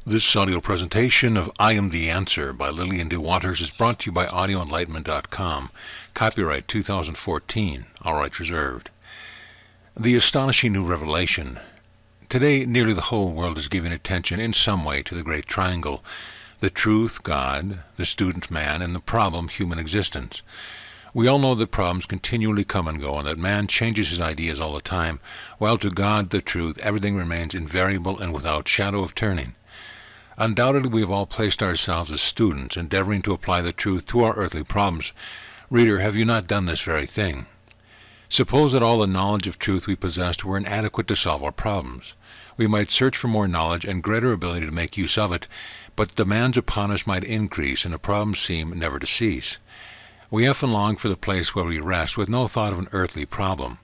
This audio presentation of I Am the Answer by Lillian DeWaters is brought to you by audioenlightenment.com. Copyright 2014, all rights reserved. The astonishing new revelation. Today, nearly the whole world is giving attention in some way to the Great Triangle, the truth, God, the student, man, and the problem, human existence. We all know that problems continually come and go, and that man changes his ideas all the time, while to God, the truth, everything remains invariable and without shadow of turning. Undoubtedly, we have all placed ourselves as students, endeavoring to apply the truth to our earthly problems. Reader, have you not done this very thing? Suppose that all the knowledge of truth we possessed were inadequate to solve our problems. We might search for more knowledge and greater ability to make use of it, but the demands upon us might increase, and the problems seem never to cease. We often long for the place where we rest with no thought of an earthly problem.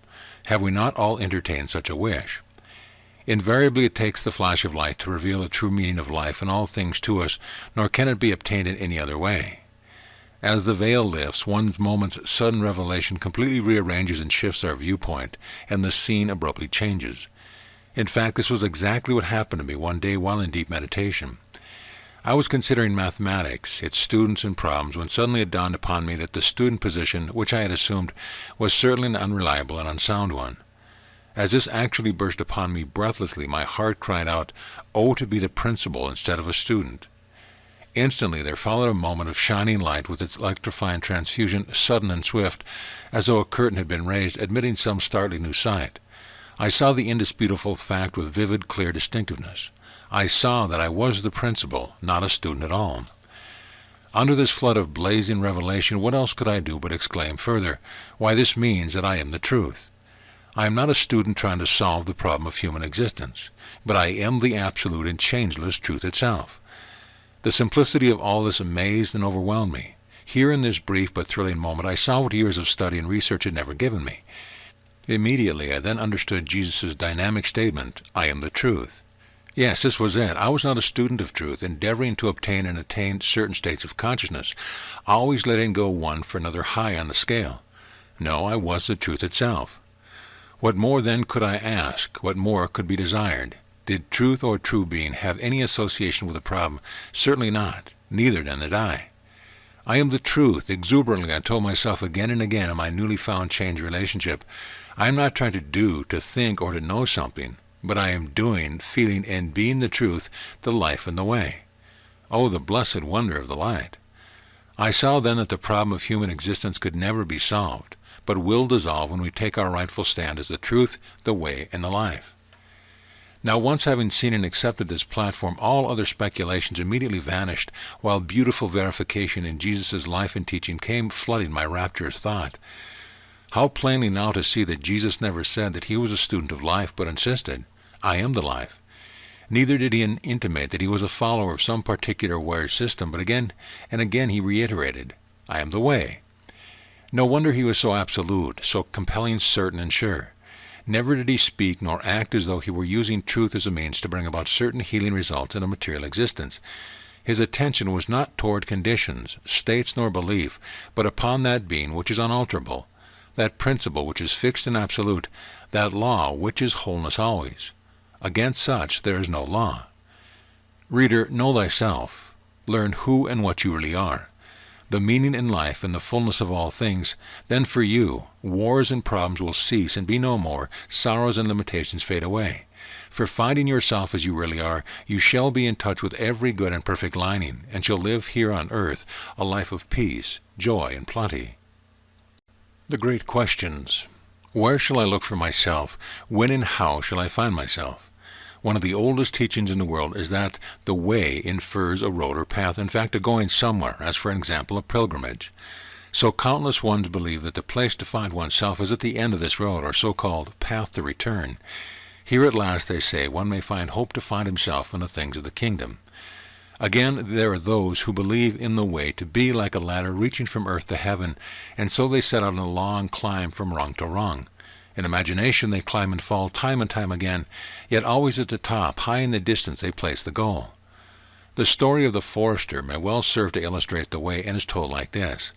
Have we not all entertained such a wish? Invariably it takes the flash of light to reveal the true meaning of life and all things to us, nor can it be obtained in any other way. As the veil lifts, one moment's sudden revelation completely rearranges and shifts our viewpoint, and the scene abruptly changes. In fact, this was exactly what happened to me one day while in deep meditation. I was considering mathematics, its students and problems, when suddenly it dawned upon me that the student position, which I had assumed, was certainly an unreliable and unsound one. As this actually burst upon me breathlessly, my heart cried out, "Oh, to be the principal instead of a student!" Instantly there followed a moment of shining light with its electrifying transfusion, sudden and swift, as though a curtain had been raised, admitting some startling new sight. I saw the indisputable fact with vivid, clear distinctiveness. I saw that I was the principal, not a student at all. Under this flood of blazing revelation, what else could I do but exclaim further, "Why, this means that I am the truth." I am not a student trying to solve the problem of human existence, but I am the absolute and changeless truth itself. The simplicity of all this amazed and overwhelmed me. Here in this brief but thrilling moment I saw what years of study and research had never given me. Immediately I then understood Jesus' dynamic statement, "I am the truth." Yes, this was it. I was not a student of truth, endeavoring to obtain and attain certain states of consciousness, always letting go one for another high on the scale. No, I was the truth itself. What more then could I ask? What more could be desired? Did truth or true being have any association with the problem? Certainly not. Neither then did I. I am the truth. Exuberantly I told myself again and again in my newly found changed relationship. I am not trying to do, to think, or to know something, but I am doing, feeling, and being the truth, the life and the way. Oh, the blessed wonder of the light! I saw then that the problem of human existence could never be solved, but will dissolve when we take our rightful stand as the truth, the way, and the life. Now once having seen and accepted this platform, all other speculations immediately vanished, while beautiful verification in Jesus' life and teaching came flooding my rapturous thought. How plainly now to see that Jesus never said that he was a student of life, but insisted, "I am the life." Neither did he intimate that he was a follower of some particular way system, but again and again he reiterated, "I am the way." No wonder he was so absolute, so compelling, certain, and sure. Never did he speak nor act as though he were using truth as a means to bring about certain healing results in a material existence. His attention was not toward conditions, states, nor belief, but upon that being which is unalterable, that principle which is fixed and absolute, that law which is wholeness always. Against such there is no law. Reader, know thyself. Learn who and what you really are. The meaning in life and the fullness of all things, then for you, wars and problems will cease and be no more, sorrows and limitations fade away. For finding yourself as you really are, you shall be in touch with every good and perfect lining, and shall live here on earth a life of peace, joy, and plenty. The great questions. Where shall I look for myself? When and how shall I find myself? One of the oldest teachings in the world is that the way infers a road or path, in fact a going somewhere, as for example a pilgrimage. So countless ones believe that the place to find oneself is at the end of this road, or so-called path to return. Here at last, they say, one may find hope to find himself in the things of the kingdom. Again, there are those who believe in the way to be like a ladder reaching from earth to heaven, and so they set out on a long climb from rung to rung. In imagination they climb and fall time and time again, yet always at the top, high in the distance, they place the goal. The story of the forester may well serve to illustrate the way, and is told like this.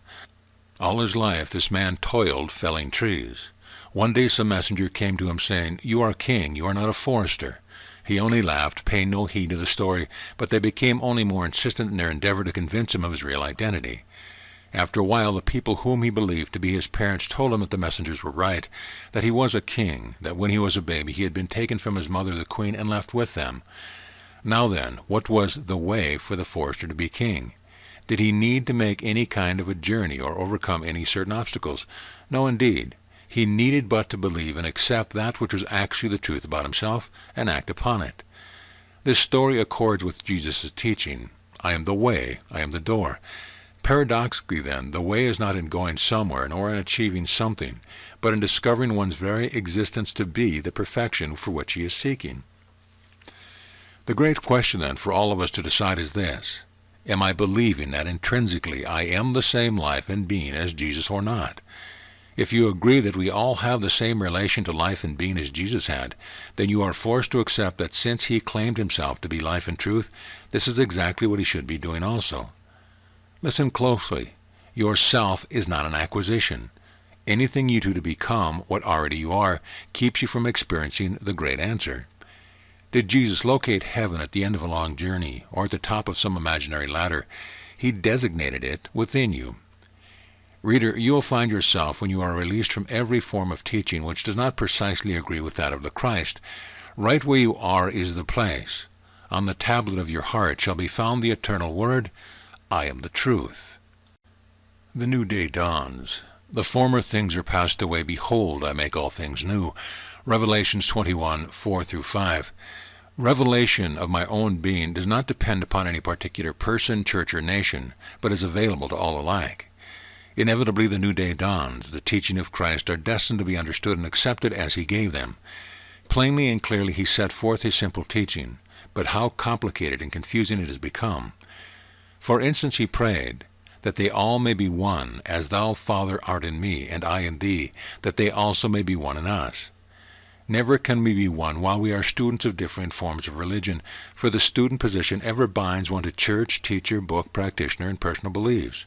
All his life this man toiled felling trees. One day some messenger came to him saying, "You are king, you are not a forester. He only laughed, paying no heed to the story, but they became only more insistent in their endeavor to convince him of his real identity. After a while, the people whom he believed to be his parents told him that the messengers were right, that he was a king, that when he was a baby he had been taken from his mother the queen and left with them. Now then, what was the way for the forester to be king? Did he need to make any kind of a journey or overcome any certain obstacles? No, indeed. He needed but to believe and accept that which was actually the truth about himself and act upon it. This story accords with Jesus' teaching. I am the way, I am the door. Paradoxically, then, the way is not in going somewhere nor in achieving something, but in discovering one's very existence to be the perfection for which he is seeking. The great question, then, for all of us to decide is this: am I believing that intrinsically I am the same life and being as Jesus or not? If you agree that we all have the same relation to life and being as Jesus had, then you are forced to accept that since he claimed himself to be life and truth, this is exactly what he should be doing also. Listen closely. Yourself is not an acquisition. Anything you do to become what already you are keeps you from experiencing the great answer. Did Jesus locate heaven at the end of a long journey or at the top of some imaginary ladder? He designated it within you. Reader, you will find yourself, when you are released from every form of teaching which does not precisely agree with that of the Christ, right where you are is the place. On the tablet of your heart shall be found the eternal word, I am the truth. The new day dawns. The former things are passed away. Behold, I make all things new. Revelations 21, 4-5. Revelation of my own being does not depend upon any particular person, church, or nation, but is available to all alike. Inevitably the new day dawns. The teaching of Christ are destined to be understood and accepted as he gave them. Plainly and clearly he set forth his simple teaching, but how complicated and confusing it has become. For instance, he prayed, that they all may be one, as thou, Father, art in me, and I in thee, that they also may be one in us. Never can we be one while we are students of different forms of religion, for the student position ever binds one to church, teacher, book, practitioner, and personal beliefs.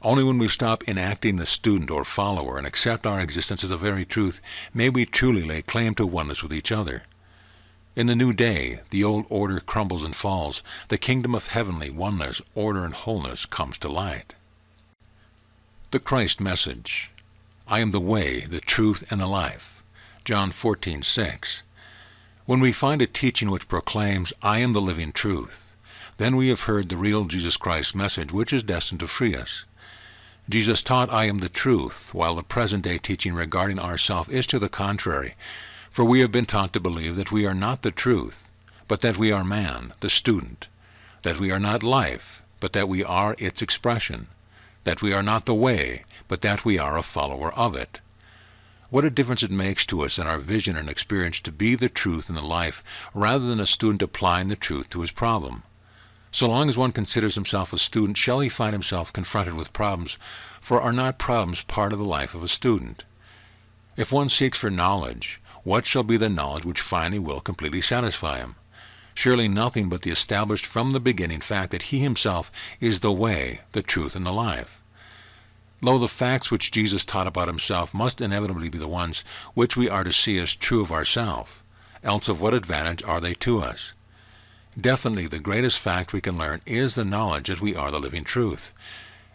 Only when we stop enacting the student or follower and accept our existence as the very truth may we truly lay claim to oneness with each other. In the new day, the old order crumbles and falls. The kingdom of heavenly oneness, order, and wholeness comes to light. The Christ message. I am the way, the truth, and the life. John 14:6. When we find a teaching which proclaims, I am the living truth, then we have heard the real Jesus Christ message, which is destined to free us. Jesus taught, I am the truth, while the present-day teaching regarding ourself is to the contrary, for we have been taught to believe that we are not the truth, but that we are man, the student, that we are not life, but that we are its expression, that we are not the way, but that we are a follower of it. What a difference it makes to us in our vision and experience to be the truth and the life, rather than a student applying the truth to his problem. So long as one considers himself a student, shall he find himself confronted with problems, for are not problems part of the life of a student? If one seeks for knowledge, what shall be the knowledge which finally will completely satisfy him? Surely nothing but the established from the beginning fact that he himself is the way, the truth, and the life. Lo, the facts which Jesus taught about himself must inevitably be the ones which we are to see as true of ourselves, else of what advantage are they to us? Definitely the greatest fact we can learn is the knowledge that we are the living truth.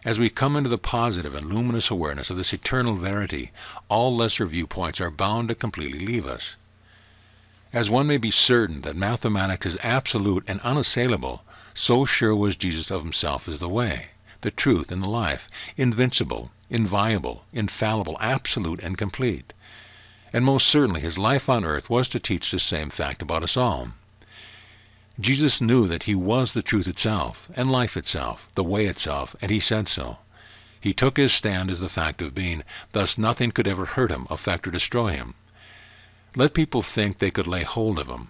As we come into the positive and luminous awareness of this eternal verity, all lesser viewpoints are bound to completely leave us. As one may be certain that mathematics is absolute and unassailable, so sure was Jesus of himself as the way, the truth, and the life, invincible, inviolable, infallible, absolute, and complete. And most certainly his life on earth was to teach the same fact about us all. Jesus knew that he was the truth itself, and life itself, the way itself, and he said so. He took his stand as the fact of being, thus nothing could ever hurt him, affect, or destroy him. Let people think they could lay hold of him.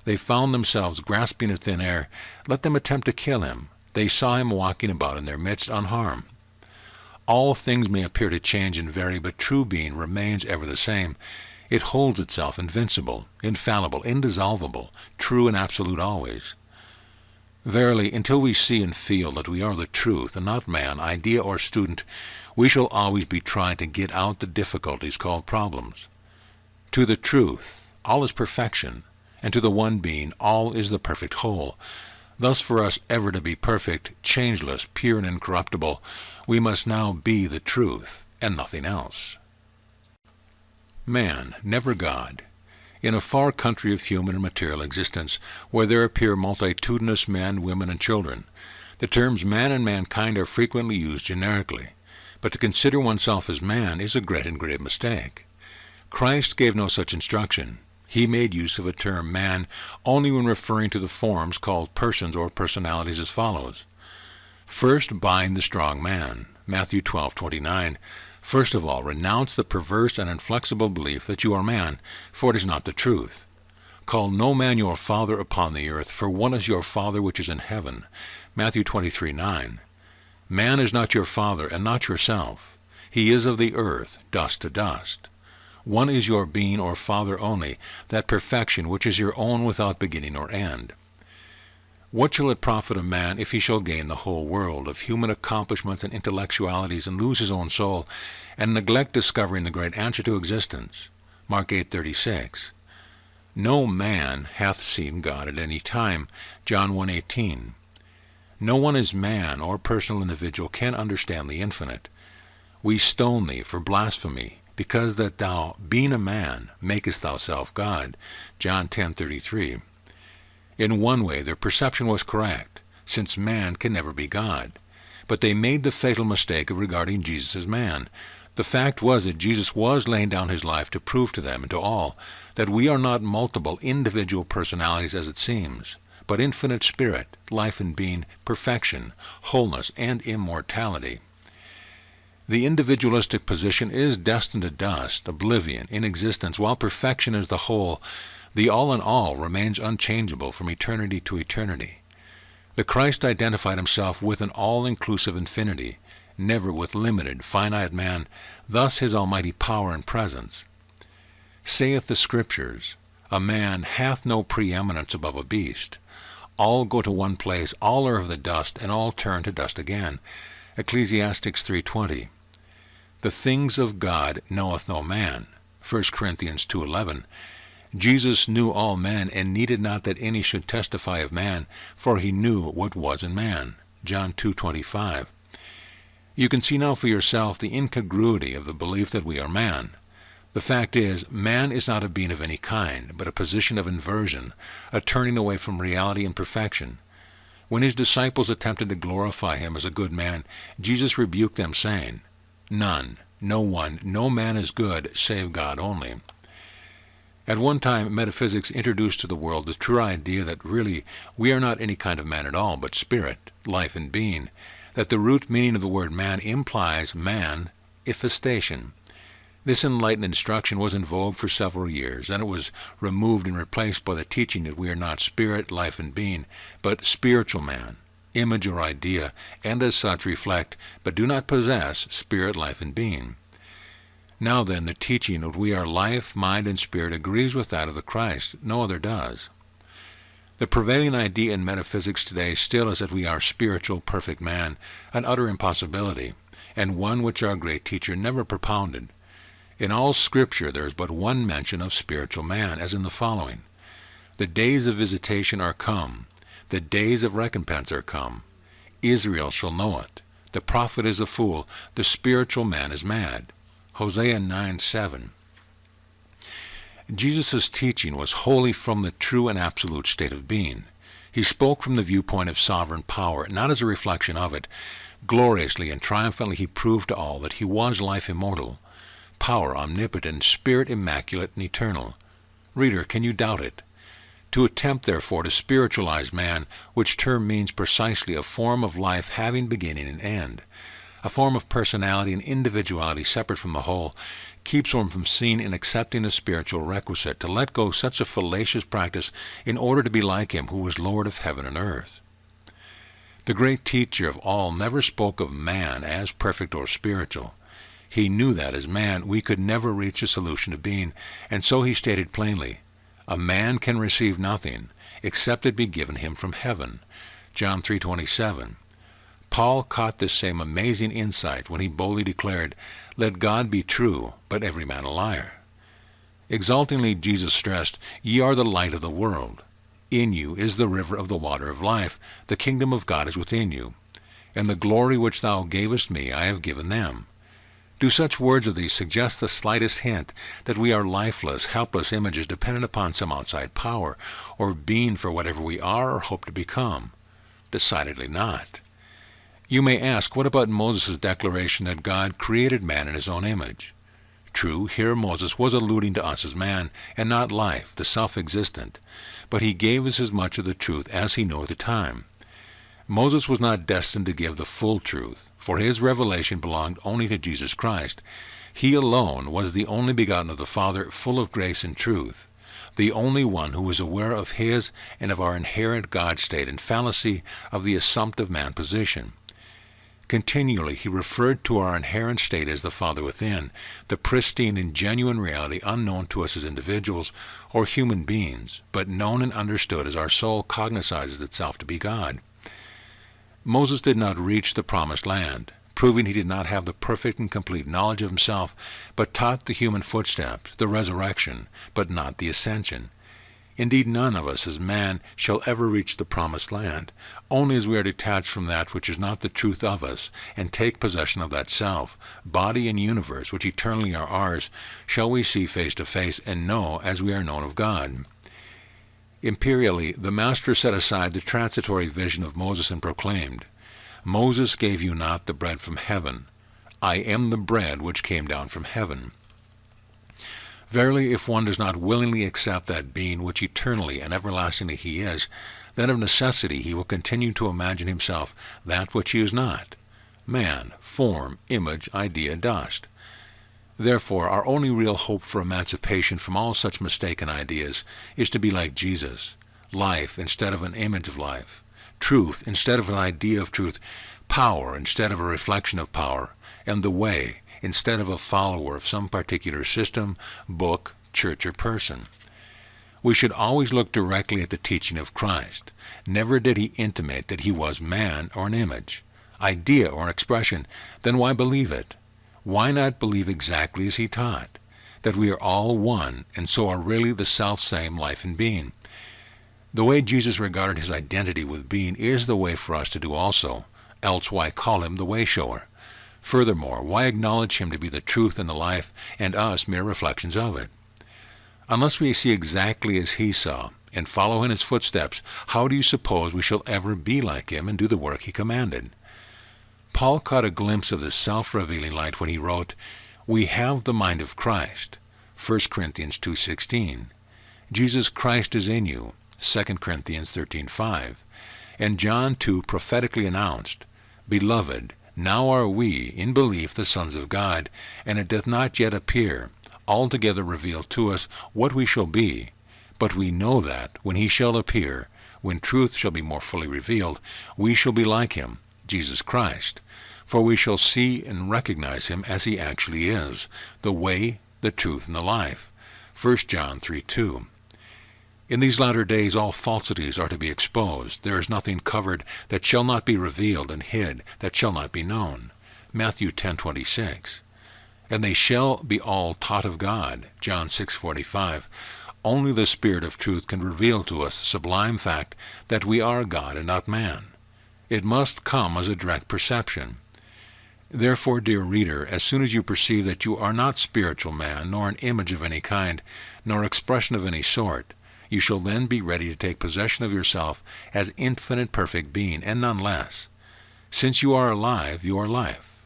They found themselves grasping at thin air. Let them attempt to kill him. They saw him walking about in their midst unharmed. All things may appear to change and vary, but true being remains ever the same. It holds itself invincible, infallible, indissoluble, true and absolute always. Verily, until we see and feel that we are the truth, and not man, idea, or student, we shall always be trying to get out the difficulties called problems. To the truth, all is perfection. and to the one being all is the perfect whole. Thus for us ever to be perfect, changeless, pure, and incorruptible, we must now be the truth, and nothing else. Man, never God. In a far country of human and material existence, where there appear multitudinous men, women, and children, the terms man and mankind are frequently used generically, but to consider oneself as man is a great and grave mistake. Christ gave no such instruction. He made use of a term man only when referring to the forms called persons or personalities as follows. First, bind the strong man, Matthew 12:29. First of all, renounce the perverse and inflexible belief that you are man, for it is not the truth. Call no man your father upon the earth, for one is your Father which is in heaven, Matthew 23:9. Man is not your father, and not yourself. He is of the earth, dust to dust. One is your being or Father only, that perfection which is your own without beginning or end. What shall it profit a man if he shall gain the whole world of human accomplishments and intellectualities, and lose his own soul, and neglect discovering the great answer to existence? Mark 8:36. No man hath seen God at any time, John 1:18. No one as man or personal individual can understand the infinite. We stone thee for blasphemy, because that thou, being a man, makest thyself God, John 10:33. In one way their perception was correct, since man can never be God. But they made the fatal mistake of regarding Jesus as man. The fact was that Jesus was laying down his life to prove to them and to all that we are not multiple individual personalities as it seems, but infinite spirit, life and being, perfection, wholeness, and immortality. The individualistic position is destined to dust, oblivion, inexistence, while perfection is the whole. The all in all remains unchangeable from eternity to eternity. The Christ identified himself with an all-inclusive infinity, never with limited, finite man, thus his almighty power and presence. Saith the Scriptures, a man hath no preeminence above a beast. All go to one place, all are of the dust, and all turn to dust again. Ecclesiastes 3:20. The things of God knoweth no man. 1 Corinthians 2:11. Jesus knew all men, and needed not that any should testify of man, for he knew what was in man. John 2:25. You can see now for yourself the incongruity of the belief that we are man. The fact is, man is not a being of any kind, but a position of inversion, a turning away from reality and perfection. When his disciples attempted to glorify him as a good man, Jesus rebuked them, saying, None, no one, no man is good, save God only. At one time, metaphysics introduced to the world the true idea that really we are not any kind of man at all, but spirit, life, and being, that the root meaning of the word man implies man, infestation. This enlightened instruction was in vogue for several years, then it was removed and replaced by the teaching that we are not spirit, life, and being, but spiritual man, image or idea, and as such reflect, but do not possess, spirit, life, and being. Now then, the teaching that we are life, mind, and spirit agrees with that of the Christ. No other does. The prevailing idea in metaphysics today still is that we are spiritual, perfect man, an utter impossibility, and one which our great teacher never propounded. In all Scripture there is but one mention of spiritual man, as in the following. The days of visitation are come. The days of recompense are come. Israel shall know it. The prophet is a fool. The spiritual man is mad. Hosea 9:7. Jesus' teaching was wholly from the true and absolute state of being. He spoke from the viewpoint of sovereign power, not as a reflection of it. Gloriously and triumphantly he proved to all that he was life immortal, power omnipotent, spirit immaculate and eternal. Reader, can you doubt it? To attempt, therefore, to spiritualize man, which term means precisely a form of life having beginning and end, a form of personality and individuality separate from the whole, keeps one from seeing and accepting the spiritual requisite to let go such a fallacious practice in order to be like him who is Lord of heaven and earth. The great teacher of all never spoke of man as perfect or spiritual. He knew that as man we could never reach a solution of being, and so he stated plainly, a man can receive nothing except it be given him from heaven. John 3:27. Paul caught this same amazing insight when he boldly declared, Let God be true, but every man a liar. Exultingly Jesus stressed, "Ye are the light of the world. In you is the river of the water of life. The kingdom of God is within you. And the glory which thou gavest me I have given them." Do such words of these suggest the slightest hint that we are lifeless, helpless images dependent upon some outside power, or being for whatever we are or hope to become? Decidedly not. You may ask, what about Moses' declaration that God created man in his own image? True, here Moses was alluding to us as man, and not life, the self-existent, but he gave us as much of the truth as he knew at the time. Moses was not destined to give the full truth, for his revelation belonged only to Jesus Christ. He alone was the only begotten of the Father, full of grace and truth, the only one who was aware of his and of our inherent God state and fallacy of the assumptive man position. Continually he referred to our inherent state as the Father within, the pristine and genuine reality unknown to us as individuals or human beings, but known and understood as our soul cognizes itself to be God. Moses did not reach the promised land, proving he did not have the perfect and complete knowledge of himself, but taught the human footsteps, the resurrection, but not the ascension. Indeed, none of us as man shall ever reach the promised land, only as we are detached from that which is not the truth of us, and take possession of that self, body and universe which eternally are ours, shall we see face to face and know as we are known of God. Imperially, the Master set aside the transitory vision of Moses and proclaimed, "Moses gave you not the bread from heaven. I am the bread which came down from heaven." Verily, if one does not willingly accept that being which eternally and everlastingly he is, then of necessity he will continue to imagine himself that which he is not, man, form, image, idea, dust. Therefore, our only real hope for emancipation from all such mistaken ideas is to be like Jesus, life instead of an image of life, truth instead of an idea of truth, power instead of a reflection of power, and the way instead of a follower of some particular system, book, church, or person. We should always look directly at the teaching of Christ. Never did he intimate that he was man or an image, idea or an expression. Then why believe it? Why not believe exactly as he taught, that we are all one, and so are really the self-same life and being? The way Jesus regarded his identity with being is the way for us to do also, else why call him the way-shower? Furthermore, why acknowledge him to be the truth and the life, and us mere reflections of it? Unless we see exactly as he saw, and follow in his footsteps, how do you suppose we shall ever be like him and do the work he commanded? Paul caught a glimpse of this self-revealing light when he wrote, "We have the mind of Christ," 1 Corinthians 2:16. Jesus Christ is in you, 2 Corinthians 13:5. And John 2 prophetically announced, "Beloved, now are we, in belief, the sons of God, and it doth not yet appear, altogether revealed to us, what we shall be. But we know that, when he shall appear, when truth shall be more fully revealed, we shall be like him, Jesus Christ. For we shall see and recognize him as he actually is, the way, the truth, and the life." 1 John 3:2. In these latter days all falsities are to be exposed. There is nothing covered that shall not be revealed, and hid that shall not be known. Matthew 10:26. And they shall be all taught of God. John 6:45. Only the Spirit of truth can reveal to us the sublime fact that we are God and not man. It must come as a direct perception. Therefore, dear reader, as soon as you perceive that you are not spiritual man, nor an image of any kind, nor expression of any sort, you shall then be ready to take possession of yourself as infinite perfect being, and none less. Since you are alive, you are life.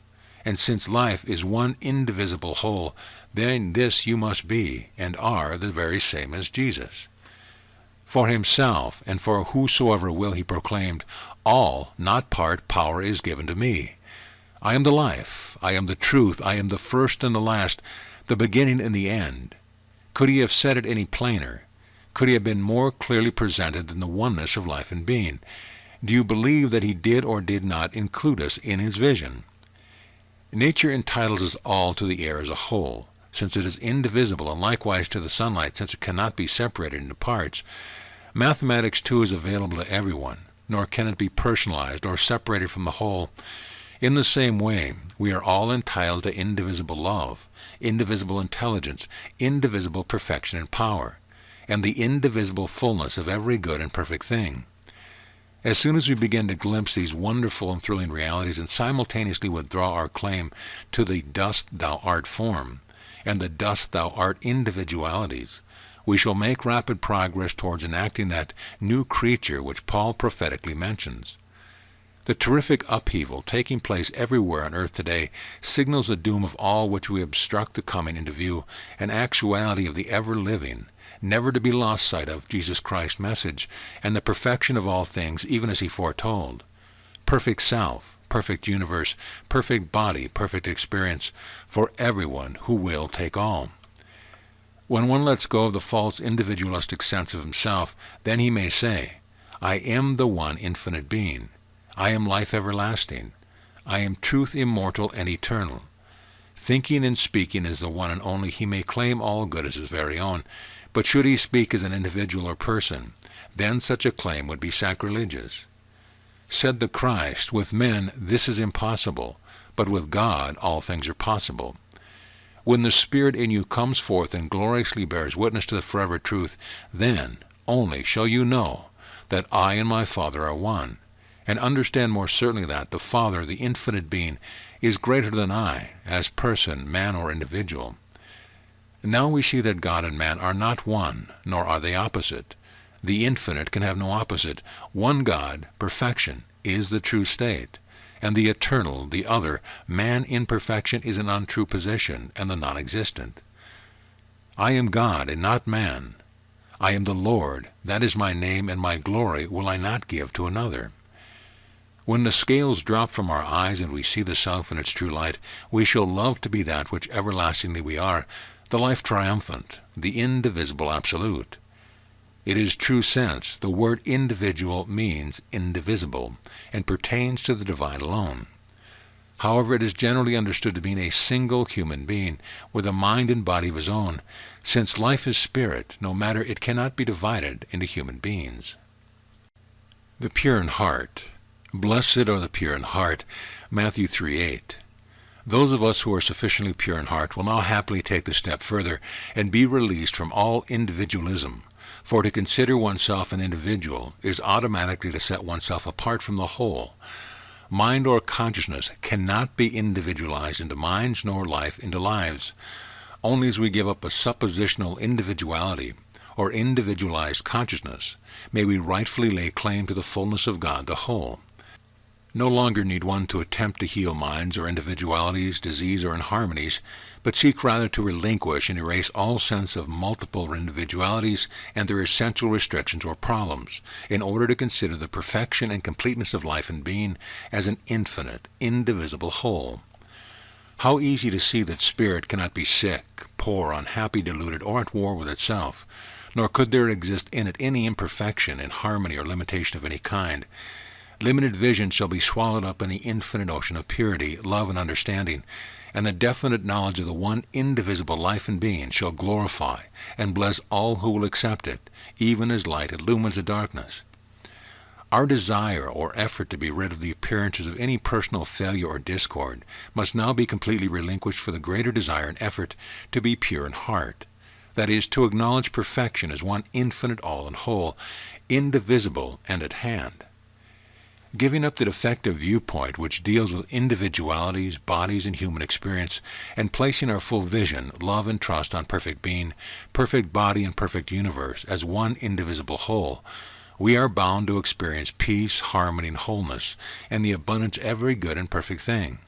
And since life is one indivisible whole, then this you must be, and are, the very same as Jesus. For himself, and for whosoever will, he proclaimed, "All, not part, power is given to me. I am the life, I am the truth, I am the first and the last, the beginning and the end." Could he have said it any plainer? Could he have been more clearly presented than the oneness of life and being? Do you believe that he did or did not include us in his vision? Nature entitles us all to the air as a whole, since it is indivisible, and likewise to the sunlight, since it cannot be separated into parts. Mathematics, too, is available to everyone, nor can it be personalized or separated from the whole. In the same way, we are all entitled to indivisible love, indivisible intelligence, indivisible perfection and power, and the indivisible fullness of every good and perfect thing. As soon as we begin to glimpse these wonderful and thrilling realities and simultaneously withdraw our claim to the dust thou art form and the dust thou art individualities, we shall make rapid progress towards enacting that new creature which Paul prophetically mentions. The terrific upheaval taking place everywhere on earth today signals the doom of all which we obstruct the coming into view and actuality of the ever-living, never to be lost sight of Jesus Christ's message and the perfection of all things, even as he foretold. Perfect self, perfect universe, perfect body, perfect experience for everyone who will take all. When one lets go of the false individualistic sense of himself, then he may say, I am the one infinite being. I am life everlasting. I am truth immortal and eternal. Thinking and speaking as the one and only, he may claim all good as his very own, but should he speak as an individual or person, then such a claim would be sacrilegious. Said the Christ, with men this is impossible, but with God all things are possible. When the Spirit in you comes forth and gloriously bears witness to the forever truth, then only shall you know that I and my Father are one, and understand more certainly that the Father, the infinite being, is greater than I, as person, man, or individual. Now we see that God and man are not one, nor are they opposite. The infinite can have no opposite. One God, perfection, is the true state, and the eternal, the other, man in perfection, is an untrue position, and the non-existent. I am God, and not man. I am the Lord, that is my name, and my glory will I not give to another. When the scales drop from our eyes and we see the self in its true light, we shall love to be that which everlastingly we are, the life triumphant, the indivisible absolute. It is true sense. The word individual means indivisible, and pertains to the divine alone. However, it is generally understood to mean a single human being, with a mind and body of his own, since life is spirit, no matter it cannot be divided into human beings. The pure in heart. Blessed are the pure in heart, Matthew 3:8. Those of us who are sufficiently pure in heart will now happily take the step further and be released from all individualism, for to consider oneself an individual is automatically to set oneself apart from the whole. Mind or consciousness cannot be individualized into minds, nor life into lives. Only as we give up a suppositional individuality or individualized consciousness may we rightfully lay claim to the fullness of God, the whole. No longer need one to attempt to heal minds or individualities, disease, or inharmonies, but seek rather to relinquish and erase all sense of multiple individualities and their essential restrictions or problems, in order to consider the perfection and completeness of life and being as an infinite, indivisible whole. How easy to see that spirit cannot be sick, poor, unhappy, deluded, or at war with itself, nor could there exist in it any imperfection, inharmony, or limitation of any kind. Limited vision shall be swallowed up in the infinite ocean of purity, love, and understanding, and the definite knowledge of the one indivisible life and being shall glorify and bless all who will accept it, even as light illumines the darkness. Our desire or effort to be rid of the appearances of any personal failure or discord must now be completely relinquished for the greater desire and effort to be pure in heart, that is, to acknowledge perfection as one infinite all and whole, indivisible and at hand. Giving up the defective viewpoint which deals with individualities, bodies, and human experience, and placing our full vision, love, and trust on perfect being, perfect body, and perfect universe as one indivisible whole, we are bound to experience peace, harmony, and wholeness, and the abundance of every good and perfect thing.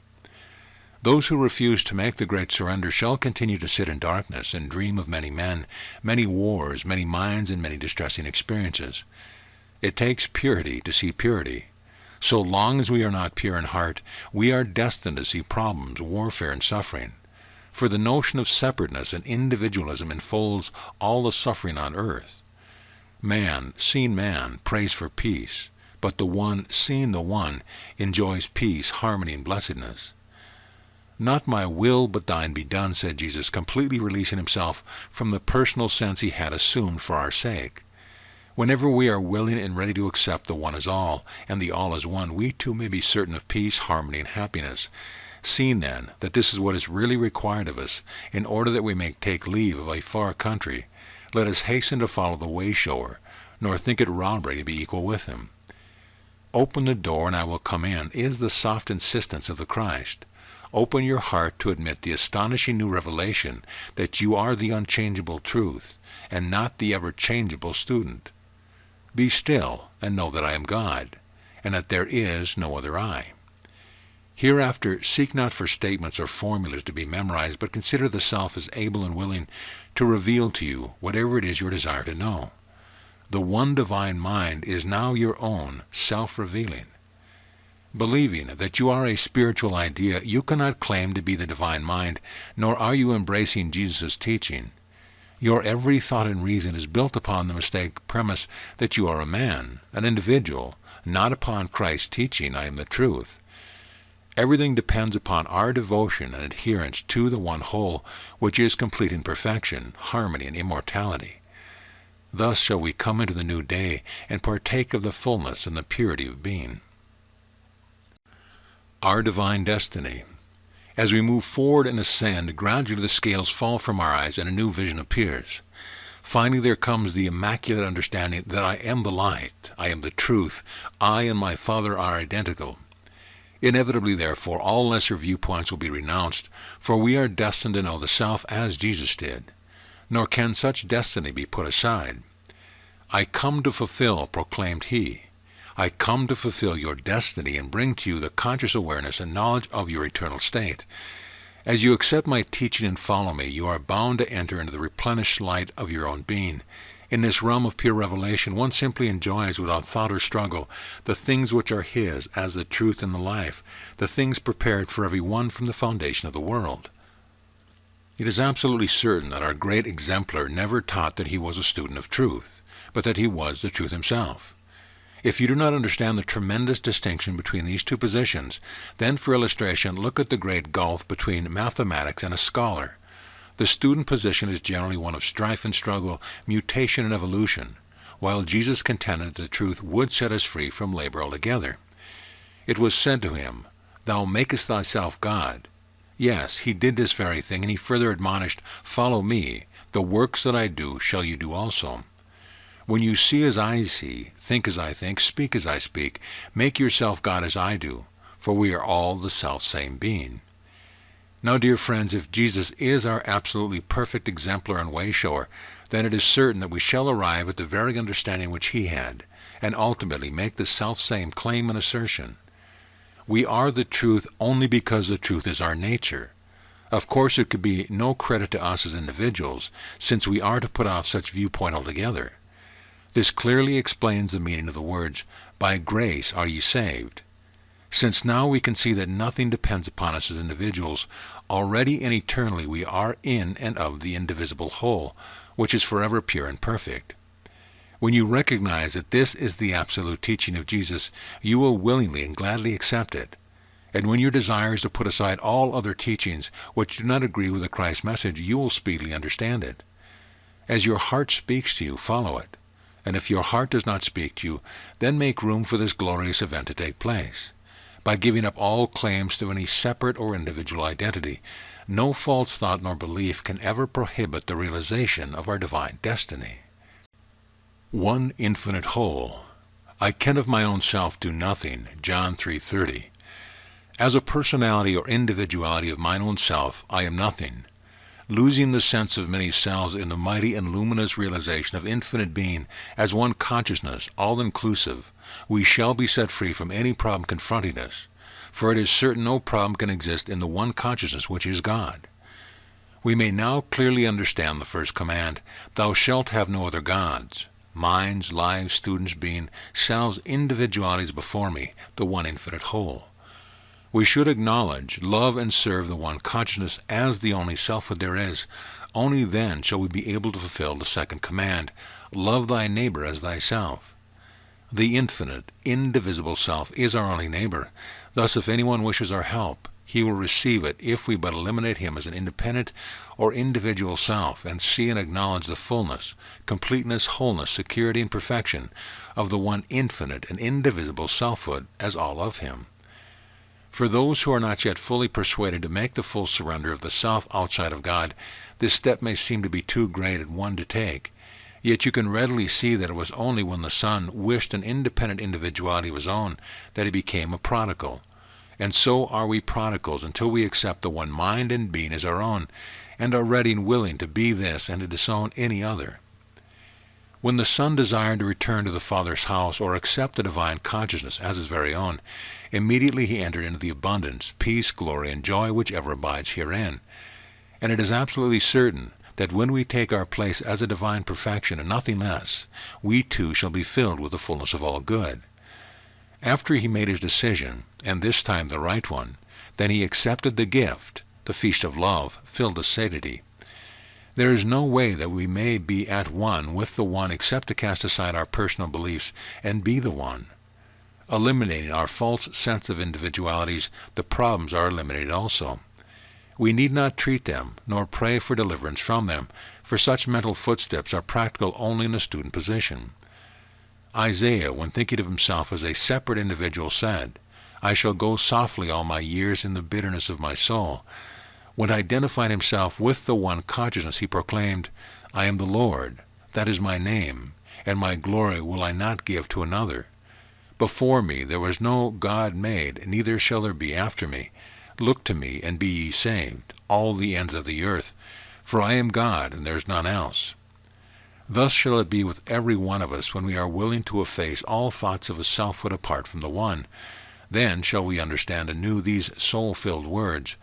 Those who refuse to make the great surrender shall continue to sit in darkness and dream of many men, many wars, many minds, and many distressing experiences. It takes purity to see purity. So long as we are not pure in heart, we are destined to see problems, warfare, and suffering. For the notion of separateness and individualism enfolds all the suffering on earth. Man, seeing man, prays for peace, but the one, seeing the one, enjoys peace, harmony, and blessedness. Not my will, but thine be done, said Jesus, completely releasing himself from the personal sense he had assumed for our sake. Whenever we are willing and ready to accept the one as all, and the all as one, we too may be certain of peace, harmony, and happiness. Seeing then that this is what is really required of us, in order that we may take leave of a far country, let us hasten to follow the way-shower, nor think it robbery to be equal with him. Open the door, and I will come in, is the soft insistence of the Christ. Open your heart to admit the astonishing new revelation that you are the unchangeable truth, and not the ever-changeable student. Be still, and know that I am God, and that there is no other I. Hereafter seek not for statements or formulas to be memorized, but consider the self as able and willing to reveal to you whatever it is you desire to know. The one divine mind is now your own self-revealing. Believing that you are a spiritual idea, you cannot claim to be the divine mind, nor are you embracing Jesus' teaching. Your every thought and reason is built upon the mistake premise that you are a man, an individual, not upon Christ's teaching, I am the truth. Everything depends upon our devotion and adherence to the one whole, which is complete in perfection, harmony, and immortality. Thus shall we come into the new day and partake of the fullness and the purity of being. Our divine destiny. As we move forward and ascend, gradually the scales fall from our eyes and a new vision appears. Finally there comes the immaculate understanding that I am the light, I am the truth, I and my Father are identical. Inevitably, therefore, all lesser viewpoints will be renounced, for we are destined to know the self as Jesus did. Nor can such destiny be put aside. I come to fulfill, proclaimed he. I come to fulfill your destiny and bring to you the conscious awareness and knowledge of your eternal state. As you accept my teaching and follow me, you are bound to enter into the replenished light of your own being. In this realm of pure revelation, one simply enjoys without thought or struggle the things which are his as the truth and the life, the things prepared for every one from the foundation of the world. It is absolutely certain that our great exemplar never taught that he was a student of truth, but that he was the truth himself. If you do not understand the tremendous distinction between these two positions, then for illustration look at the great gulf between mathematics and a scholar. The student position is generally one of strife and struggle, mutation and evolution, while Jesus contended that the truth would set us free from labor altogether. It was said to him, "Thou makest thyself God." Yes, he did this very thing, and he further admonished, "Follow me, the works that I do shall you do also." When you see as I see, think as I think, speak as I speak, make yourself God as I do, for we are all the self-same being. Now, dear friends, if Jesus is our absolutely perfect exemplar and way-shower, then it is certain that we shall arrive at the very understanding which he had, and ultimately make the self-same claim and assertion. We are the truth only because the truth is our nature. Of course, it could be no credit to us as individuals, since we are to put off such viewpoint altogether. This clearly explains the meaning of the words, "By grace are ye saved." Since now we can see that nothing depends upon us as individuals, already and eternally we are in and of the indivisible whole, which is forever pure and perfect. When you recognize that this is the absolute teaching of Jesus, you will willingly and gladly accept it. And when your desire is to put aside all other teachings which do not agree with the Christ message, you will speedily understand it. As your heart speaks to you, follow it. And if your heart does not speak to you, then make room for this glorious event to take place. By giving up all claims to any separate or individual identity, no false thought nor belief can ever prohibit the realization of our divine destiny. One infinite whole. I can of my own self do nothing, John 3:30. As a personality or individuality of mine own self, I am nothing. Losing the sense of many selves in the mighty and luminous realization of infinite being as one consciousness, all-inclusive, we shall be set free from any problem confronting us, for it is certain no problem can exist in the one consciousness which is God. We may now clearly understand the first command, "Thou shalt have no other gods." Minds, lives, students, being, selves, individualities before me, the one infinite whole. We should acknowledge, love, and serve the one consciousness as the only selfhood there is. Only then shall we be able to fulfill the second command, "Love thy neighbor as thyself." The infinite, indivisible self is our only neighbor. Thus, if anyone wishes our help, he will receive it if we but eliminate him as an independent or individual self and see and acknowledge the fullness, completeness, wholeness, security, and perfection of the one infinite and indivisible selfhood as all of him. For those who are not yet fully persuaded to make the full surrender of the self outside of God, this step may seem to be too great a one to take. Yet you can readily see that it was only when the Son wished an independent individuality of his own that he became a prodigal. And so are we prodigals until we accept the one mind and being as our own, and are ready and willing to be this and to disown any other. When the Son desired to return to the Father's house or accept the divine consciousness as his very own, immediately he entered into the abundance, peace, glory, and joy which ever abides herein. And it is absolutely certain that when we take our place as a divine perfection and nothing less, we too shall be filled with the fullness of all good. After he made his decision, and this time the right one, then he accepted the gift, the feast of love, filled to satiety. There is no way that we may be at one with the one except to cast aside our personal beliefs and be the one. Eliminating our false sense of individualities, the problems are eliminated also. We need not treat them, nor pray for deliverance from them, for such mental footsteps are practical only in a student position. Isaiah, when thinking of himself as a separate individual, said, "I shall go softly all my years in the bitterness of my soul." When identifying himself with the one consciousness, he proclaimed, "I am the Lord, that is my name, and my glory will I not give to another. Before me there was no God made, neither shall there be after me. Look to me, and be ye saved, all the ends of the earth, for I am God, and there is none else." Thus shall it be with every one of us when we are willing to efface all thoughts of a selfhood apart from the one. Then shall we understand anew these soul-filled words,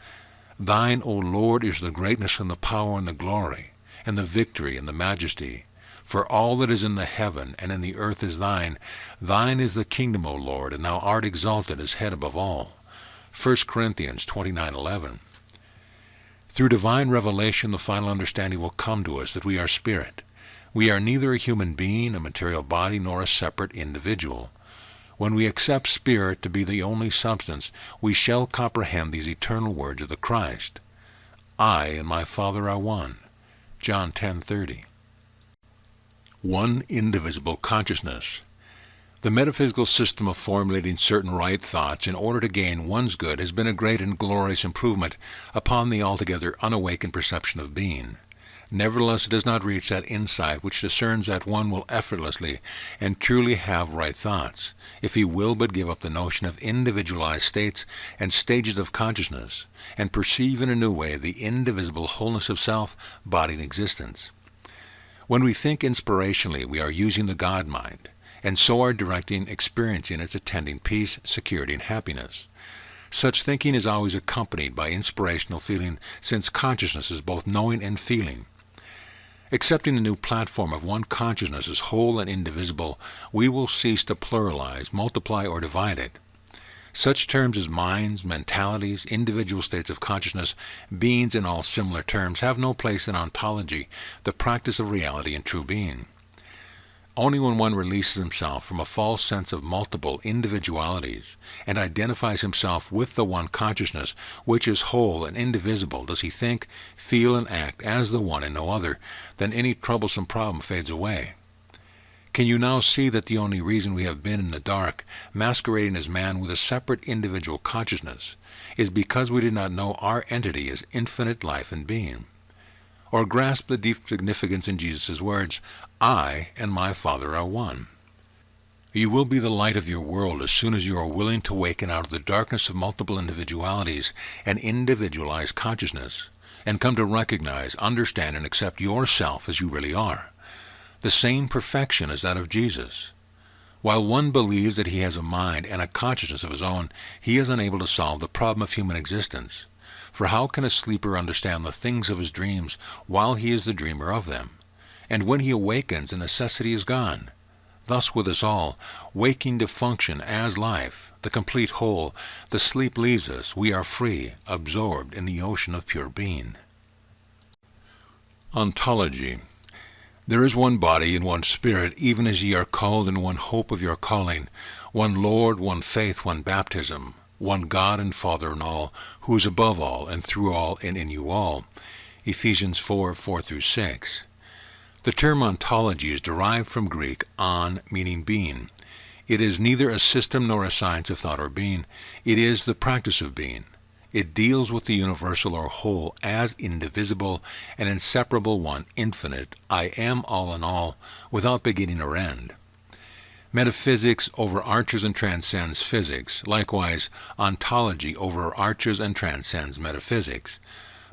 "Thine, O Lord, is the greatness and the power and the glory, and the victory and the majesty. For all that is in the heaven and in the earth is thine. Thine is the kingdom, O Lord, and thou art exalted as head above all." 1 Corinthians 29:11. Through divine revelation, the final understanding will come to us that we are spirit. We are neither a human being, a material body, nor a separate individual. When we accept spirit to be the only substance, we shall comprehend these eternal words of the Christ. "I and my Father are one." John 10:30. One indivisible consciousness. The metaphysical system of formulating certain right thoughts in order to gain one's good has been a great and glorious improvement upon the altogether unawakened perception of being. Nevertheless, it does not reach that insight which discerns that one will effortlessly and truly have right thoughts, if he will but give up the notion of individualized states and stages of consciousness, and perceive in a new way the indivisible wholeness of self, body, and existence. When we think inspirationally, we are using the God mind, and so are directing, experiencing its attending peace, security, and happiness. Such thinking is always accompanied by inspirational feeling, since consciousness is both knowing and feeling. Accepting the new platform of one consciousness as whole and indivisible, we will cease to pluralize, multiply, or divide it. Such terms as minds, mentalities, individual states of consciousness, beings, and all similar terms have no place in ontology, the practice of reality and true being. Only when one releases himself from a false sense of multiple individualities and identifies himself with the one consciousness, which is whole and indivisible, does he think, feel, and act as the one and no other, then any troublesome problem fades away. Can you now see that the only reason we have been in the dark, masquerading as man with a separate individual consciousness, is because we did not know our entity as infinite life and being? Or grasp the deep significance in Jesus' words, "I and my Father are one." You will be the light of your world as soon as you are willing to waken out of the darkness of multiple individualities and individualized consciousness, and come to recognize, understand, and accept yourself as you really are. The same perfection as that of Jesus. While one believes that he has a mind and a consciousness of his own, he is unable to solve the problem of human existence. For how can a sleeper understand the things of his dreams while he is the dreamer of them? And when he awakens, the necessity is gone. Thus with us all, waking to function as life, the complete whole, the sleep leaves us, we are free, absorbed in the ocean of pure being. Ontology. There is one body and one spirit, even as ye are called in one hope of your calling, one Lord, one faith, one baptism, one God and Father in all, who is above all, and through all, and in you all. Ephesians 4:4-6. The term ontology is derived from Greek on, meaning being. It is neither a system nor a science of thought or being. It is the practice of being. It deals with the universal or whole as indivisible, an inseparable one, infinite, I am all in all, without beginning or end. Metaphysics overarches and transcends physics. Likewise, ontology overarches and transcends metaphysics.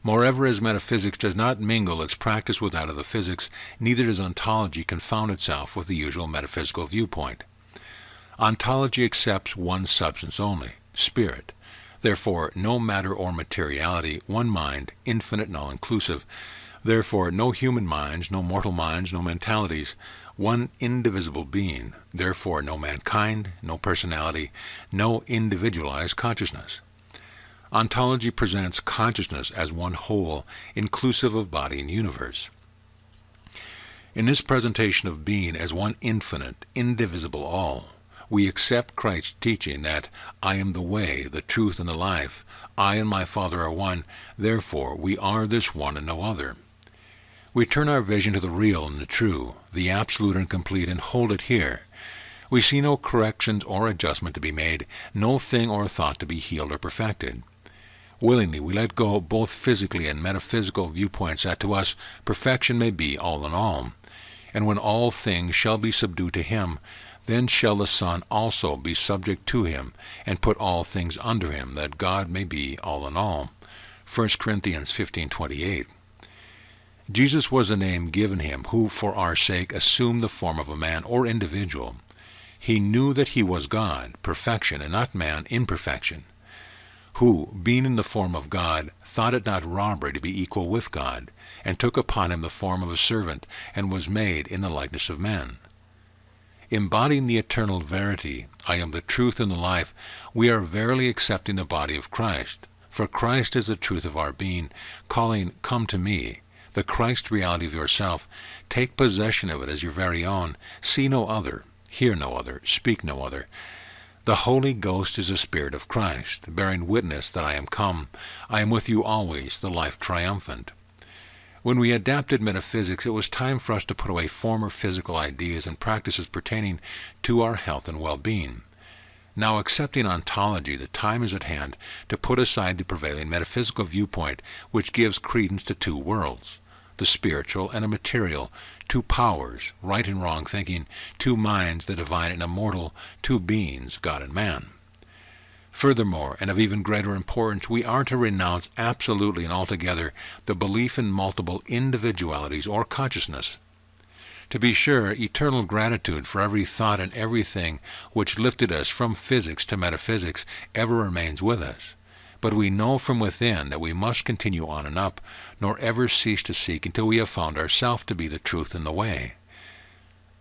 Moreover, as metaphysics does not mingle its practice with that of the physics, neither does ontology confound itself with the usual metaphysical viewpoint. Ontology accepts one substance only, spirit. Therefore, no matter or materiality, one mind, infinite and all-inclusive. Therefore, no human minds, no mortal minds, no mentalities, one indivisible being. Therefore, no mankind, no personality, no individualized consciousness. Ontology presents consciousness as one whole, inclusive of body and universe. In this presentation of being as one infinite, indivisible all, we accept Christ's teaching that I am the way, the truth, and the life. I and my Father are one. Therefore, we are this one and no other. We turn our vision to the real and the true, the absolute and complete, and hold it here. We see no corrections or adjustment to be made, no thing or thought to be healed or perfected. Willingly we let go both physically and metaphysical viewpoints that to us perfection may be all in all. And when all things shall be subdued to him, then shall the Son also be subject to him, and put all things under him, that God may be all in all. 1 Corinthians 15:28. Jesus was the name given him, who for our sake assumed the form of a man or individual. He knew that he was God, perfection, and not man, imperfection, who, being in the form of God, thought it not robbery to be equal with God, and took upon him the form of a servant, and was made in the likeness of men. Embodying the eternal verity, I am the truth and the life, we are verily accepting the body of Christ. For Christ is the truth of our being, calling, come to me, the Christ reality of yourself. Take possession of it as your very own. See no other, hear no other, speak no other. The Holy Ghost is the Spirit of Christ, bearing witness that I am come. I am with you always, the life triumphant. When we adapted metaphysics, it was time for us to put away former physical ideas and practices pertaining to our health and well-being. Now, accepting ontology, the time is at hand to put aside the prevailing metaphysical viewpoint which gives credence to two worlds, the spiritual and the material, two powers, right and wrong thinking, two minds, the divine and immortal, two beings, God and man. Furthermore, and of even greater importance, we are to renounce absolutely and altogether the belief in multiple individualities or consciousness. To be sure, eternal gratitude for every thought and everything which lifted us from physics to metaphysics ever remains with us. But we know from within that we must continue on and up, nor ever cease to seek until we have found ourselves to be the truth and the way.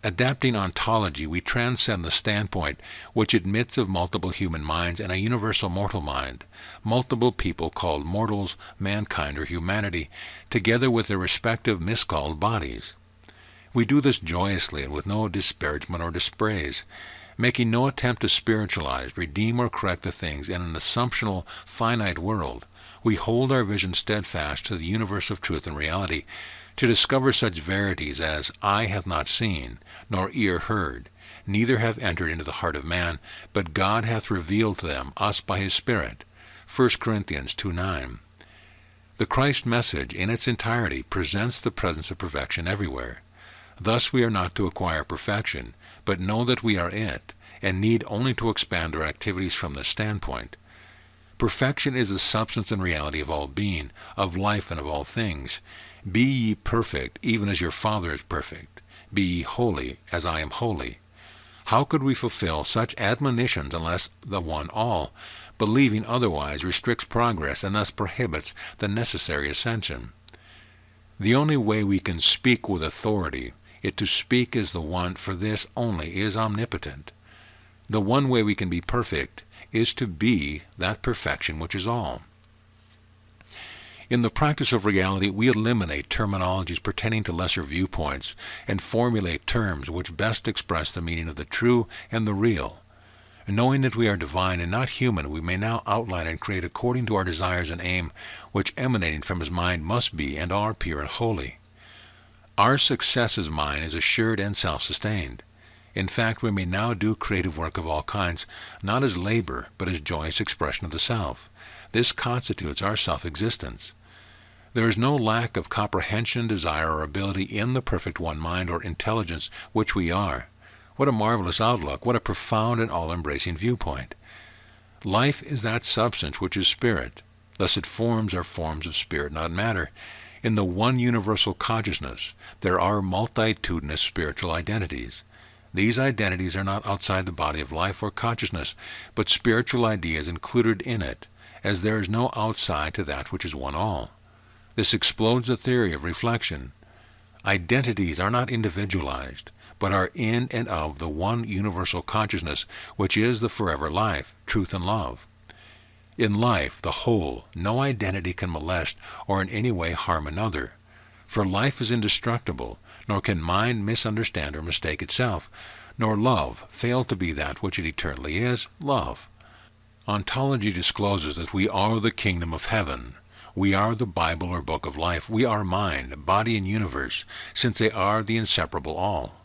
Adapting ontology, we transcend the standpoint which admits of multiple human minds and a universal mortal mind, multiple people called mortals, mankind, or humanity, together with their respective miscalled bodies. We do this joyously and with no disparagement or dispraise, making no attempt to spiritualize, redeem, or correct the things in an assumptional, finite world. We hold our vision steadfast to the universe of truth and reality, to discover such verities as eye hath not seen, nor ear heard, neither have entered into the heart of man, but God hath revealed to them us by his Spirit. 1 Corinthians 2:9. The Christ message in its entirety presents the presence of perfection everywhere. Thus we are not to acquire perfection, but know that we are it, and need only to expand our activities from this standpoint. Perfection is the substance and reality of all being, of life, and of all things. Be ye perfect, even as your Father is perfect. Be ye holy, as I am holy. How could we fulfill such admonitions unless the one all, believing otherwise, restricts progress and thus prohibits the necessary ascension? The only way we can speak with authority, it to speak is the one, for this only is omnipotent. The one way we can be perfect is to be that perfection which is all. In the practice of reality, we eliminate terminologies pertaining to lesser viewpoints and formulate terms which best express the meaning of the true and the real. Knowing that we are divine and not human, we may now outline and create according to our desires and aim, which emanating from his mind must be and are pure and holy. Our success as mind is assured and self-sustained. In fact, we may now do creative work of all kinds, not as labor, but as joyous expression of the self. This constitutes our self-existence. There is no lack of comprehension, desire, or ability in the perfect one mind or intelligence which we are. What a marvelous outlook, what a profound and all-embracing viewpoint. Life is that substance which is spirit. Thus its forms are forms of spirit, not matter. In the one universal consciousness, there are multitudinous spiritual identities. These identities are not outside the body of life or consciousness, but spiritual ideas included in it, as there is no outside to that which is one all. This explodes the theory of reflection. Identities are not individualized, but are in and of the one universal consciousness, which is the forever life, truth and love. In life, the whole, no identity can molest or in any way harm another. For life is indestructible, nor can mind misunderstand or mistake itself, nor love fail to be that which it eternally is, love. Ontology discloses that we are the kingdom of heaven. We are the Bible or book of life. We are mind, body, and universe, since they are the inseparable all.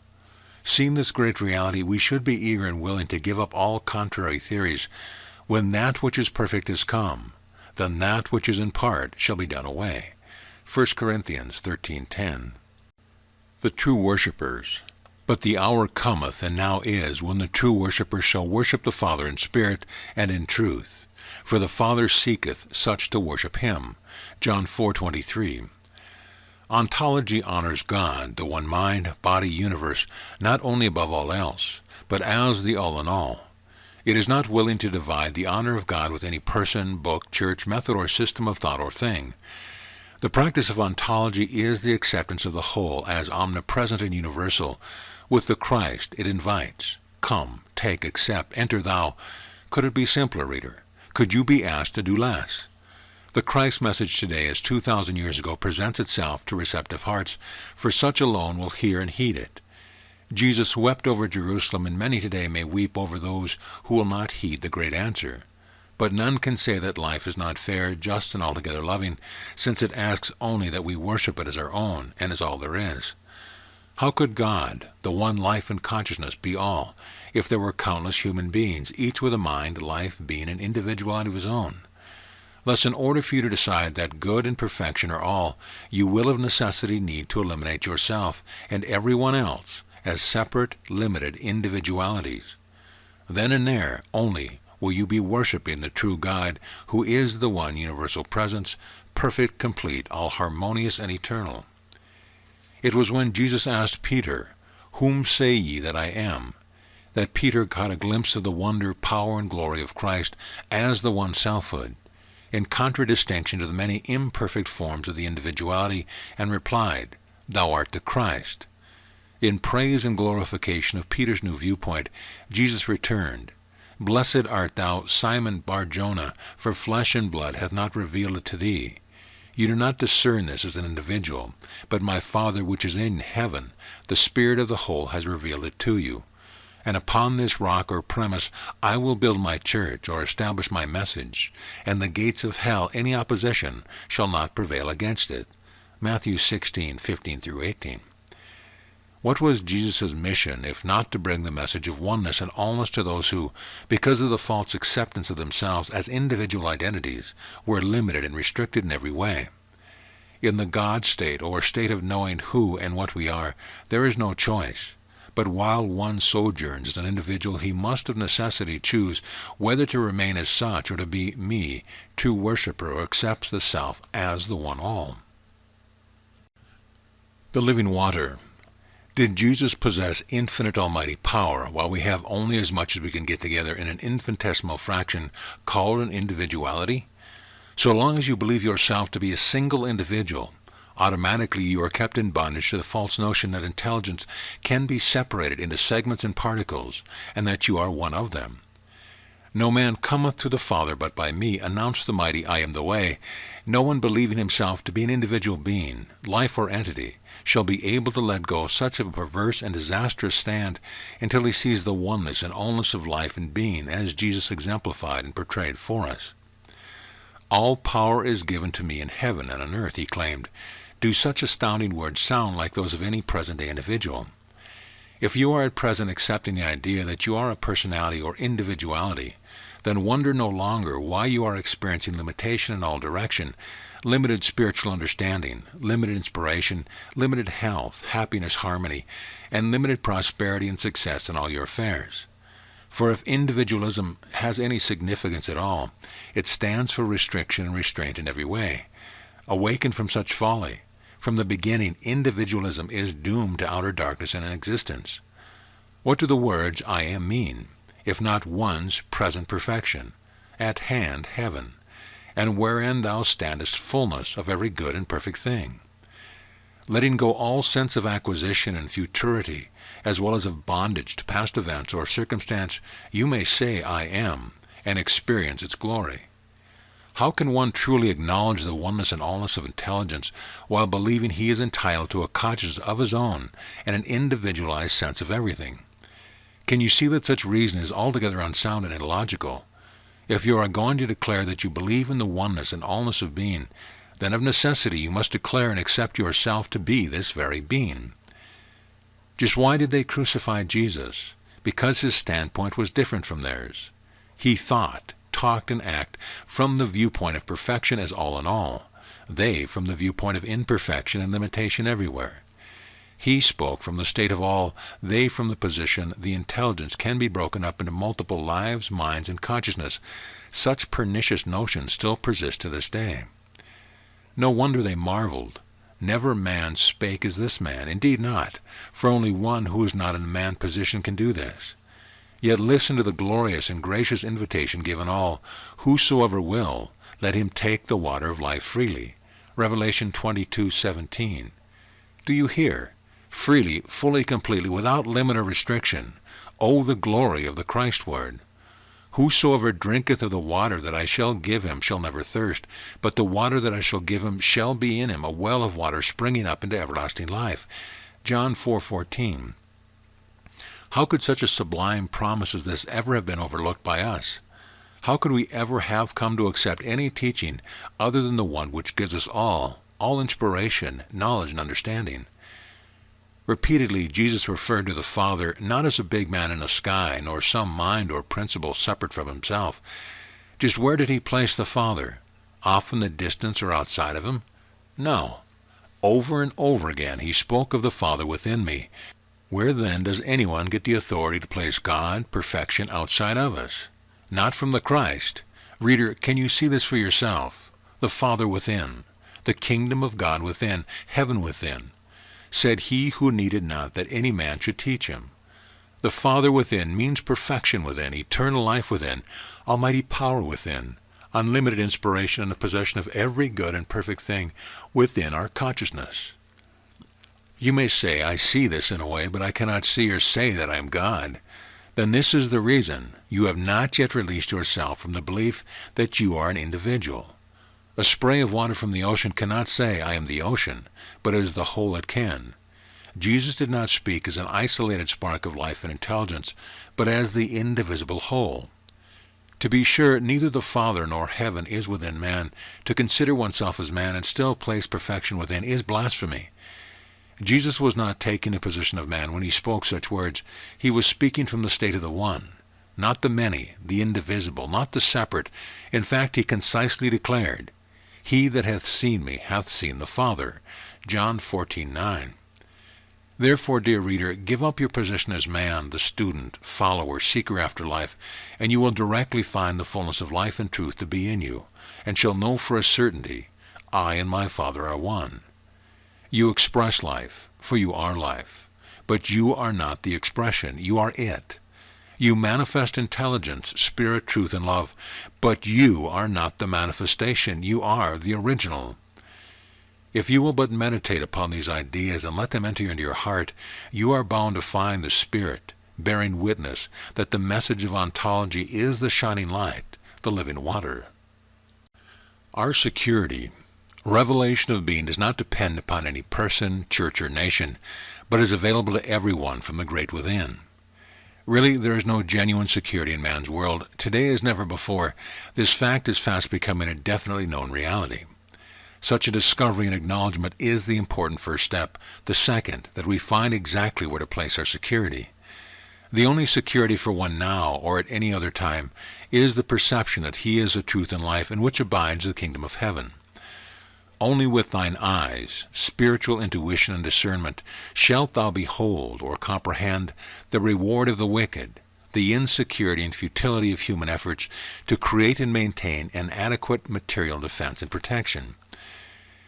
Seeing this great reality, we should be eager and willing to give up all contrary theories. When that which is perfect is come, then that which is in part shall be done away. 1 Corinthians 13:10. The true worshippers. But the hour cometh, and now is, when the true worshippers shall worship the Father in spirit and in truth. For the Father seeketh such to worship him. John 4:23. Ontology honors God, the one mind, body, universe, not only above all else, but as the all in all. It is not willing to divide the honor of God with any person, book, church, method, or system of thought or thing. The practice of ontology is the acceptance of the whole as omnipresent and universal. With the Christ, it invites, come, take, accept, enter thou. Could it be simpler, reader? Could you be asked to do less? The Christ message today, as 2,000 years ago, presents itself to receptive hearts, for such alone will hear and heed it. Jesus wept over Jerusalem, and many today may weep over those who will not heed the great answer. But none can say that life is not fair, just, and altogether loving, since it asks only that we worship it as our own, and as all there is. How could God, the one life and consciousness, be all, if there were countless human beings, each with a mind, life, being, and individuality of his own? Thus, in order for you to decide that good and perfection are all, you will of necessity need to eliminate yourself and everyone else as separate, limited individualities. Then and there only will you be worshiping the true God, who is the one universal presence, perfect, complete, all harmonious, and eternal. It was when Jesus asked Peter, "Whom say ye that I am?" that Peter got a glimpse of the wonder, power, and glory of Christ as the one selfhood, in contradistinction to the many imperfect forms of the individuality, and replied, "Thou art the Christ." In praise and glorification of Peter's new viewpoint, Jesus returned, "Blessed art thou, Simon Bar-Jonah, for flesh and blood hath not revealed it to thee. You do not discern this as an individual, but my Father which is in heaven, the Spirit of the whole, has revealed it to you. And upon this rock or premise I will build my church, or establish my message, and the gates of hell, any opposition, shall not prevail against it." Matthew 16:15-18. What was Jesus' mission if not to bring the message of oneness and allness to those who, because of the false acceptance of themselves as individual identities, were limited and restricted in every way? In the God state, or state of knowing who and what we are, there is no choice. But while one sojourns as an individual, he must of necessity choose whether to remain as such or to be me, true worshipper, who accepts the self as the one all. The living water. Did Jesus possess infinite almighty power, while we have only as much as we can get together in an infinitesimal fraction called an individuality? So long as you believe yourself to be a single individual, automatically you are kept in bondage to the false notion that intelligence can be separated into segments and particles, and that you are one of them. No man cometh to the Father but by me, announced the mighty, I am the way. No one believing himself to be an individual being, life or entity, shall be able to let go such of a perverse and disastrous stand until he sees the oneness and allness of life and being as Jesus exemplified and portrayed for us. All power is given to me in heaven and on earth, he claimed. Do such astounding words sound like those of any present-day individual? If you are at present accepting the idea that you are a personality or individuality, then wonder no longer why you are experiencing limitation in all direction, limited spiritual understanding, limited inspiration, limited health, happiness, harmony, and limited prosperity and success in all your affairs. For if individualism has any significance at all, it stands for restriction and restraint in every way. Awaken from such folly. From the beginning, individualism is doomed to outer darkness and inexistence. What do the words I am mean, if not one's present perfection, at hand heaven, and wherein thou standest fullness of every good and perfect thing? Letting go all sense of acquisition and futurity, as well as of bondage to past events or circumstance, you may say I am, and experience its glory. How can one truly acknowledge the oneness and allness of intelligence while believing he is entitled to a consciousness of his own and an individualized sense of everything? Can you see that such reason is altogether unsound and illogical? If you are going to declare that you believe in the oneness and allness of being, then of necessity you must declare and accept yourself to be this very being. Just why did they crucify Jesus? Because his standpoint was different from theirs. He thought, talked, and acted from the viewpoint of perfection as all in all, they from the viewpoint of imperfection and limitation everywhere. He spoke from the state of all, they from the position the intelligence can be broken up into multiple lives, minds, and consciousness. Such pernicious notions still persist to this day. No wonder they marveled. Never man spake as this man, indeed not, for only one who is not in a man position can do this. Yet listen to the glorious and gracious invitation given all, whosoever will, let him take the water of life freely. Revelation 22:17. Do you hear? Freely, fully, completely, without limit or restriction. Oh, the glory of the Christ word! Whosoever drinketh of the water that I shall give him shall never thirst, but the water that I shall give him shall be in him a well of water springing up into everlasting life. John 4:14. How could such a sublime promise as this ever have been overlooked by us? How could we ever have come to accept any teaching other than the one which gives us all inspiration, knowledge, and understanding? Repeatedly, Jesus referred to the Father not as a big man in the sky, nor some mind or principle separate from himself. Just where did he place the Father? Off in the distance or outside of him? No. Over and over again he spoke of the Father within me. Where then does anyone get the authority to place God, perfection, outside of us? Not from the Christ. Reader, can you see this for yourself? The Father within, the kingdom of God within, heaven within. Said he who needed not that any man should teach him. The Father within means perfection within, eternal life within, almighty power within, unlimited inspiration and the possession of every good and perfect thing within our consciousness. You may say, I see this in a way, but I cannot see or say that I am God. Then this is the reason you have not yet released yourself from the belief that you are an individual. A spray of water from the ocean cannot say, I am the ocean, but as the whole it can. Jesus did not speak as an isolated spark of life and intelligence, but as the indivisible whole. To be sure, neither the Father nor heaven is within man. To consider oneself as man and still place perfection within is blasphemy. Jesus was not taking the position of man when he spoke such words. He was speaking from the state of the one, not the many, the indivisible, not the separate. In fact, he concisely declared, He that hath seen me hath seen the Father. John 14:9. Therefore, dear reader, give up your position as man, the student, follower, seeker after life, and you will directly find the fullness of life and truth to be in you, and shall know for a certainty, I and my Father are one. You express life, for you are life, but you are not the expression, you are it. You manifest intelligence, spirit, truth, and love, but you are not the manifestation, you are the original. If you will but meditate upon these ideas and let them enter into your heart, you are bound to find the Spirit, bearing witness that the message of ontology is the shining light, the living water. Our security, revelation of being, does not depend upon any person, church, or nation, but is available to everyone from the great within. Really, there is no genuine security in man's world. Today as never before, this fact is fast becoming a definitely known reality. Such a discovery and acknowledgement is the important first step. The second, that we find exactly where to place our security. The only security for one now, or at any other time, is the perception that he is the truth and life in which abides the kingdom of heaven. Only with thine eyes, spiritual intuition and discernment, shalt thou behold or comprehend the reward of the wicked, the insecurity and futility of human efforts to create and maintain an adequate material defense and protection.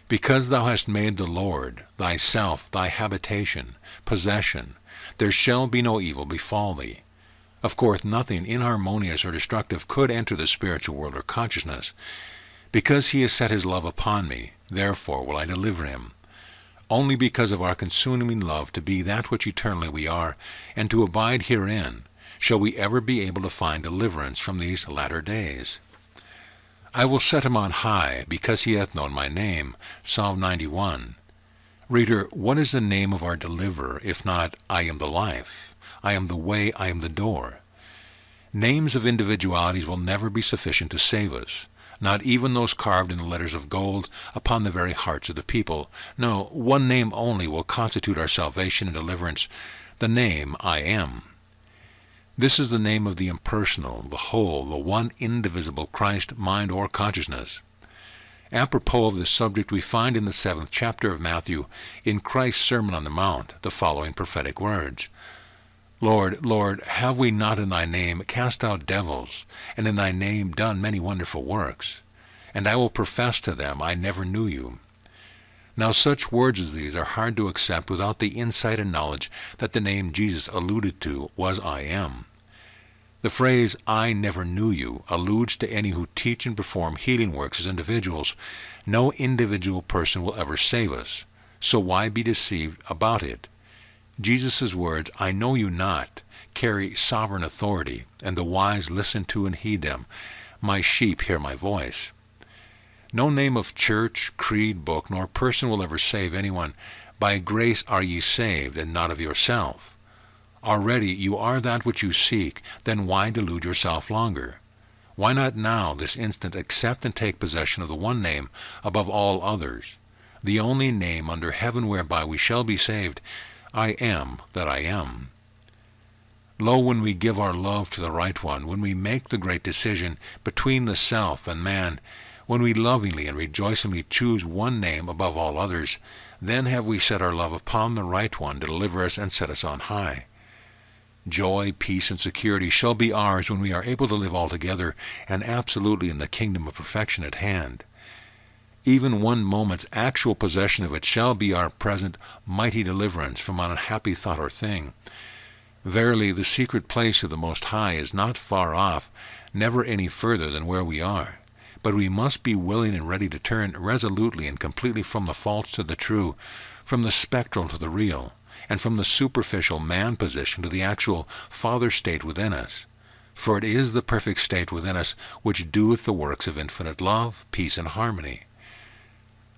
Because thou hast made the Lord, thyself, thy habitation, possession, there shall be no evil befall thee. Of course, nothing inharmonious or destructive could enter the spiritual world or consciousness. Because he has set his love upon me, therefore will I deliver him. Only because of our consuming love to be that which eternally we are, and to abide herein, shall we ever be able to find deliverance from these latter days. I will set him on high, because he hath known my name. Psalm 91. Reader, what is the name of our deliverer, if not, I am the life, I am the way, I am the door? Names of individualities will never be sufficient to save us, not even those carved in the letters of gold upon the very hearts of the people. No, one name only will constitute our salvation and deliverance, the name I am. This is the name of the impersonal, the whole, the one indivisible Christ, mind, or consciousness. Apropos of this subject, we find in the 7th chapter of Matthew, in Christ's Sermon on the Mount, the following prophetic words. Lord, Lord, have we not in thy name cast out devils, and in thy name done many wonderful works? And I will profess to them, I never knew you. Now such words as these are hard to accept without the insight and knowledge that the name Jesus alluded to was I am. The phrase, I never knew you, alludes to any who teach and perform healing works as individuals. No individual person will ever save us, so why be deceived about it? Jesus' words, I know you not, carry sovereign authority, and the wise listen to and heed them. My sheep hear my voice. No name of church, creed, book, nor person will ever save anyone. By grace are ye saved, and not of yourself. Already you are that which you seek, then why delude yourself longer? Why not now, this instant, accept and take possession of the one name above all others, the only name under heaven whereby we shall be saved, I am that I am. Lo, when we give our love to the right one, when we make the great decision between the self and man, when we lovingly and rejoicingly choose one name above all others, then have we set our love upon the right one to deliver us and set us on high. Joy, peace, and security shall be ours when we are able to live altogether and absolutely in the kingdom of perfection at hand. Even one moment's actual possession of it shall be our present mighty deliverance from an unhappy thought or thing. Verily, the secret place of the Most High is not far off, never any further than where we are. But we must be willing and ready to turn resolutely and completely from the false to the true, from the spectral to the real, and from the superficial man position to the actual Father state within us. For it is the perfect state within us which doeth the works of infinite love, peace, and harmony.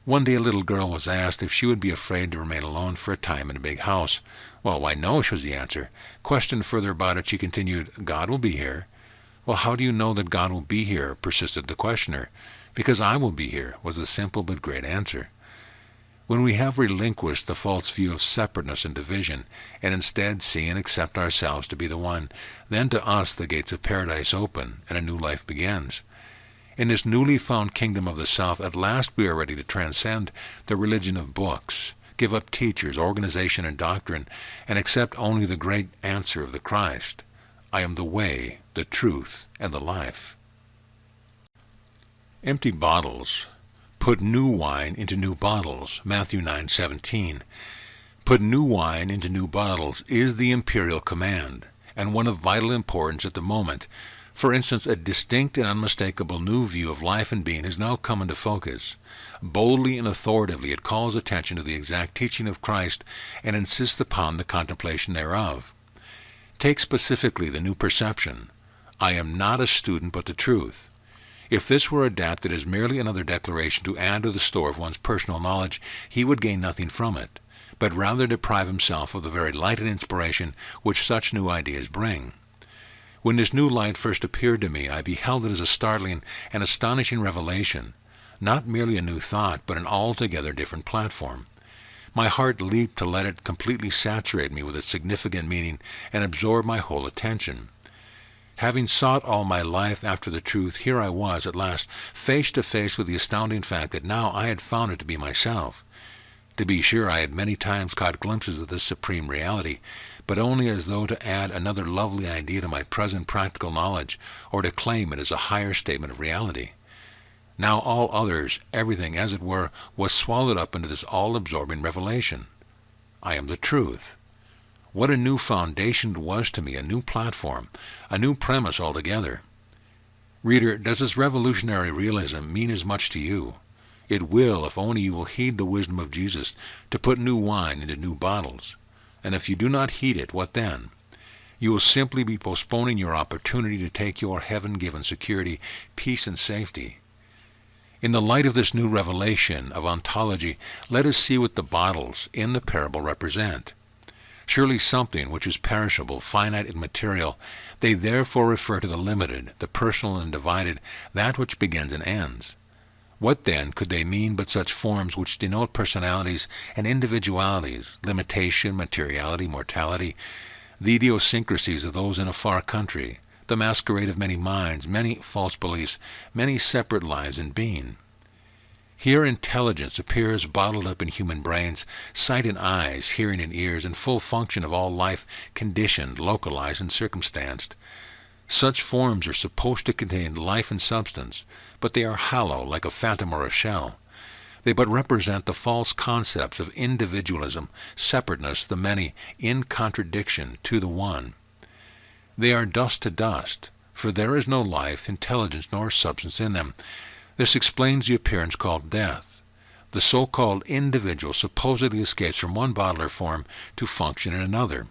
One day a little girl was asked if she would be afraid to remain alone for a time in a big house. Well, why no, was the answer. Questioned further about it, she continued, God will be here. Well, how do you know that God will be here? Persisted the questioner. Because I will be here, was the simple but great answer. When we have relinquished the false view of separateness and division, and instead see and accept ourselves to be the one, then to us the gates of paradise open, and a new life begins. In this newly found kingdom of the self, at last we are ready to transcend the religion of books, give up teachers, organization, and doctrine, and accept only the great answer of the Christ. I am the way, the truth, and the life. Empty bottles. Put new wine into new bottles. Matthew 9:17. Put new wine into new bottles is the imperial command, and one of vital importance at the moment. For instance, a distinct and unmistakable new view of life and being has now come into focus. Boldly and authoritatively it calls attention to the exact teaching of Christ and insists upon the contemplation thereof. Take specifically the new perception. I am not a student but the truth. If this were adapted as merely another declaration to add to the store of one's personal knowledge, he would gain nothing from it, but rather deprive himself of the very light and inspiration which such new ideas bring. When this new light first appeared to me, I beheld it as a startling and astonishing revelation, not merely a new thought, but an altogether different platform. My heart leaped to let it completely saturate me with its significant meaning and absorb my whole attention. Having sought all my life after the truth, here I was at last face to face with the astounding fact that now I had found it to be myself. To be sure, I had many times caught glimpses of this supreme reality, but only as though to add another lovely idea to my present practical knowledge, or to claim it as a higher statement of reality. Now all others, everything, as it were, was swallowed up into this all-absorbing revelation. I am the truth. What a new foundation it was to me, a new platform, a new premise altogether. Reader, does this revolutionary realism mean as much to you? It will, if only you will heed the wisdom of Jesus to put new wine into new bottles. And if you do not heed it, what then? You will simply be postponing your opportunity to take your heaven-given security, peace, and safety. In the light of this new revelation of ontology, let us see what the bottles in the parable represent. Surely something which is perishable, finite, and material, they therefore refer to the limited, the personal and divided, that which begins and ends. What then could they mean but such forms which denote personalities and individualities, limitation, materiality, mortality, the idiosyncrasies of those in a far country, the masquerade of many minds, many false beliefs, many separate lives in being? Here intelligence appears bottled up in human brains, sight in eyes, hearing in ears, and full function of all life conditioned, localized, and circumstanced. Such forms are supposed to contain life and substance, but they are hollow like a phantom or a shell. They but represent the false concepts of individualism, separateness, the many, in contradiction to the one. They are dust to dust, for there is no life, intelligence, nor substance in them. This explains the appearance called death. The so-called individual supposedly escapes from one bodily form to function in another.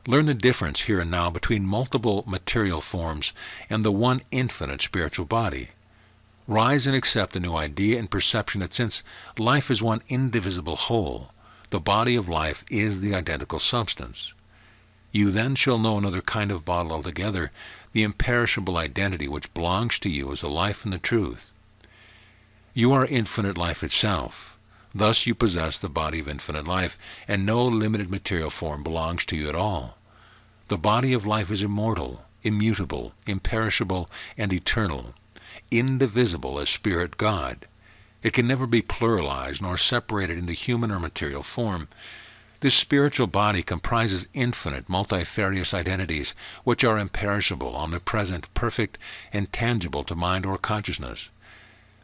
Learn the difference here and now between multiple material forms and the one infinite spiritual body. Rise and accept the new idea and perception that since life is one indivisible whole, the body of life is the identical substance. You then shall know another kind of bottle altogether, the imperishable identity which belongs to you as the life and the truth. You are infinite life itself. Thus you possess the body of infinite life, and no limited material form belongs to you at all. The body of life is immortal, immutable, imperishable, and eternal, indivisible as Spirit God. It can never be pluralized nor separated into human or material form. This spiritual body comprises infinite, multifarious identities, which are imperishable, omnipresent, perfect, and tangible to mind or consciousness.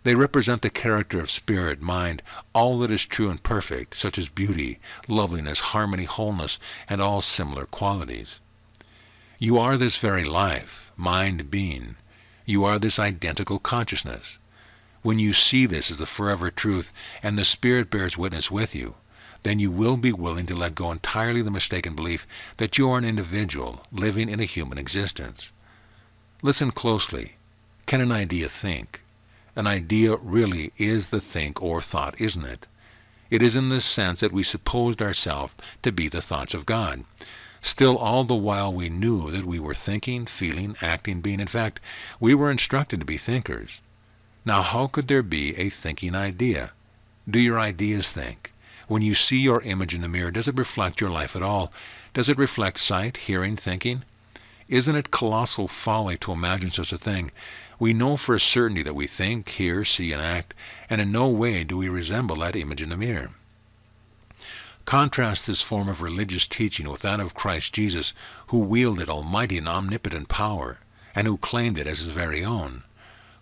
They represent the character of spirit, mind, all that is true and perfect, such as beauty, loveliness, harmony, wholeness, and all similar qualities. You are this very life, mind, being. You are this identical consciousness. When you see this as the forever truth, and the Spirit bears witness with you, then you will be willing to let go entirely the mistaken belief that you are an individual living in a human existence. Listen closely. Can an idea think? An idea really is the think or thought, isn't it? It is in this sense that we supposed ourselves to be the thoughts of God. Still, all the while we knew that we were thinking, feeling, acting, being. In fact, we were instructed to be thinkers. Now, how could there be a thinking idea? Do your ideas think? When you see your image in the mirror, does it reflect your life at all? Does it reflect sight, hearing, thinking? Isn't it colossal folly to imagine such a thing? We know for a certainty that we think, hear, see, and act, and in no way do we resemble that image in the mirror. Contrast this form of religious teaching with that of Christ Jesus, who wielded almighty and omnipotent power, and who claimed it as his very own,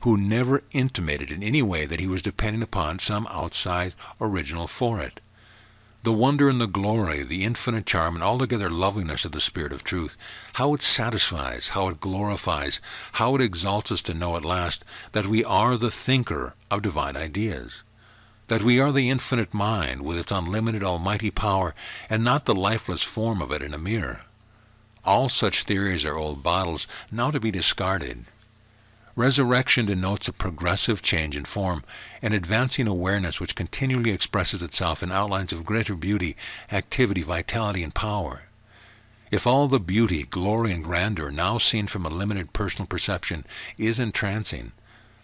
who never intimated in any way that he was depending upon some outside original for it. The wonder and the glory, the infinite charm and altogether loveliness of the Spirit of truth, how it satisfies, how it glorifies, how it exalts us to know at last that we are the thinker of divine ideas, that we are the infinite mind with its unlimited almighty power and not the lifeless form of it in a mirror. All such theories are old bottles, now to be discarded. Resurrection denotes a progressive change in form, an advancing awareness which continually expresses itself in outlines of greater beauty, activity, vitality, and power. If all the beauty, glory, and grandeur now seen from a limited personal perception is entrancing,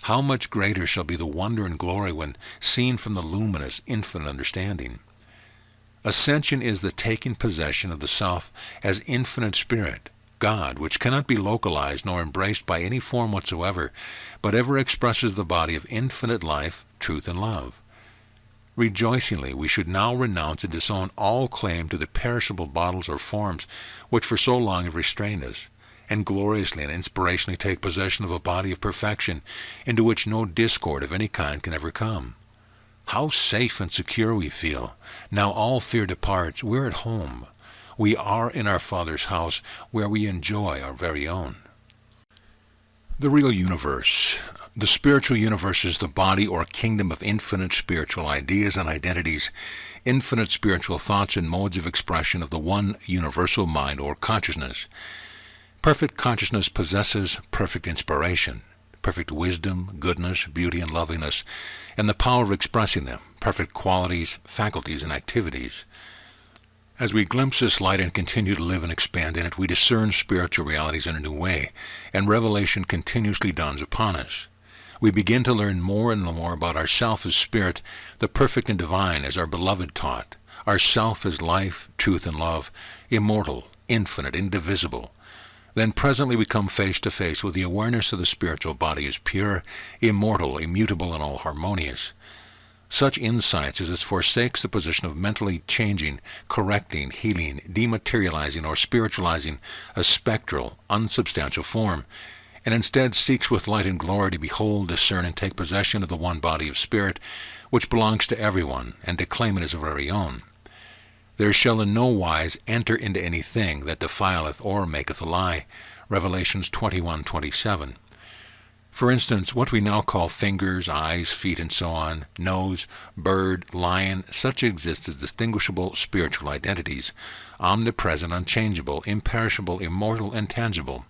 how much greater shall be the wonder and glory when seen from the luminous, infinite understanding. Ascension is the taking possession of the self as infinite spirit, God, which cannot be localized nor embraced by any form whatsoever, but ever expresses the body of infinite life, truth, and love. Rejoicingly, we should now renounce and disown all claim to the perishable bottles or forms which for so long have restrained us, and gloriously and inspirationally take possession of a body of perfection into which no discord of any kind can ever come. How safe and secure we feel. Now all fear departs. We're at home. We are in our Father's house, where we enjoy our very own. The real universe. The spiritual universe is the body or kingdom of infinite spiritual ideas and identities, infinite spiritual thoughts and modes of expression of the one universal mind or consciousness. Perfect consciousness possesses perfect inspiration, perfect wisdom, goodness, beauty, and loveliness, and the power of expressing them, perfect qualities, faculties, and activities. As we glimpse this light and continue to live and expand in it, we discern spiritual realities in a new way, and revelation continuously dawns upon us. We begin to learn more and more about ourself as spirit, the perfect and divine as our beloved taught, ourself as life, truth, and love, immortal, infinite, indivisible. Then presently we come face to face with the awareness of the spiritual body as pure, immortal, immutable, and all harmonious. Such insights as this forsakes the position of mentally changing, correcting, healing, dematerializing, or spiritualizing a spectral, unsubstantial form, and instead seeks with light and glory to behold, discern, and take possession of the one body of spirit, which belongs to everyone, and to claim it as our very own. There shall in no wise enter into anything that defileth or maketh a lie. Revelations 21:27. For instance, what we now call fingers, eyes, feet, and so on, nose, bird, lion, such exist as distinguishable spiritual identities, omnipresent, unchangeable, imperishable, immortal, and tangible.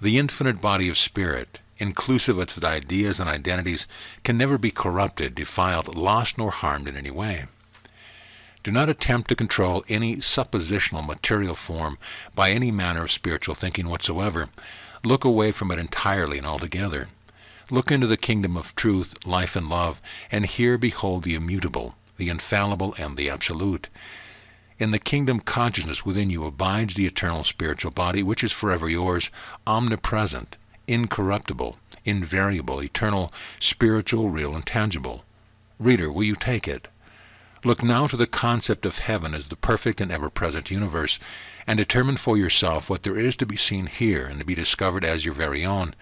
The infinite body of spirit, inclusive of its ideas and identities, can never be corrupted, defiled, lost, nor harmed in any way. Do not attempt to control any suppositional material form by any manner of spiritual thinking whatsoever. Look away from it entirely and altogether. Look into the kingdom of truth, life, and love, and here behold the immutable, the infallible, and the absolute. In the kingdom consciousness within you abides the eternal spiritual body, which is forever yours, omnipresent, incorruptible, invariable, eternal, spiritual, real, and tangible. Reader, will you take it? Look now to the concept of heaven as the perfect and ever-present universe, and determine for yourself what there is to be seen here and to be discovered as your very own.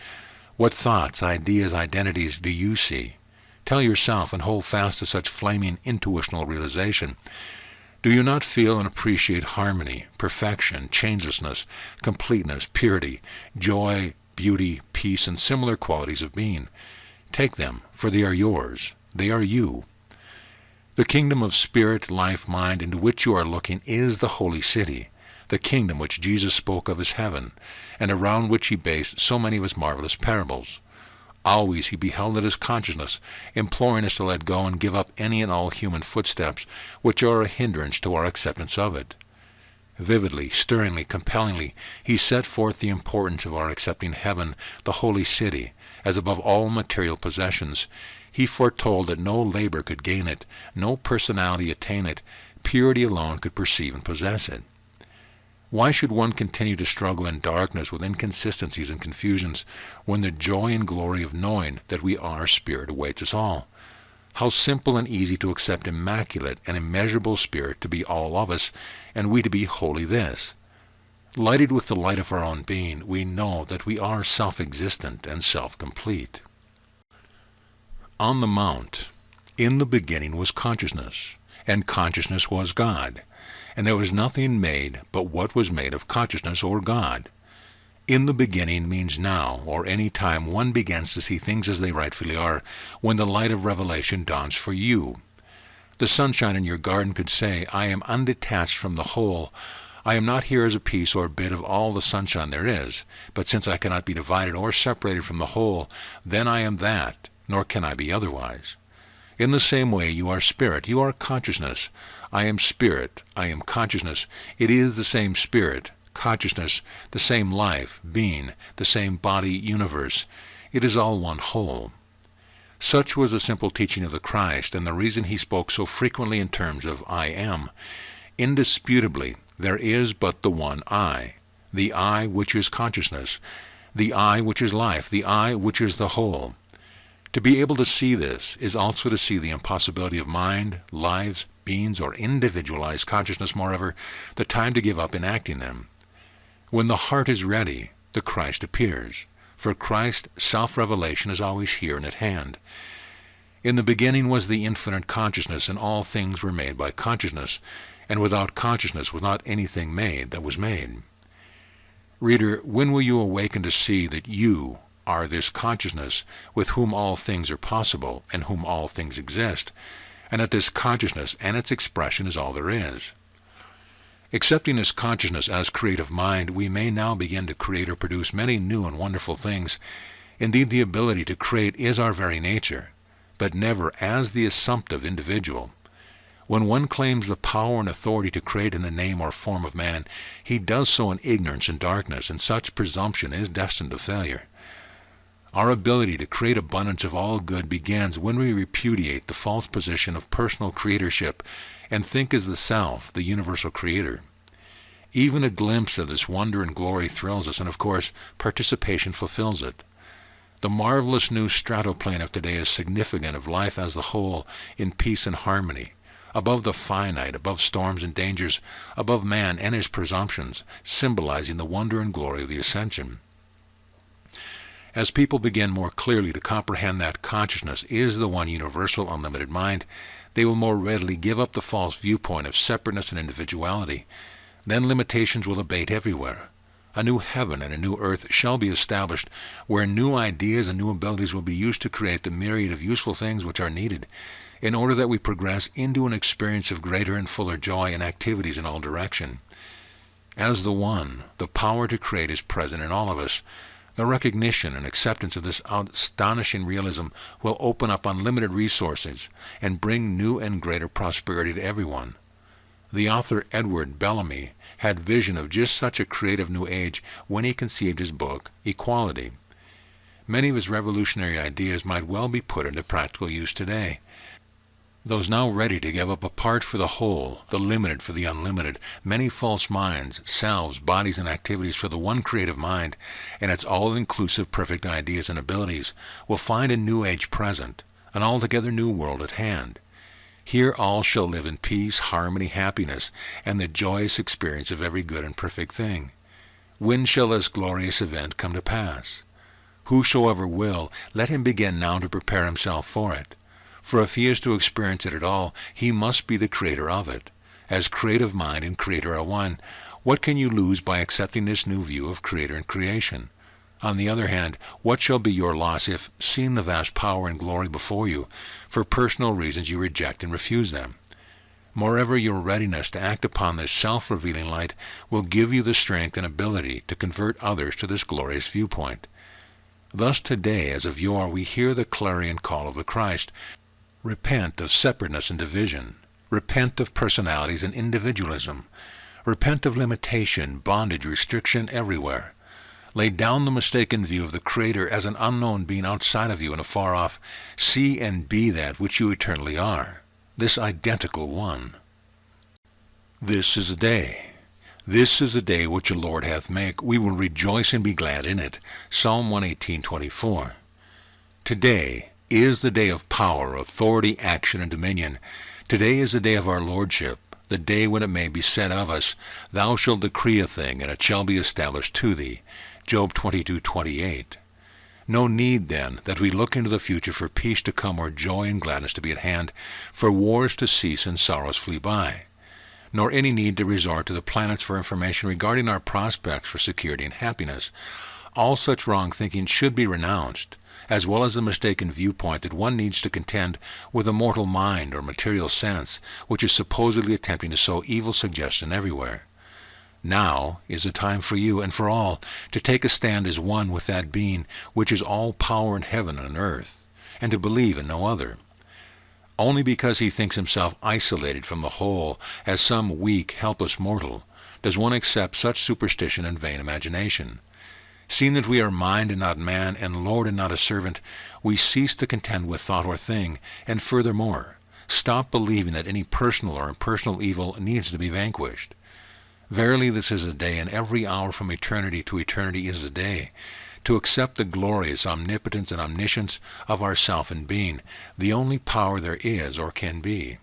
What thoughts, ideas, identities do you see? Tell yourself and hold fast to such flaming intuitional realization. Do you not feel and appreciate harmony, perfection, changelessness, completeness, purity, joy, beauty, peace, and similar qualities of being? Take them, for they are yours. They are you. The kingdom of spirit, life, mind, into which you are looking is the holy city, the kingdom which Jesus spoke of as heaven, and around which he based so many of his marvelous parables. Always he beheld it as consciousness, imploring us to let go and give up any and all human footsteps which are a hindrance to our acceptance of it. Vividly, stirringly, compellingly, he set forth the importance of our accepting heaven, the holy city, as above all material possessions. He foretold that no labor could gain it, no personality attain it, purity alone could perceive and possess it. Why should one continue to struggle in darkness with inconsistencies and confusions, when the joy and glory of knowing that we are spirit awaits us all? How simple and easy to accept immaculate and immeasurable spirit to be all of us, and we to be wholly this. Lighted with the light of our own being, we know that we are self-existent and self-complete. On the mount, in the beginning was consciousness, and consciousness was God, and there was nothing made but what was made of consciousness or God. In the beginning means now, or any time one begins to see things as they rightfully are, when the light of revelation dawns for you. The sunshine in your garden could say, I am undetached from the whole. I am not here as a piece or bit of all the sunshine there is, but since I cannot be divided or separated from the whole, then I am that, nor can I be otherwise. In the same way you are spirit, you are consciousness. I am spirit, I am consciousness. It is the same spirit, consciousness, the same life, being, the same body, universe. It is all one whole. Such was the simple teaching of the Christ, and the reason he spoke so frequently in terms of I am. Indisputably, there is but the one I, the I which is consciousness, the I which is life, the I which is the whole. To be able to see this is also to see the impossibility of mind, lives, beings, or individualized consciousness, moreover, the time to give up enacting them. When the heart is ready, the Christ appears. For Christ, self-revelation is always here and at hand. In the beginning was the infinite consciousness, and all things were made by consciousness, and without consciousness was not anything made that was made. Reader, when will you awaken to see that you are this consciousness with whom all things are possible, and whom all things exist, and that this consciousness and its expression is all there is? Accepting this consciousness as creative mind, we may now begin to create or produce many new and wonderful things. Indeed, the ability to create is our very nature, but never as the assumptive individual. When one claims the power and authority to create in the name or form of man, he does so in ignorance and darkness, and such presumption is destined to failure. Our ability to create abundance of all good begins when we repudiate the false position of personal creatorship and think as the self, the universal creator. Even a glimpse of this wonder and glory thrills us, and of course, participation fulfills it. The marvelous new stratoplane of today is significant of life as the whole, in peace and harmony, above the finite, above storms and dangers, above man and his presumptions, symbolizing the wonder and glory of the Ascension. As people begin more clearly to comprehend that consciousness is the one universal unlimited mind, they will more readily give up the false viewpoint of separateness and individuality. Then limitations will abate everywhere. A new heaven and a new earth shall be established, where new ideas and new abilities will be used to create the myriad of useful things which are needed, in order that we progress into an experience of greater and fuller joy and activities in all direction. As the One, the power to create is present in all of us. The recognition and acceptance of this astonishing realism will open up unlimited resources and bring new and greater prosperity to everyone. The author Edward Bellamy had vision of just such a creative new age when he conceived his book, Equality. Many of his revolutionary ideas might well be put into practical use today. Those now ready to give up a part for the whole, the limited for the unlimited, many false minds, selves, bodies, and activities for the one creative mind, and its all-inclusive perfect ideas and abilities, will find a new age present, an altogether new world at hand. Here all shall live in peace, harmony, happiness, and the joyous experience of every good and perfect thing. When shall this glorious event come to pass? Whosoever will, let him begin now to prepare himself for it. For if he is to experience it at all, he must be the creator of it. As creative mind and creator are one, what can you lose by accepting this new view of creator and creation? On the other hand, what shall be your loss if, seeing the vast power and glory before you, for personal reasons you reject and refuse them? Moreover, your readiness to act upon this self-revealing light will give you the strength and ability to convert others to this glorious viewpoint. Thus today, as of yore, we hear the clarion call of the Christ. Repent of separateness and division. Repent of personalities and individualism. Repent of limitation, bondage, restriction everywhere. Lay down the mistaken view of the Creator as an unknown being outside of you and afar off. See and be that which you eternally are, this identical one. This is the day. This is the day which the Lord hath made. We will rejoice and be glad in it. Psalm 118:24. Today is the day of power, authority, action, and dominion. Today is the day of our Lordship, the day when it may be said of us, Thou shalt decree a thing, and it shall be established to thee. Job 22:28. No need, then, that we look into the future for peace to come or joy and gladness to be at hand, for wars to cease and sorrows flee by. Nor any need to resort to the planets for information regarding our prospects for security and happiness. All such wrong thinking should be renounced, as well as the mistaken viewpoint that one needs to contend with a mortal mind or material sense, which is supposedly attempting to sow evil suggestion everywhere. Now is the time for you and for all to take a stand as one with that being which is all power in heaven and earth, and to believe in no other. Only because he thinks himself isolated from the whole as some weak, helpless mortal, does one accept such superstition and vain imagination. Seeing that we are mind and not man, and Lord and not a servant, we cease to contend with thought or thing, and furthermore, stop believing that any personal or impersonal evil needs to be vanquished. Verily this is a day, and every hour from eternity to eternity is a day, to accept the glorious omnipotence and omniscience of ourself and being, the only power there is or can be.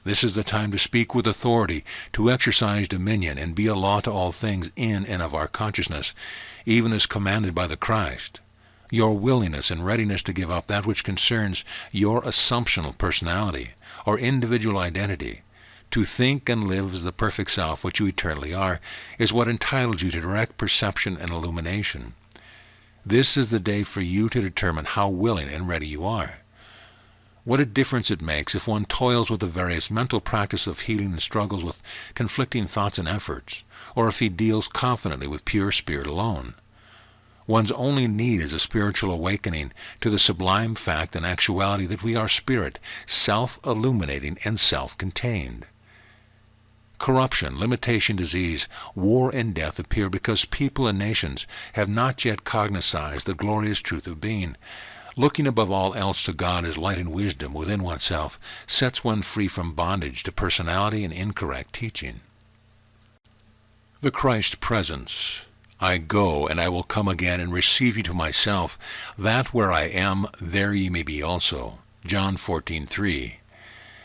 This is the time to speak with authority, to exercise dominion, and be a law to all things in and of our consciousness, even as commanded by the Christ. Your willingness and readiness to give up that which concerns your assumptional personality, or individual identity, to think and live as the perfect self which you eternally are, is what entitles you to direct perception and illumination. This is the day for you to determine how willing and ready you are. What a difference it makes if one toils with the various mental practice of healing and struggles with conflicting thoughts and efforts, or if he deals confidently with pure spirit alone. One's only need is a spiritual awakening to the sublime fact and actuality that we are spirit, self-illuminating and self-contained. Corruption, limitation, disease, war, and death appear because people and nations have not yet cognized the glorious truth of being. Looking above all else to God as light and wisdom within oneself sets one free from bondage to personality and incorrect teaching. The Christ presence. I go, and I will come again and receive you to myself, that where I am, there ye may be also. John 14:3.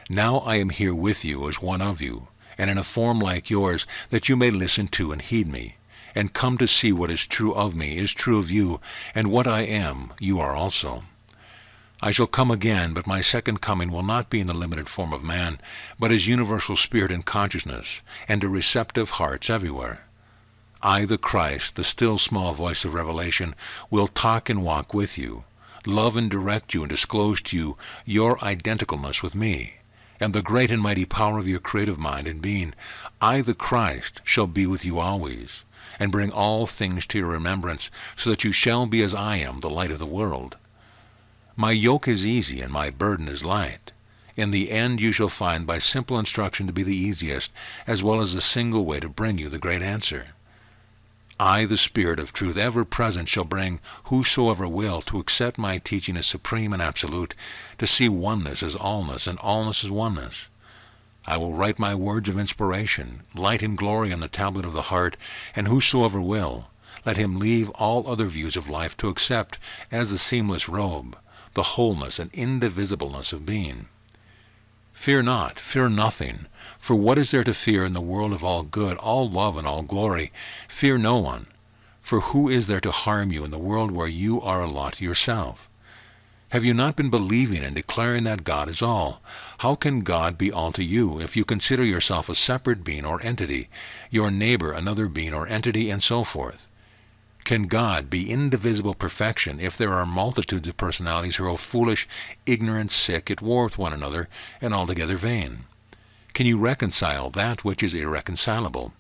Now I am here with you as one of you, and in a form like yours, that you may listen to and heed me, and come to see what is true of me is true of you, and what I am, you are also. I shall come again, but my second coming will not be in the limited form of man, but as universal spirit and consciousness, and to receptive hearts everywhere. I, the Christ, the still small voice of revelation, will talk and walk with you, love and direct you, and disclose to you your identicalness with me, and the great and mighty power of your creative mind and being. I, the Christ, shall be with you always, and bring all things to your remembrance, so that you shall be as I am, the light of the world. My yoke is easy, and my burden is light. In the end you shall find by simple instruction to be the easiest, as well as the single way to bring you the great answer. I, the Spirit of truth, ever present, shall bring whosoever will to accept my teaching as supreme and absolute, to see oneness as allness, and allness as oneness. I will write my words of inspiration, light and glory on the tablet of the heart, and whosoever will, let him leave all other views of life to accept as the seamless robe, the wholeness and indivisibleness of being. Fear not, fear nothing, for what is there to fear in the world of all good, all love, and all glory? Fear no one, for who is there to harm you in the world where you are a lot to yourself? Have you not been believing and declaring that God is all? How can God be all to you if you consider yourself a separate being or entity, your neighbor another being or entity, and so forth? Can God be indivisible perfection if there are multitudes of personalities who are foolish, ignorant, sick, at war with one another, and altogether vain? Can you reconcile that which is irreconcilable?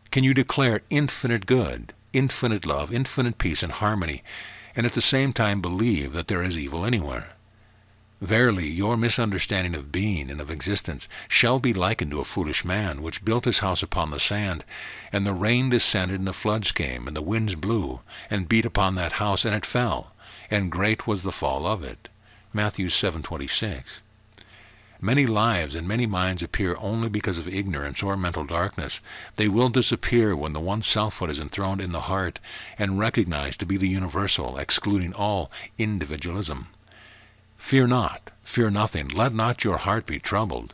Can you declare infinite good, infinite love, infinite peace and harmony, and at the same time believe that there is evil anywhere? Verily, your misunderstanding of being and of existence shall be likened to a foolish man, which built his house upon the sand, and the rain descended, and the floods came, and the winds blew, and beat upon that house, and it fell, and great was the fall of it. Matthew 7:26. Many lives and many minds appear only because of ignorance or mental darkness. They will disappear when the one selfhood is enthroned in the heart and recognized to be the universal, excluding all individualism. Fear not, fear nothing, let not your heart be troubled.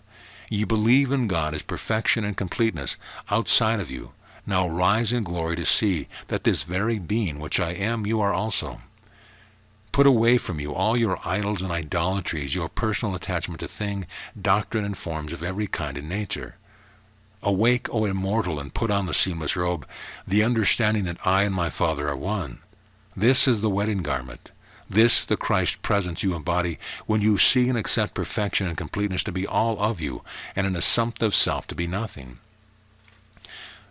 Ye believe in God as perfection and completeness outside of you. Now rise in glory to see that this very being which I am, you are also. Put away from you all your idols and idolatries, your personal attachment to thing, doctrine, and forms of every kind and nature. Awake, O immortal, and put on the seamless robe, the understanding that I and my Father are one. This is the wedding garment. This the Christ presence you embody when you see and accept perfection and completeness to be all of you, and an assumptive self to be nothing.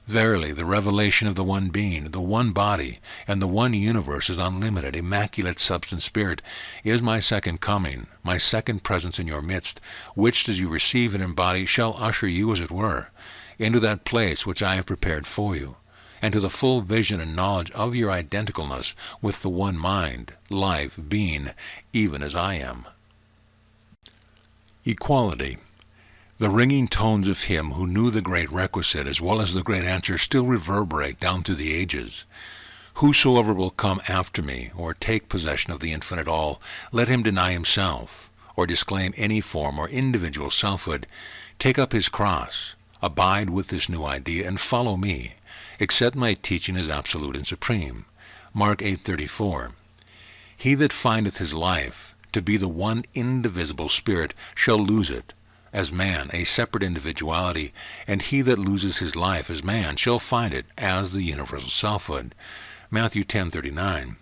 Verily, the revelation of the one being, the one body, and the one universe is unlimited, immaculate substance spirit, is my second coming, my second presence in your midst, which, as you receive and embody, shall usher you, as it were, into that place which I have prepared for you, and to the full vision and knowledge of your identicalness with the one mind, life, being, even as I am. Equality. The ringing tones of him who knew the great requisite as well as the great answer still reverberate down through the ages. Whosoever will come after me, or take possession of the infinite all, let him deny himself, or disclaim any form or individual selfhood, take up his cross, abide with this new idea, and follow me. Accept my teaching as absolute and supreme. Mark 8:34. He that findeth his life to be the one indivisible spirit shall lose it, as man, a separate individuality, and he that loses his life as man shall find it as the universal selfhood. Matthew 10:39.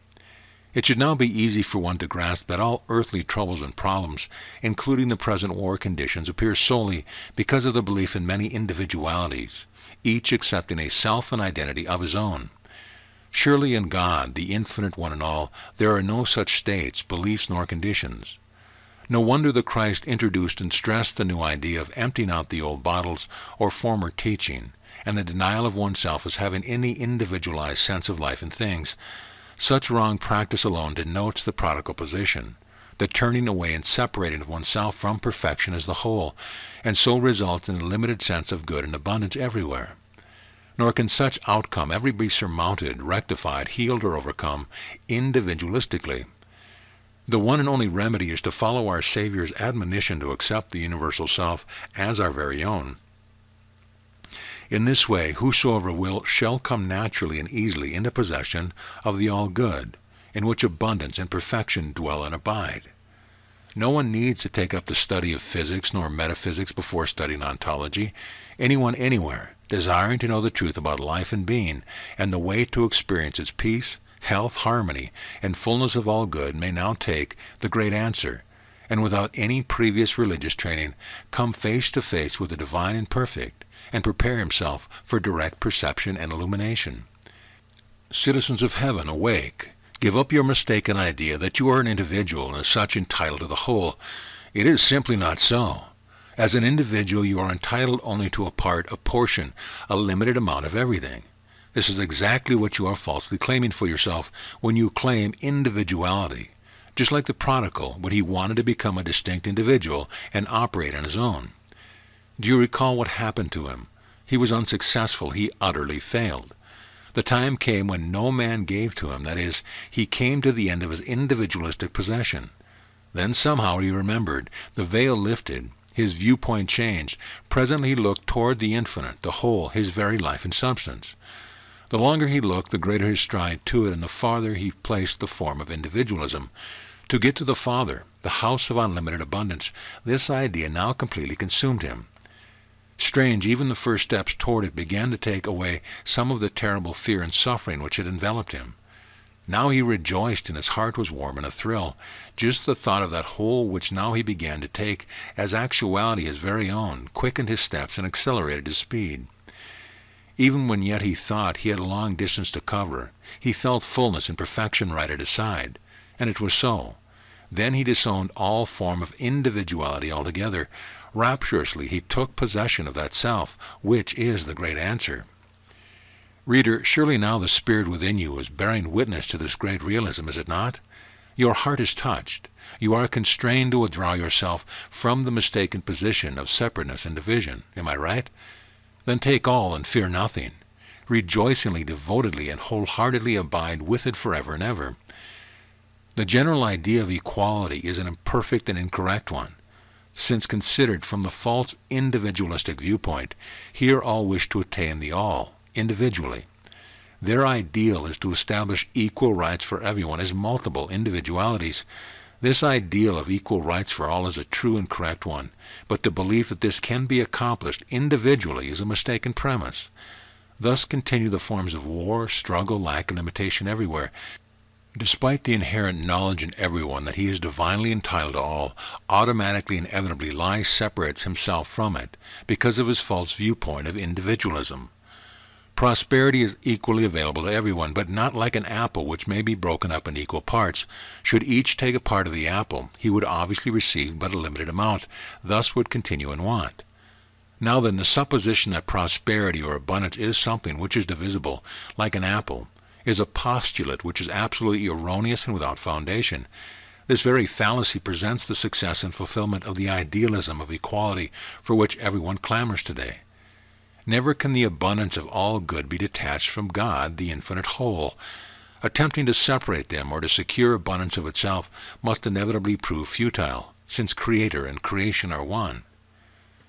It should now be easy for one to grasp that all earthly troubles and problems, including the present war conditions, appear solely because of the belief in many individualities, each accepting a self and identity of his own. Surely in God, the infinite one and all, there are no such states, beliefs, nor conditions. No wonder the Christ introduced and stressed the new idea of emptying out the old bottles or former teaching, and the denial of oneself as having any individualized sense of life and things. Such wrong practice alone denotes the prodigal position, the turning away and separating of oneself from perfection as the whole, and so results in a limited sense of good and abundance everywhere. Nor can such outcome ever be surmounted, rectified, healed, or overcome individualistically. The one and only remedy is to follow our Savior's admonition to accept the universal self as our very own. In this way, whosoever will shall come naturally and easily into possession of the all-good, in which abundance and perfection dwell and abide. No one needs to take up the study of physics nor metaphysics before studying ontology. Anyone anywhere, desiring to know the truth about life and being, and the way to experience its peace, health, harmony, and fullness of all good, may now take the great answer, and without any previous religious training, come face to face with the divine and perfect, and prepare himself for direct perception and illumination. Citizens of heaven, awake! Give up your mistaken idea that you are an individual and as such entitled to the whole. It is simply not so. As an individual, you are entitled only to a part, a portion, a limited amount of everything. This is exactly what you are falsely claiming for yourself when you claim individuality, just like the prodigal when he wanted to become a distinct individual and operate on his own. Do you recall what happened to him? He was unsuccessful. He utterly failed. The time came when no man gave to him, that is, he came to the end of his individualistic possession. Then somehow he remembered, the veil lifted, his viewpoint changed. Presently he looked toward the infinite, the whole, his very life and substance. The longer he looked, the greater his stride to it, and the farther he placed the form of individualism. To get to the Father, the house of unlimited abundance, this idea now completely consumed him. Strange, even the first steps toward it began to take away some of the terrible fear and suffering which had enveloped him. Now he rejoiced, and his heart was warm in a thrill. Just the thought of that whole which now he began to take as actuality his very own quickened his steps and accelerated his speed. Even when yet he thought he had a long distance to cover, he felt fullness and perfection right at his side, and it was so. Then he disowned all form of individuality altogether. Rapturously he took possession of that self, which is the great answer. Reader, surely now the Spirit within you is bearing witness to this great realism, is it not? Your heart is touched. You are constrained to withdraw yourself from the mistaken position of separateness and division. Am I right? Then take all and fear nothing. Rejoicingly, devotedly, and wholeheartedly abide with it forever and ever. The general idea of equality is an imperfect and incorrect one, since considered from the false individualistic viewpoint, here all wish to attain the all, individually. Their ideal is to establish equal rights for everyone as multiple individualities. This ideal of equal rights for all is a true and correct one, but the belief that this can be accomplished individually is a mistaken premise. Thus continue the forms of war, struggle, lack, and limitation everywhere. Despite the inherent knowledge in everyone that he is divinely entitled to all, automatically and inevitably lies separates himself from it because of his false viewpoint of individualism. Prosperity is equally available to everyone, but not like an apple which may be broken up in equal parts. Should each take a part of the apple, he would obviously receive but a limited amount, thus would continue in want. Now then, the supposition that prosperity or abundance is something which is divisible, like an apple, is a postulate which is absolutely erroneous and without foundation. This very fallacy presents the success and fulfillment of the idealism of equality for which everyone clamors today. Never can the abundance of all good be detached from God, the infinite whole. Attempting to separate them or to secure abundance of itself must inevitably prove futile, since Creator and creation are one.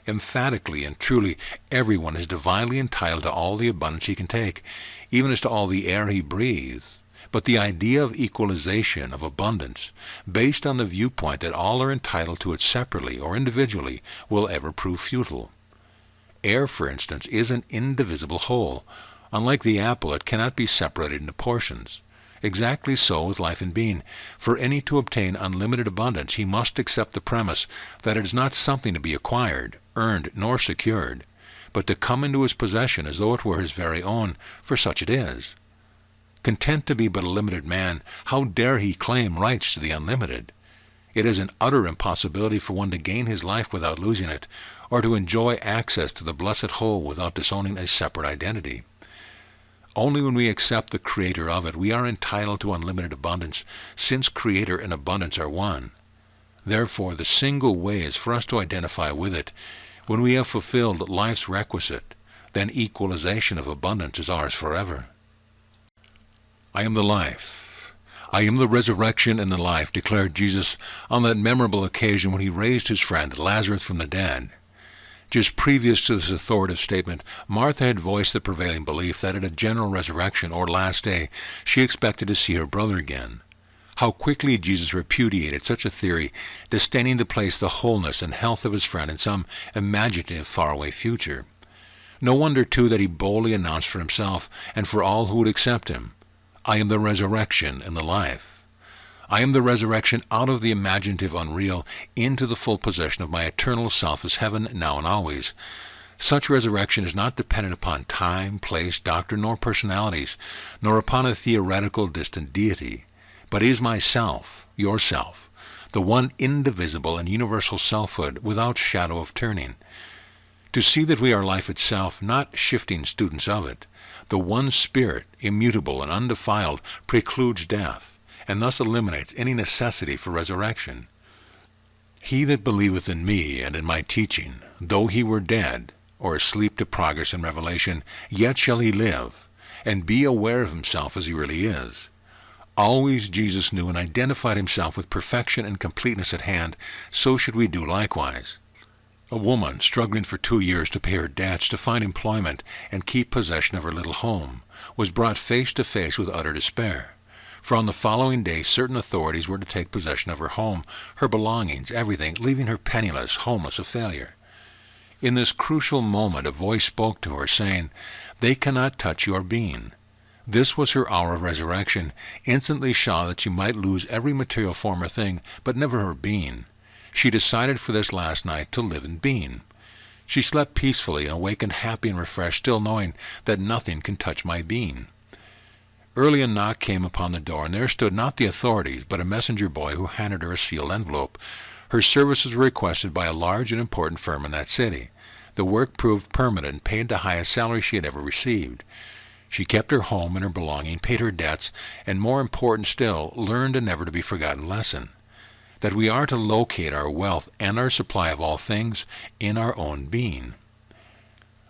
Emphatically and truly, everyone is divinely entitled to all the abundance he can take, even as to all the air he breathes. But the idea of equalization, of abundance, based on the viewpoint that all are entitled to it separately or individually, will ever prove futile. Air, for instance, is an indivisible whole. Unlike the apple, it cannot be separated into portions. Exactly so with life and being. For any to obtain unlimited abundance, he must accept the premise that it is not something to be acquired, earned, nor secured, but to come into his possession as though it were his very own, for such it is. Content to be but a limited man, how dare he claim rights to the unlimited? It is an utter impossibility for one to gain his life without losing it, or to enjoy access to the blessed whole without disowning a separate identity. Only when we accept the Creator of it, we are entitled to unlimited abundance, since Creator and abundance are one. Therefore, the single way is for us to identify with it. When we have fulfilled life's requisite, then equalization of abundance is ours forever. I am the life. I am the resurrection and the life, declared Jesus on that memorable occasion when he raised his friend Lazarus from the dead. Just previous to this authoritative statement, Martha had voiced the prevailing belief that at a general resurrection or last day she expected to see her brother again. How quickly Jesus repudiated such a theory, disdaining to place the wholeness and health of his friend in some imaginative faraway future. No wonder, too, that he boldly announced for himself and for all who would accept him, I am the resurrection and the life. I am the resurrection out of the imaginative unreal into the full possession of my eternal self as heaven now and always. Such resurrection is not dependent upon time, place, doctrine, nor personalities, nor upon a theoretical distant deity, but is myself, yourself, the one indivisible and universal selfhood without shadow of turning. To see that we are life itself, not shifting students of it, the one spirit, immutable and undefiled, precludes death, and thus eliminates any necessity for resurrection. He that believeth in me and in my teaching, though he were dead, or asleep to progress and revelation, yet shall he live, and be aware of himself as he really is. Always Jesus knew and identified himself with perfection and completeness at hand, so should we do likewise. A woman struggling for 2 years to pay her debts, to find employment, and keep possession of her little home, was brought face to face with utter despair. For on the following day certain authorities were to take possession of her home, her belongings, everything, leaving her penniless, homeless, a failure. In this crucial moment a voice spoke to her, saying, They cannot touch your being. This was her hour of resurrection, instantly saw that she might lose every material form or thing, but never her being. She decided for this last night to live in being. She slept peacefully and awakened happy and refreshed, still knowing that nothing can touch my being. Early a knock came upon the door, and there stood not the authorities, but a messenger boy who handed her a sealed envelope. Her services were requested by a large and important firm in that city. The work proved permanent and paid the highest salary she had ever received. She kept her home and her belonging, paid her debts, and more important still, learned a never-to-be-forgotten lesson, that we are to locate our wealth and our supply of all things in our own being.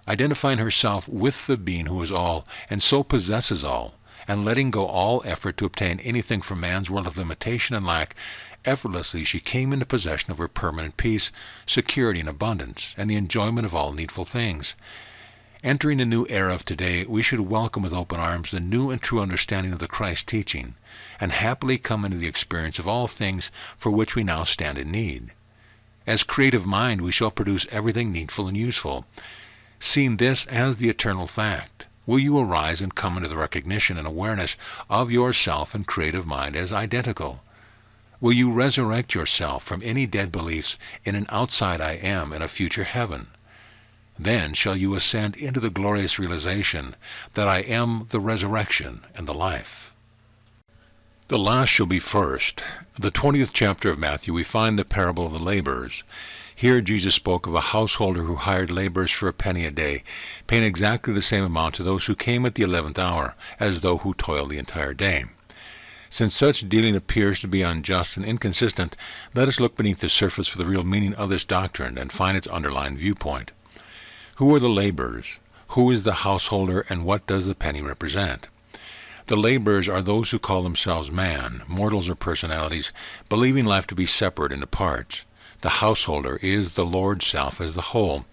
Identifying herself with the being who is all, and so possesses all, and letting go all effort to obtain anything from man's world of limitation and lack, effortlessly she came into possession of her permanent peace, security, and abundance, and the enjoyment of all needful things. Entering the new era of today, we should welcome with open arms the new and true understanding of the Christ teaching, and happily come into the experience of all things for which we now stand in need. As creative mind, we shall produce everything needful and useful. Seeing this as the eternal fact, will you arise and come into the recognition and awareness of yourself and creative mind as identical? Will you resurrect yourself from any dead beliefs in an outside I am in a future heaven? Then shall you ascend into the glorious realization that I am the resurrection and the life. The last shall be first. The 20th chapter of Matthew we find the parable of the laborers. Here Jesus spoke of a householder who hired laborers for a penny a day, paying exactly the same amount to those who came at the 11th hour as those who toiled the entire day. Since such dealing appears to be unjust and inconsistent, let us look beneath the surface for the real meaning of this doctrine and find its underlying viewpoint. Who are the laborers? Who is the householder, and what does the penny represent? The laborers are those who call themselves man, mortals or personalities, believing life to be separate into parts. The householder is the Lord's self as the whole.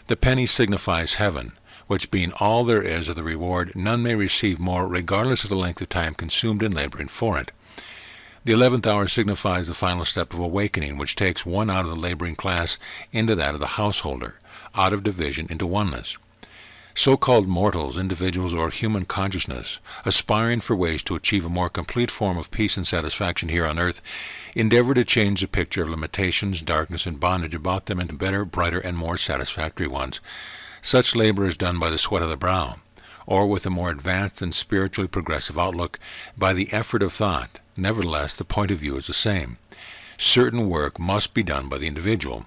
The penny signifies heaven, which being all there is of the reward, none may receive more, regardless of the length of time consumed in laboring for it. The 11th hour signifies the final step of awakening, which takes one out of the laboring class into that of the householder, out of division into oneness. So-called mortals, individuals, or human consciousness, aspiring for ways to achieve a more complete form of peace and satisfaction here on earth, endeavor to change the picture of limitations, darkness, and bondage about them into better, brighter, and more satisfactory ones. Such labor is done by the sweat of the brow, or with a more advanced and spiritually progressive outlook, by the effort of thought. Nevertheless, the point of view is the same. Certain work must be done by the individual.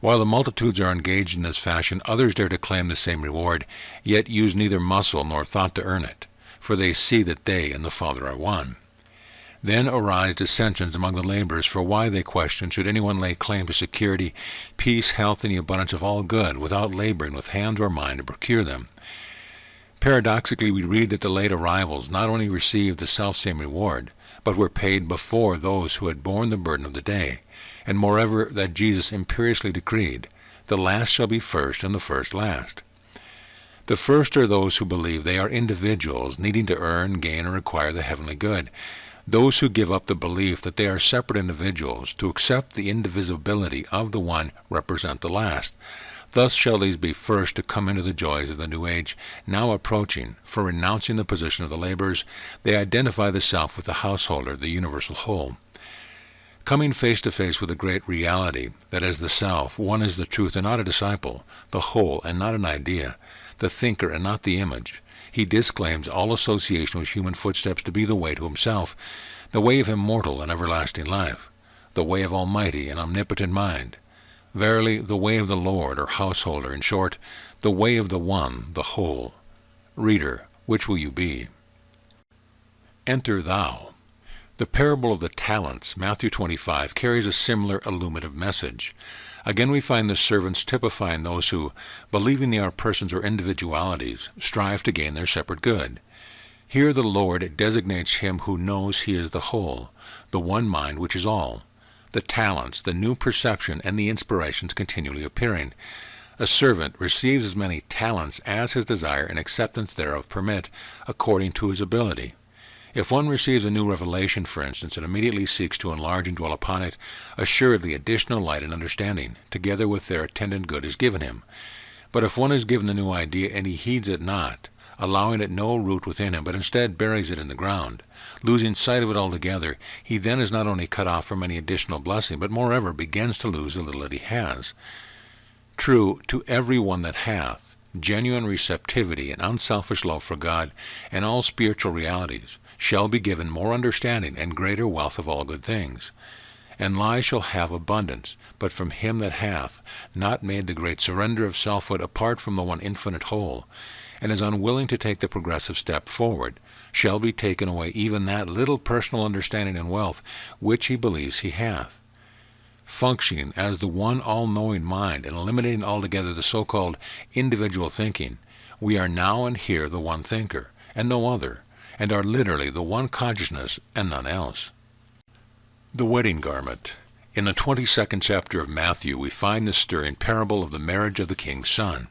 While the multitudes are engaged in this fashion, others dare to claim the same reward, yet use neither muscle nor thought to earn it, for they see that they and the Father are one. Then arise dissensions among the laborers, for why, they question, should anyone lay claim to security, peace, health, and the abundance of all good, without laboring with hand or mind to procure them? Paradoxically, we read that the late arrivals not only received the selfsame reward, but were paid before those who had borne the burden of the day, and moreover that Jesus imperiously decreed, the last shall be first and the first last. The first are those who believe they are individuals needing to earn, gain, or acquire the heavenly good. Those who give up the belief that they are separate individuals to accept the indivisibility of the one represent the last. Thus shall these be first to come into the joys of the new age, now approaching, for renouncing the position of the laborers, they identify the self with the householder, the universal whole. Coming face to face with the great reality that as the self, one is the truth and not a disciple, the whole and not an idea, the thinker and not the image, he disclaims all association with human footsteps to be the way to himself, the way of immortal and everlasting life, the way of almighty and omnipotent mind. Verily, the way of the Lord, or householder, in short, the way of the one, the whole. Reader, which will you be? Enter thou. The parable of the talents, Matthew 25, carries a similar illuminative message. Again we find the servants typifying those who, believing they are persons or individualities, strive to gain their separate good. Here the Lord designates him who knows he is the whole, the one mind which is all. The talents, the new perception, and the inspirations continually appearing. A servant receives as many talents as his desire and acceptance thereof permit, according to his ability. If one receives a new revelation, for instance, and immediately seeks to enlarge and dwell upon it, assuredly additional light and understanding, together with their attendant good, is given him. But if one is given the new idea and he heeds it not, allowing it no root within him, but instead buries it in the ground, losing sight of it altogether, he then is not only cut off from any additional blessing, but moreover begins to lose the little that he has. True, to every one that hath genuine receptivity and unselfish love for God and all spiritual realities, shall be given more understanding and greater wealth of all good things. And lies shall have abundance, but from him that hath not made the great surrender of selfhood apart from the one infinite whole, and is unwilling to take the progressive step forward, shall be taken away even that little personal understanding and wealth which he believes he hath. Functioning as the one all-knowing mind and eliminating altogether the so-called individual thinking, we are now and here the one thinker, and no other, and are literally the one consciousness and none else. The wedding garment. In the 22nd chapter of Matthew we find the stirring parable of the marriage of the king's son.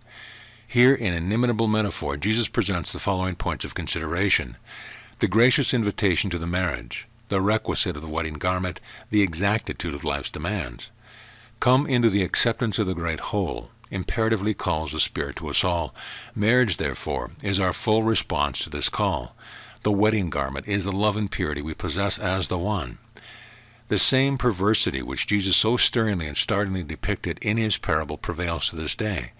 Here, in inimitable metaphor, Jesus presents the following points of consideration: the gracious invitation to the marriage, the requisite of the wedding garment, the exactitude of life's demands. Come into the acceptance of the great whole, imperatively calls the Spirit to us all. Marriage, therefore, is our full response to this call. The wedding garment is the love and purity we possess as the one. The same perversity which Jesus so stirringly and startlingly depicted in his parable prevails to this day.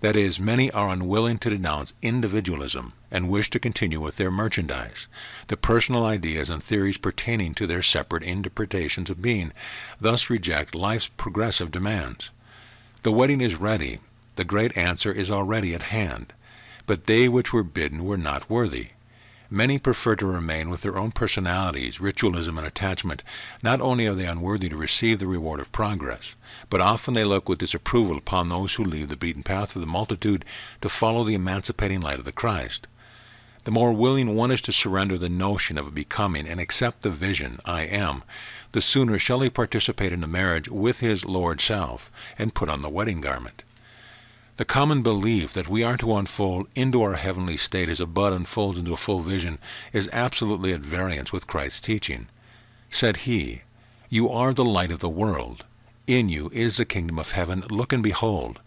That is, many are unwilling to denounce individualism and wish to continue with their merchandise, the personal ideas and theories pertaining to their separate interpretations of being, thus reject life's progressive demands. The wedding is ready, the great answer is already at hand, but they which were bidden were not worthy. Many prefer to remain with their own personalities, ritualism, and attachment. Not only are they unworthy to receive the reward of progress, but often they look with disapproval upon those who leave the beaten path of the multitude to follow the emancipating light of the Christ. The more willing one is to surrender the notion of a becoming and accept the vision, I am, the sooner shall he participate in the marriage with his Lord self and put on the wedding garment. The common belief that we are to unfold into our heavenly state as a bud unfolds into a full vision is absolutely at variance with Christ's teaching. Said he, "You are the light of the world. In you is the kingdom of heaven. Look and behold.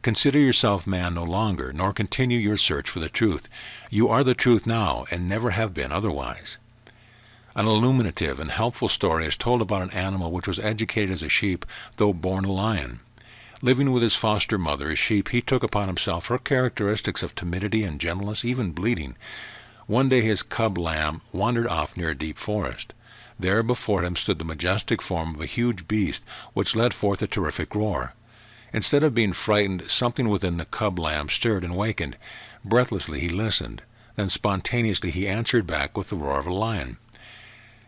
Consider yourself man no longer, nor continue your search for the truth. You are the truth now, and never have been otherwise." An illuminative and helpful story is told about an animal which was educated as a sheep, though born a lion. Living with his foster mother as sheep, he took upon himself her characteristics of timidity and gentleness, even bleating. One day his cub lamb wandered off near a deep forest. There before him stood the majestic form of a huge beast, which led forth a terrific roar. Instead of being frightened, something within the cub lamb stirred and wakened. Breathlessly he listened. Then spontaneously he answered back with the roar of a lion.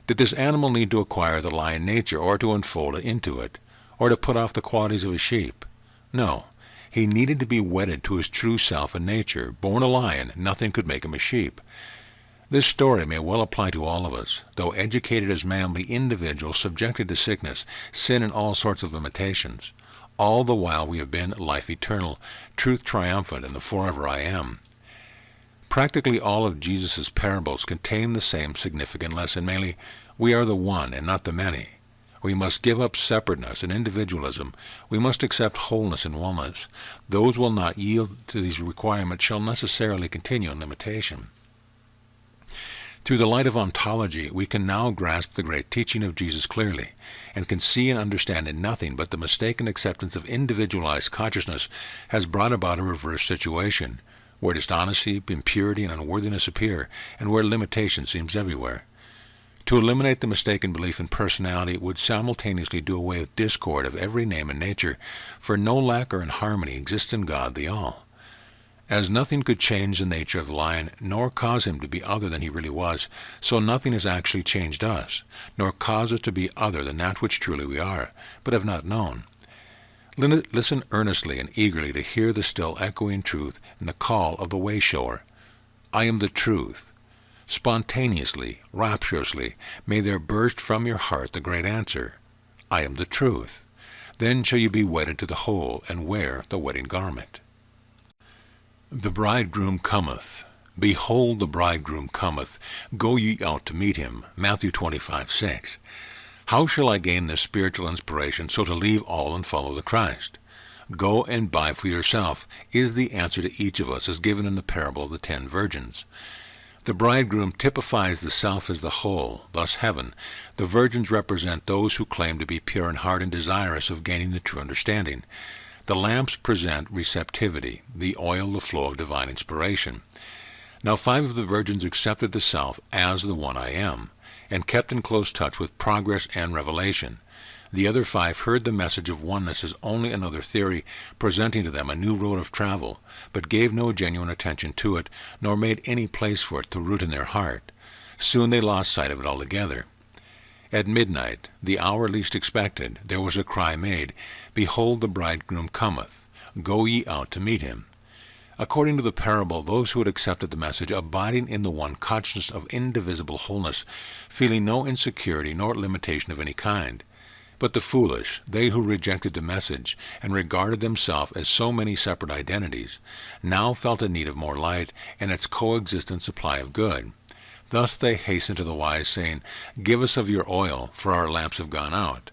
Did this animal need to acquire the lion nature, or to unfold it into it, or to put off the qualities of a sheep? No, he needed to be wedded to his true self and nature. Born a lion, nothing could make him a sheep. This story may well apply to all of us. Though educated as manly individuals, subjected to sickness, sin, and all sorts of limitations, all the while we have been life eternal, truth triumphant, and the forever I am. Practically all of Jesus' parables contain the same significant lesson, mainly, we are the one and not the many. We must give up separateness and individualism. We must accept wholeness and oneness. Those who will not yield to these requirements shall necessarily continue in limitation. Through the light of Ontology, we can now grasp the great teaching of Jesus clearly, and can see and understand in nothing but the mistaken acceptance of individualized consciousness has brought about a reverse situation, where dishonesty, impurity, and unworthiness appear, and where limitation seems everywhere. To eliminate the mistaken belief in personality would simultaneously do away with discord of every name and nature, for no lack or inharmony exists in God the All. As nothing could change the nature of the lion, nor cause him to be other than he really was, so nothing has actually changed us, nor caused us to be other than that which truly we are, but have not known. Listen earnestly and eagerly to hear the still echoing truth and the call of the way-shower. I am the truth. Spontaneously, rapturously, may there burst from your heart the great answer, I am the truth. Then shall you be wedded to the whole, and wear the wedding garment. The bridegroom cometh. Behold, the bridegroom cometh. Go ye out to meet him. Matthew 25:6. How shall I gain this spiritual inspiration so to leave all and follow the Christ? Go and buy for yourself is the answer to each of us as given in the parable of the 10 virgins. The bridegroom typifies the self as the whole, thus heaven. The virgins represent those who claim to be pure in heart and desirous of gaining the true understanding. The lamps present receptivity, the oil the flow of divine inspiration. Now 5 of the virgins accepted the self as the one I am, and kept in close touch with progress and revelation. The other 5 heard the message of oneness as only another theory, presenting to them a new road of travel, but gave no genuine attention to it, nor made any place for it to root in their heart. Soon they lost sight of it altogether. At midnight, the hour least expected, there was a cry made, Behold, the bridegroom cometh. Go ye out to meet him. According to the parable, those who had accepted the message, abiding in the one consciousness of indivisible wholeness, feeling no insecurity nor limitation of any kind. But the foolish, they who rejected the message and regarded themselves as so many separate identities, now felt a need of more light and its coexistent supply of good. Thus they hastened to the wise, saying, Give us of your oil, for our lamps have gone out.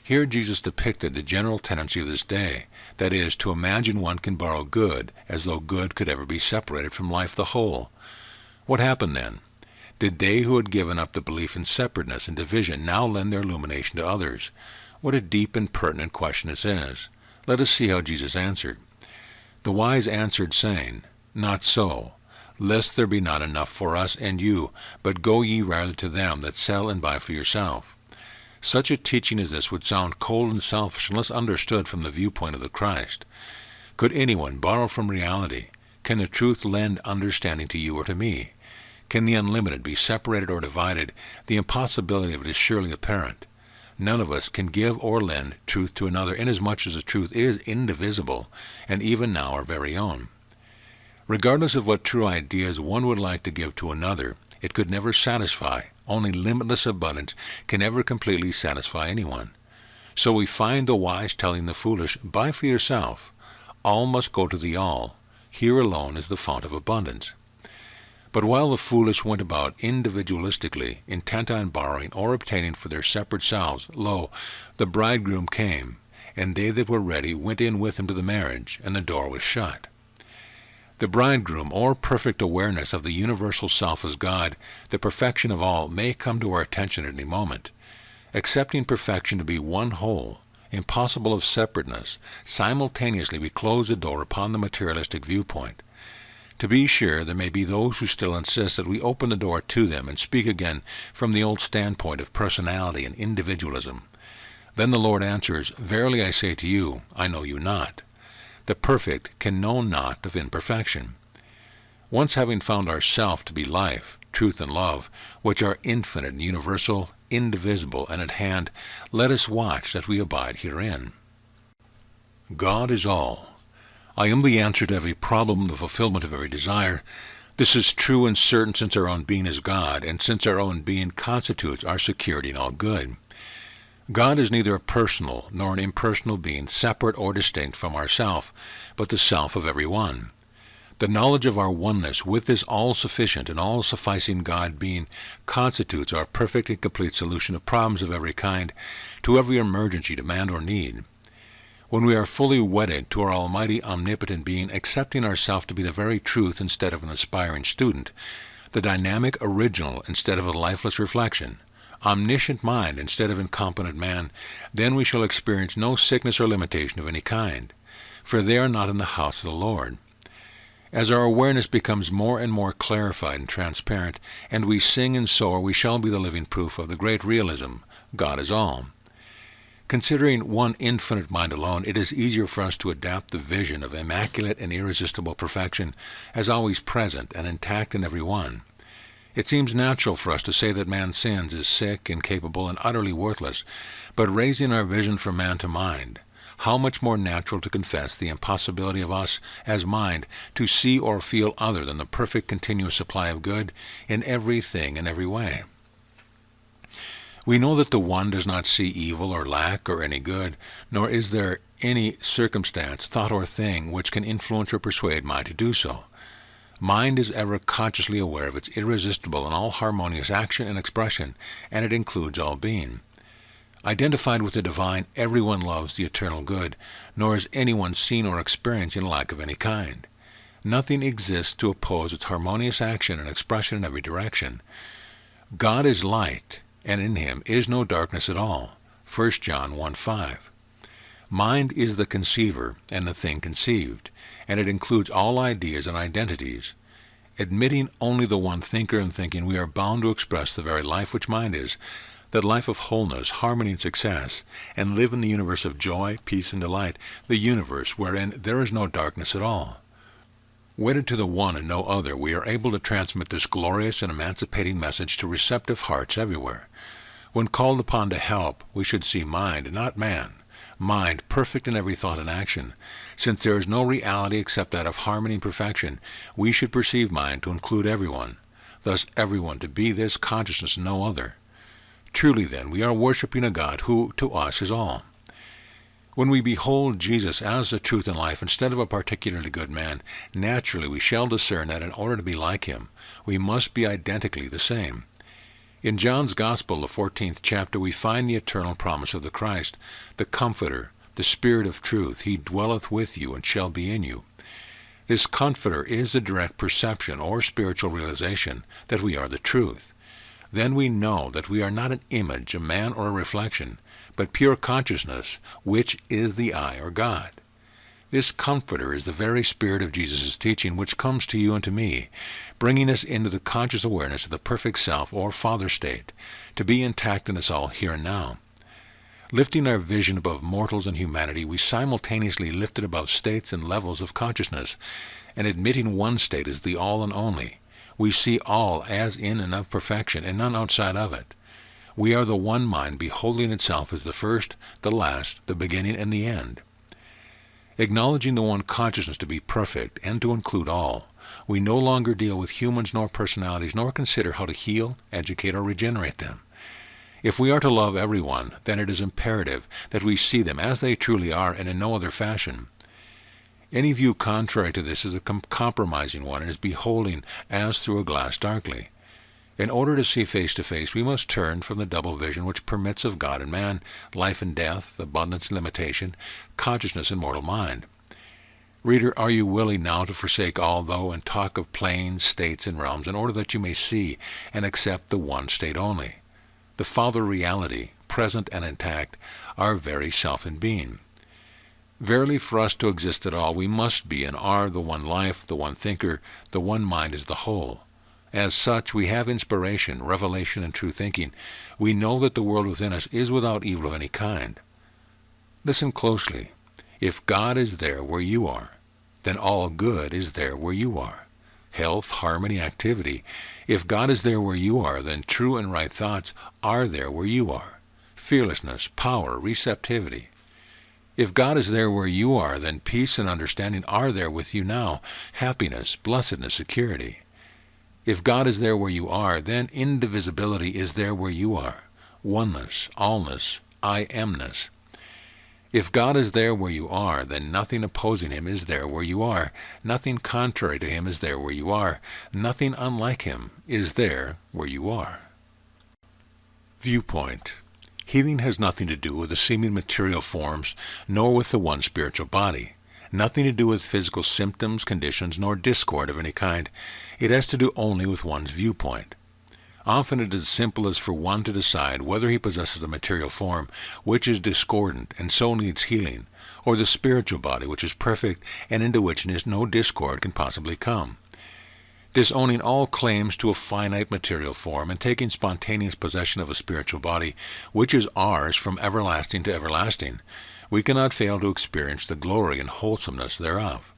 Here Jesus depicted the general tendency of this day, that is, to imagine one can borrow good, as though good could ever be separated from life the whole. What happened then? Did they who had given up the belief in separateness and division now lend their illumination to others? What a deep and pertinent question this is. Let us see how Jesus answered. The wise answered, saying, Not so, lest there be not enough for us and you, but go ye rather to them that sell and buy for yourself. Such a teaching as this would sound cold and selfish unless understood from the viewpoint of the Christ. Could anyone borrow from reality? Can the truth lend understanding to you or to me? Can the unlimited be separated or divided? The impossibility of it is surely apparent. None of us can give or lend truth to another, inasmuch as the truth is indivisible, and even now our very own. Regardless of what true ideas one would like to give to another, it could never satisfy. Only limitless abundance can ever completely satisfy anyone. So we find the wise telling the foolish, Buy for yourself. All must go to the all. Here alone is the fount of abundance. But while the foolish went about individualistically, intent on borrowing or obtaining for their separate selves, lo, the bridegroom came, and they that were ready went in with him to the marriage, and the door was shut. The bridegroom, or perfect awareness of the universal self as God, the perfection of all, may come to our attention at any moment. Accepting perfection to be one whole, impossible of separateness, simultaneously we close the door upon the materialistic viewpoint. To be sure, there may be those who still insist that we open the door to them and speak again from the old standpoint of personality and individualism. Then the Lord answers, Verily I say to you, I know you not. The perfect can know not of imperfection. Once having found ourself to be life, truth, and love, which are infinite and universal, indivisible, and at hand, let us watch that we abide herein. God is all. I am the answer to every problem, the fulfillment of every desire. This is true and certain since our own being is God, and since our own being constitutes our security in all good. God is neither a personal nor an impersonal being, separate or distinct from ourself, but the self of every one. The knowledge of our oneness with this all-sufficient and all-sufficing God being constitutes our perfect and complete solution of problems of every kind, to every emergency, demand, or need. When we are fully wedded to our almighty omnipotent being, accepting ourselves to be the very truth instead of an aspiring student, the dynamic original instead of a lifeless reflection, omniscient mind instead of incompetent man, then we shall experience no sickness or limitation of any kind, for they are not in the house of the Lord. As our awareness becomes more and more clarified and transparent, and we sing and soar, we shall be the living proof of the great realism, God is all. Considering one infinite mind alone, it is easier for us to adapt the vision of immaculate and irresistible perfection as always present and intact in every one. It seems natural for us to say that man sins, is sick, incapable, and utterly worthless, but raising our vision from man to mind, how much more natural to confess the impossibility of us as mind to see or feel other than the perfect continuous supply of good in everything and every way. We know that the one does not see evil or lack or any good, nor is there any circumstance, thought, or thing which can influence or persuade mind to do so. Mind is ever consciously aware of its irresistible and all-harmonious action and expression, and it includes all being. Identified with the divine, everyone loves the eternal good, nor has anyone seen or experienced lack of any kind. Nothing exists to oppose its harmonious action and expression in every direction. God is light, and in him is no darkness at all. 1 John 1:5. Mind is the conceiver and the thing conceived, and it includes all ideas and identities. Admitting only the one thinker and thinking, we are bound to express the very life which mind is, that life of wholeness, harmony, and success, and live in the universe of joy, peace, and delight, the universe wherein there is no darkness at all. Wedded to the one and no other, we are able to transmit this glorious and emancipating message to receptive hearts everywhere. When called upon to help, we should see mind and not man, mind perfect in every thought and action. Since there is no reality except that of harmony and perfection, we should perceive mind to include everyone, thus everyone to be this consciousness and no other. Truly, then, we are worshiping a God who, to us, is all. When we behold Jesus as the truth and life instead of a particularly good man, naturally we shall discern that in order to be like him, we must be identically the same. In John's Gospel, the 14th chapter, we find the eternal promise of the Christ, the Comforter, the Spirit of truth. He dwelleth with you and shall be in you. This Comforter is the direct perception or spiritual realization that we are the truth. Then we know that we are not an image, a man, or a reflection, but pure consciousness, which is the I, or God. This Comforter is the very spirit of Jesus' teaching which comes to you and to me, bringing us into the conscious awareness of the perfect self or Father state, to be intact in us all here and now. Lifting our vision above mortals and humanity, we simultaneously lift it above states and levels of consciousness, and admitting one state as the all and only, we see all as in and of perfection, and none outside of it. We are the one mind beholding itself as the first, the last, the beginning, and the end. Acknowledging the one consciousness to be perfect and to include all, we no longer deal with humans nor personalities, nor consider how to heal, educate, or regenerate them. If we are to love everyone, then it is imperative that we see them as they truly are and in no other fashion. Any view contrary to this is a compromising one and is beholding as through a glass darkly. In order to see face to face, we must turn from the double vision which permits of God and man, life and death, abundance and limitation, consciousness and mortal mind. Reader, are you willing now to forsake all, though, and talk of planes, states, and realms, in order that you may see and accept the one state only, the Father reality, present and intact, our very self and being? Verily, for us to exist at all, we must be and are the one life, the one thinker, the one mind is the whole. As such, we have inspiration, revelation, and true thinking. We know that the world within us is without evil of any kind. Listen closely. If God is there where you are, then all good is there where you are. Health, harmony, activity. If God is there where you are, then true and right thoughts are there where you are. Fearlessness, power, receptivity. If God is there where you are, then peace and understanding are there with you now. Happiness, blessedness, security. If God is there where you are, then indivisibility is there where you are. Oneness, allness, I amness. If God is there where you are, then nothing opposing him is there where you are. Nothing contrary to him is there where you are. Nothing unlike him is there where you are. Viewpoint. Healing has nothing to do with the seeming material forms, nor with the one spiritual body. Nothing to do with physical symptoms, conditions, nor discord of any kind. It has to do only with one's viewpoint. Often it is as simple as for one to decide whether he possesses a material form which is discordant and so needs healing, or the spiritual body which is perfect and into which no discord can possibly come. Disowning all claims to a finite material form and taking spontaneous possession of a spiritual body which is ours from everlasting to everlasting, we cannot fail to experience the glory and wholesomeness thereof.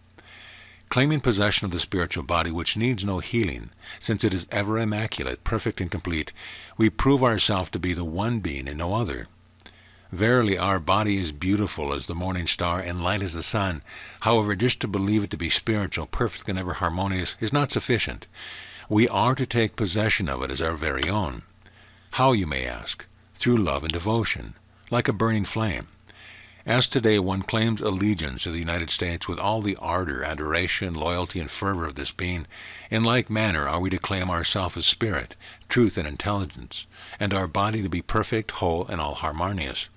Claiming possession of the spiritual body which needs no healing, since it is ever immaculate, perfect, and complete, we prove ourselves to be the one being and no other. Verily, our body is beautiful as the morning star and light as the sun. However, just to believe it to be spiritual, perfect, and ever harmonious is not sufficient. We are to take possession of it as our very own. How, you may ask? Through love and devotion, like a burning flame. As today one claims allegiance to the United States with all the ardor, adoration, loyalty, and fervor of this being, in like manner are we to claim ourselves as spirit, truth, and intelligence, and our body to be perfect, whole, and all harmonious.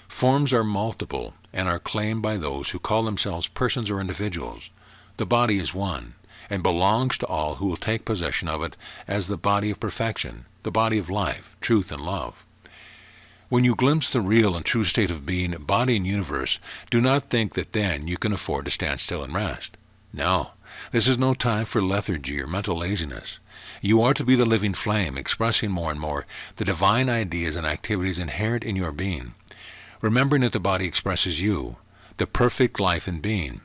Forms are multiple, and are claimed by those who call themselves persons or individuals. The body is one, and belongs to all who will take possession of it as the body of perfection, the body of life, truth, and love. When you glimpse the real and true state of being, body, and universe, do not think that then you can afford to stand still and rest. No, this is no time for lethargy or mental laziness. You are to be the living flame, expressing more and more the divine ideas and activities inherent in your being, remembering that the body expresses you, the perfect life and being.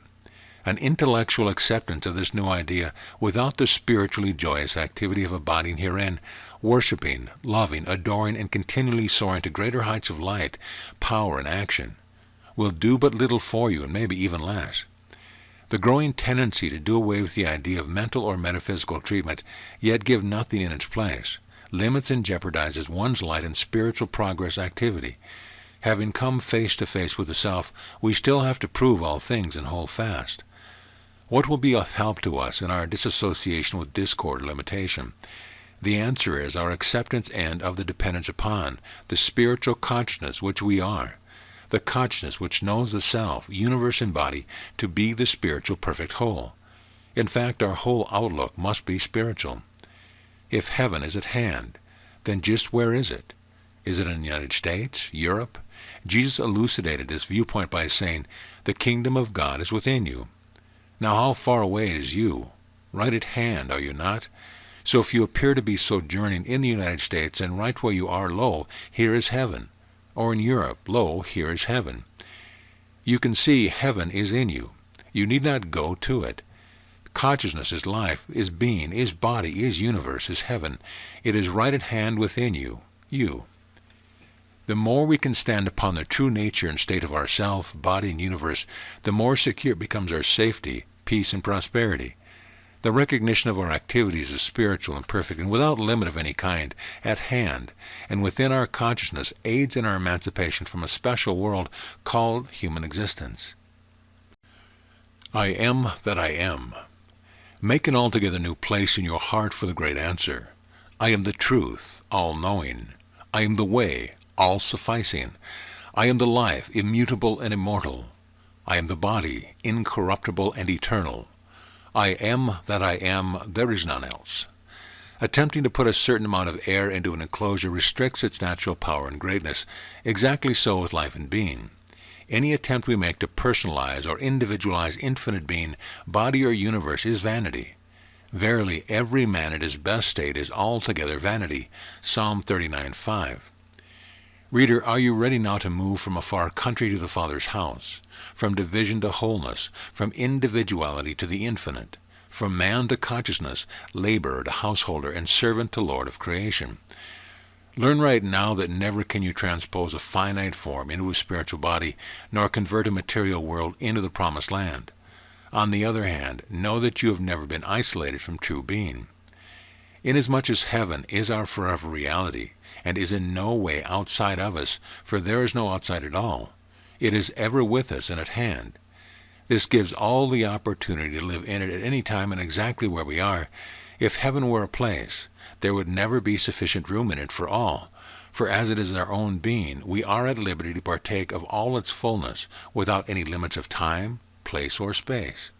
An intellectual acceptance of this new idea without the spiritually joyous activity of abiding herein, worshiping, loving, adoring, and continually soaring to greater heights of light, power, and action, will do but little for you, and maybe even less. The growing tendency to do away with the idea of mental or metaphysical treatment, yet give nothing in its place, limits and jeopardizes one's light and spiritual progress activity. Having come face to face with the self, we still have to prove all things and hold fast. What will be of help to us in our disassociation with discord or limitation? The answer is our acceptance and of the dependence upon the spiritual consciousness which we are, the consciousness which knows the self, universe, and body to be the spiritual perfect whole. In fact, our whole outlook must be spiritual. If heaven is at hand, then just where is it? Is it in the United States, Europe, Jesus elucidated this viewpoint by saying, "The kingdom of God is within you." Now how far away is you? Right at hand, are you not? So if you appear to be sojourning in the United States, and right where you are, lo, here is heaven. Or in Europe, lo, here is heaven. You can see heaven is in you. You need not go to it. Consciousness is life, is being, is body, is universe, is heaven. It is right at hand within you. You. The more we can stand upon the true nature and state of ourself, body, and universe, the more secure becomes our safety, peace, and prosperity. The recognition of our activities as spiritual and perfect and without limit of any kind, at hand, and within our consciousness aids in our emancipation from a special world called human existence. I am that I am. Make an altogether new place in your heart for the great answer. I am the truth, all-knowing. I am the way, all-sufficing. I am the life, immutable and immortal. I am the body, incorruptible and eternal. I am that I am, there is none else. Attempting to put a certain amount of air into an enclosure restricts its natural power and greatness. Exactly so with life and being. Any attempt we make to personalize or individualize infinite being, body or universe, is vanity. Verily, every man at his best state is altogether vanity. Psalm 39:5. Reader, are you ready now to move from a far country to the Father's house, from division to wholeness, from individuality to the infinite, from man to consciousness, laborer to householder, and servant to Lord of creation? Learn right now that never can you transpose a finite form into a spiritual body, nor convert a material world into the promised land. On the other hand, know that you have never been isolated from true being. Inasmuch as heaven is our forever reality, and is in no way outside of us, for there is no outside at all, it is ever with us and at hand. This gives all the opportunity to live in it at any time and exactly where we are. If heaven were a place, there would never be sufficient room in it for all, for as it is our own being, we are at liberty to partake of all its fullness without any limits of time, place, or space.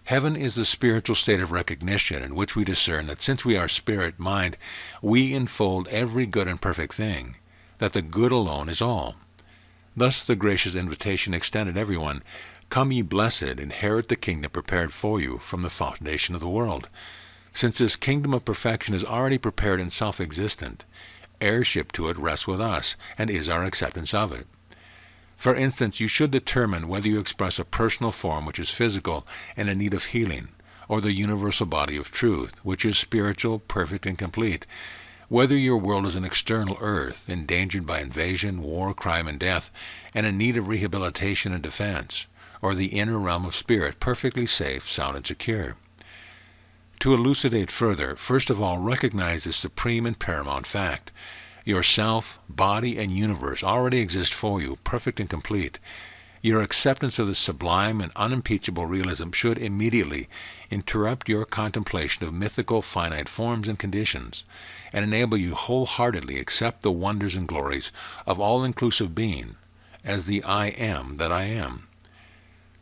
Heaven is the spiritual state of recognition in which we discern that since we are spirit, mind, we enfold every good and perfect thing, that the good alone is all. Thus the gracious invitation extended everyone, "Come ye blessed, inherit the kingdom prepared for you from the foundation of the world." Since this kingdom of perfection is already prepared and self-existent, heirship to it rests with us, and is our acceptance of it. For instance, you should determine whether you express a personal form which is physical and in need of healing, or the universal body of truth, which is spiritual, perfect, and complete. Whether your world is an external earth, endangered by invasion, war, crime, and death, and in need of rehabilitation and defense, or the inner realm of spirit, perfectly safe, sound, and secure. To elucidate further, first of all, recognize the supreme and paramount fact. Yourself, body, and universe already exist for you, perfect and complete. Your acceptance of this sublime and unimpeachable realism should immediately interrupt your contemplation of mythical finite forms and conditions, and enable you wholeheartedly accept the wonders and glories of all-inclusive being as the I am that I am.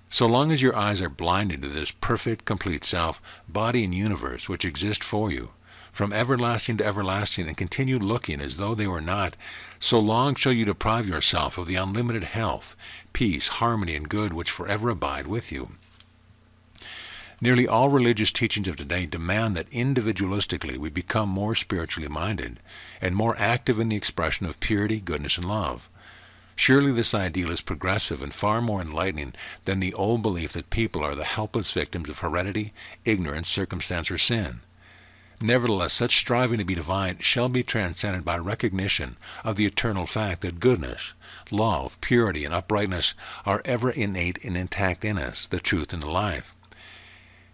So long as your eyes are blinded to this perfect, complete self, body, and universe which exist for you, from everlasting to everlasting, and continue looking as though they were not, so long shall you deprive yourself of the unlimited health, peace, harmony, and good which forever abide with you. Nearly all religious teachings of today demand that individualistically we become more spiritually minded, and more active in the expression of purity, goodness, and love. Surely this ideal is progressive and far more enlightening than the old belief that people are the helpless victims of heredity, ignorance, circumstance, or sin. Nevertheless, such striving to be divine shall be transcended by recognition of the eternal fact that goodness, love, purity, and uprightness are ever innate and intact in us, the truth and the life.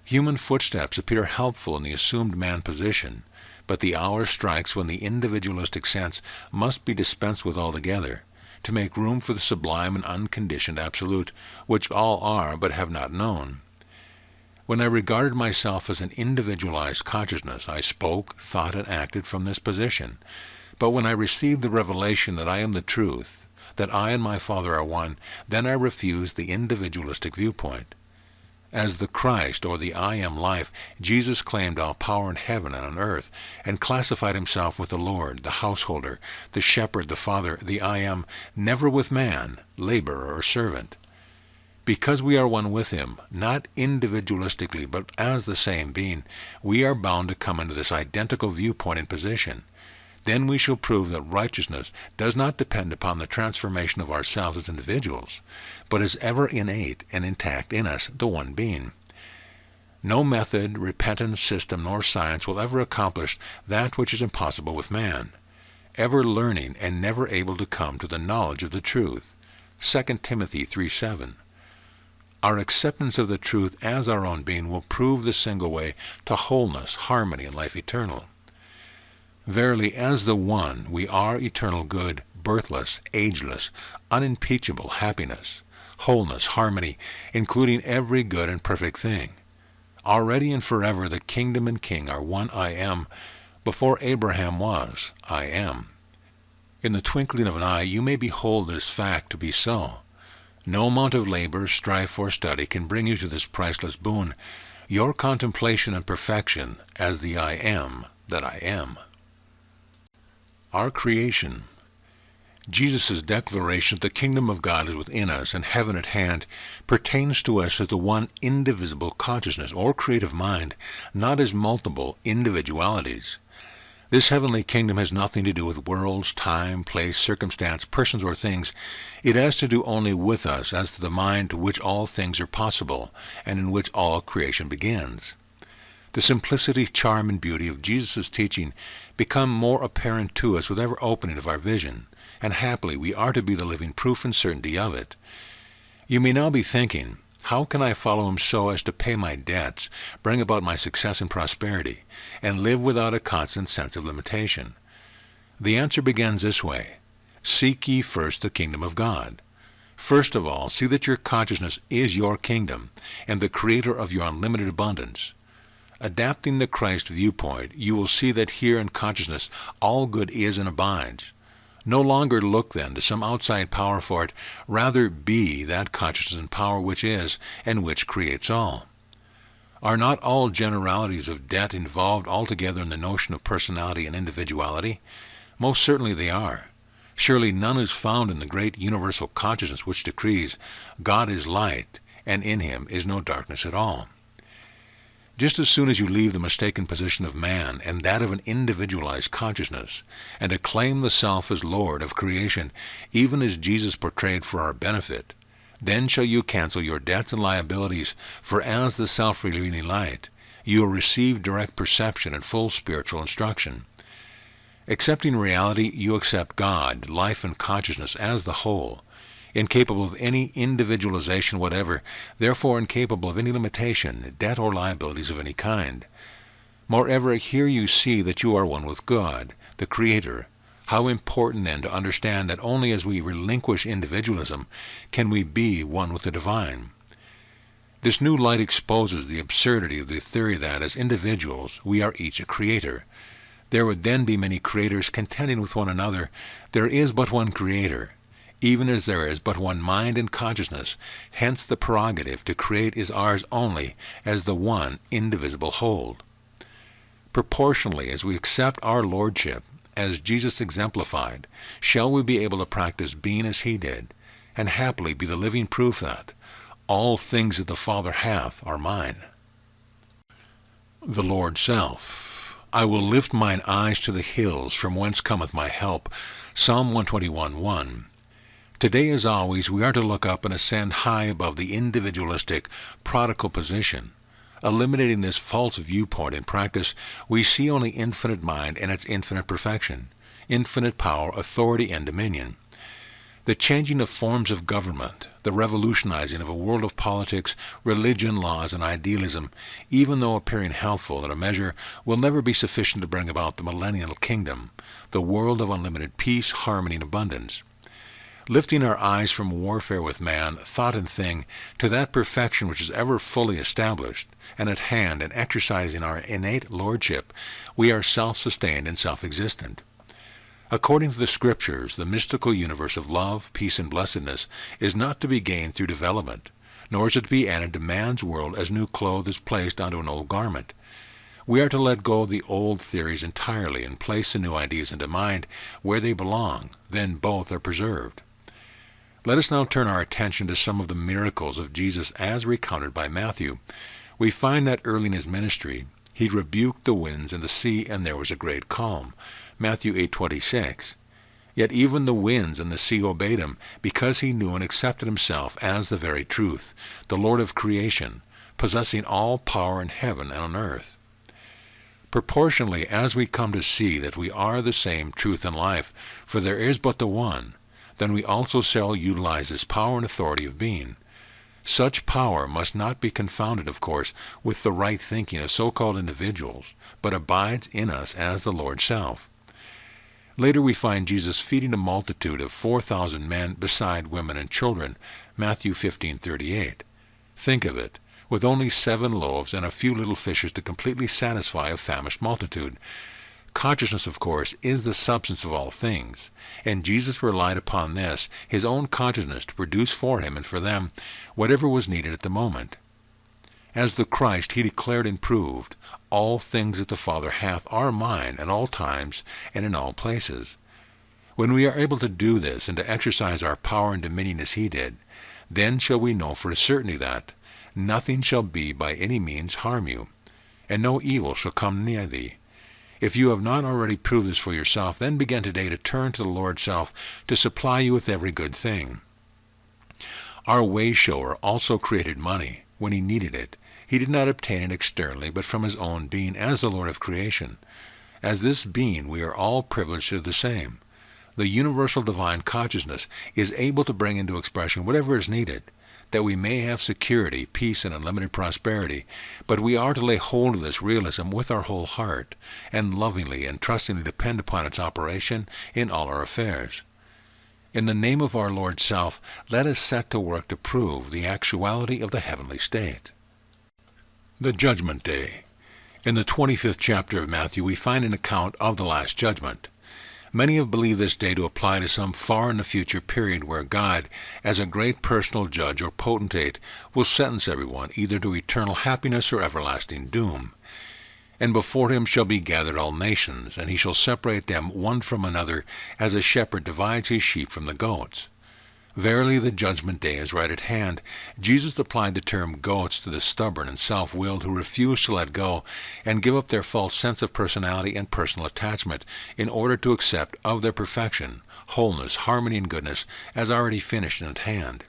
Human footsteps appear helpful in the assumed man position, but the hour strikes when the individualistic sense must be dispensed with altogether, to make room for the sublime and unconditioned absolute, which all are but have not known. When I regarded myself as an individualized consciousness, I spoke, thought, and acted from this position. But when I received the revelation that I am the truth, that I and my Father are one, then I refused the individualistic viewpoint. As the Christ, or the I Am life, Jesus claimed all power in heaven and on earth, and classified himself with the Lord, the householder, the shepherd, the Father, the I Am, never with man, laborer or servant. Because we are one with him, not individualistically, but as the same being, we are bound to come into this identical viewpoint and position. Then we shall prove that righteousness does not depend upon the transformation of ourselves as individuals, but is ever innate and intact in us, the one being. No method, repentance, system, nor science will ever accomplish that which is impossible with man, ever learning and never able to come to the knowledge of the truth. 2 Timothy 3:7. Our acceptance of the truth as our own being will prove the single way to wholeness, harmony, and life eternal. Verily, as the One, we are eternal good, birthless, ageless, unimpeachable happiness, wholeness, harmony, including every good and perfect thing. Already and forever the kingdom and king are one I Am. Before Abraham was, I Am. In the twinkling of an eye you may behold this fact to be so. No amount of labor, strife, or study can bring you to this priceless boon, your contemplation and perfection as the I Am that I Am. Our creation. Jesus' declaration that the kingdom of God is within us and heaven at hand pertains to us as the one indivisible consciousness or creative mind, not as multiple individualities. This heavenly kingdom has nothing to do with worlds, time, place, circumstance, persons, or things. It has to do only with us as to the mind to which all things are possible and in which all creation begins. The simplicity, charm, and beauty of Jesus' teaching become more apparent to us with every opening of our vision, and happily we are to be the living proof and certainty of it. You may now be thinking, how can I follow him so as to pay my debts, bring about my success and prosperity, and live without a constant sense of limitation? The answer begins this way. Seek ye first the kingdom of God. First of all, see that your consciousness is your kingdom, and the creator of your unlimited abundance. Adapting the Christ viewpoint, you will see that here in consciousness all good is and abides. No longer look then to some outside power for it, rather be that consciousness and power which is, and which creates all. Are not all generalities of debt involved altogether in the notion of personality and individuality? Most certainly they are. Surely none is found in the great universal consciousness which decrees, God is light, and in him is no darkness at all. Just as soon as you leave the mistaken position of man and that of an individualized consciousness, and acclaim the self as Lord of creation, even as Jesus portrayed for our benefit, then shall you cancel your debts and liabilities, for as the self-revealing light, you will receive direct perception and full spiritual instruction. Accepting reality, you accept God, life, and consciousness as the whole, incapable of any individualization whatever, therefore incapable of any limitation, debt, or liabilities of any kind. Moreover, here you see that you are one with God, the Creator. How important then to understand that only as we relinquish individualism can we be one with the divine. This new light exposes the absurdity of the theory that, as individuals, we are each a creator. There would then be many creators contending with one another. There is but one Creator, even as there is but one mind and consciousness. Hence the prerogative to create is ours only as the one indivisible whole. Proportionally as we accept our lordship, as Jesus exemplified, shall we be able to practice being as he did, and happily be the living proof that all things that the Father hath are mine. The Lord Self. I will lift mine eyes to the hills, from whence cometh my help. Psalm 121:1. Today, as always, we are to look up and ascend high above the individualistic, prodigal position. Eliminating this false viewpoint in practice, we see only infinite mind and its infinite perfection, infinite power, authority, and dominion. The changing of forms of government, the revolutionizing of a world of politics, religion, laws, and idealism, even though appearing helpful in a measure, will never be sufficient to bring about the millennial kingdom, the world of unlimited peace, harmony, and abundance. Lifting our eyes from warfare with man, thought, and thing, to that perfection which is ever fully established and at hand, and exercising our innate lordship, we are self-sustained and self-existent. According to the Scriptures, the mystical universe of love, peace, and blessedness is not to be gained through development, nor is it to be added to man's world as new clothes is placed onto an old garment. We are to let go of the old theories entirely and place the new ideas into mind where they belong. Then both are preserved. Let us now turn our attention to some of the miracles of Jesus as recounted by Matthew. We find that early in his ministry, he rebuked the winds and the sea, and there was a great calm. Matthew 8:26. Yet even the winds and the sea obeyed him, because he knew and accepted himself as the very truth, the Lord of creation, possessing all power in heaven and on earth. Proportionally, as we come to see that we are the same truth and life, for there is but the one, then we also shall utilize this power and authority of being. Such power must not be confounded, of course, with the right thinking of so-called individuals, but abides in us as the Lord's self. Later we find Jesus feeding a multitude of 4,000 men beside women and children, Matthew 15:38. Think of it, with only 7 loaves and a few little fishes to completely satisfy a famished multitude. Consciousness, of course, is the substance of all things, and Jesus relied upon this, his own consciousness, to produce for him and for them whatever was needed at the moment. As the Christ, he declared and proved, "All things that the Father hath are mine at all times and in all places." When we are able to do this and to exercise our power and dominion as he did, then shall we know for a certainty that nothing shall be by any means harm you, and no evil shall come near thee. If you have not already proved this for yourself, then begin today to turn to the Lord's self to supply you with every good thing. Our way-shower also created money when he needed it. He did not obtain it externally, but from his own being as the Lord of creation. As this being, we are all privileged to do the same. The universal divine consciousness is able to bring into expression whatever is needed, that we may have security, peace, and unlimited prosperity, but we are to lay hold of this realism with our whole heart, and lovingly and trustingly depend upon its operation in all our affairs. In the name of our Lord's self, let us set to work to prove the actuality of the heavenly state. The Judgment Day. In the 25th chapter of Matthew, we find an account of the Last Judgment. Many have believed this day to apply to some far in the future period where God, as a great personal judge or potentate, will sentence everyone either to eternal happiness or everlasting doom. And before him shall be gathered all nations, and he shall separate them one from another, as a shepherd divides his sheep from the goats. Verily the judgment day is right at hand. Jesus applied the term goats to the stubborn and self-willed who refuse to let go and give up their false sense of personality and personal attachment in order to accept of their perfection, wholeness, harmony, and goodness as already finished and at hand.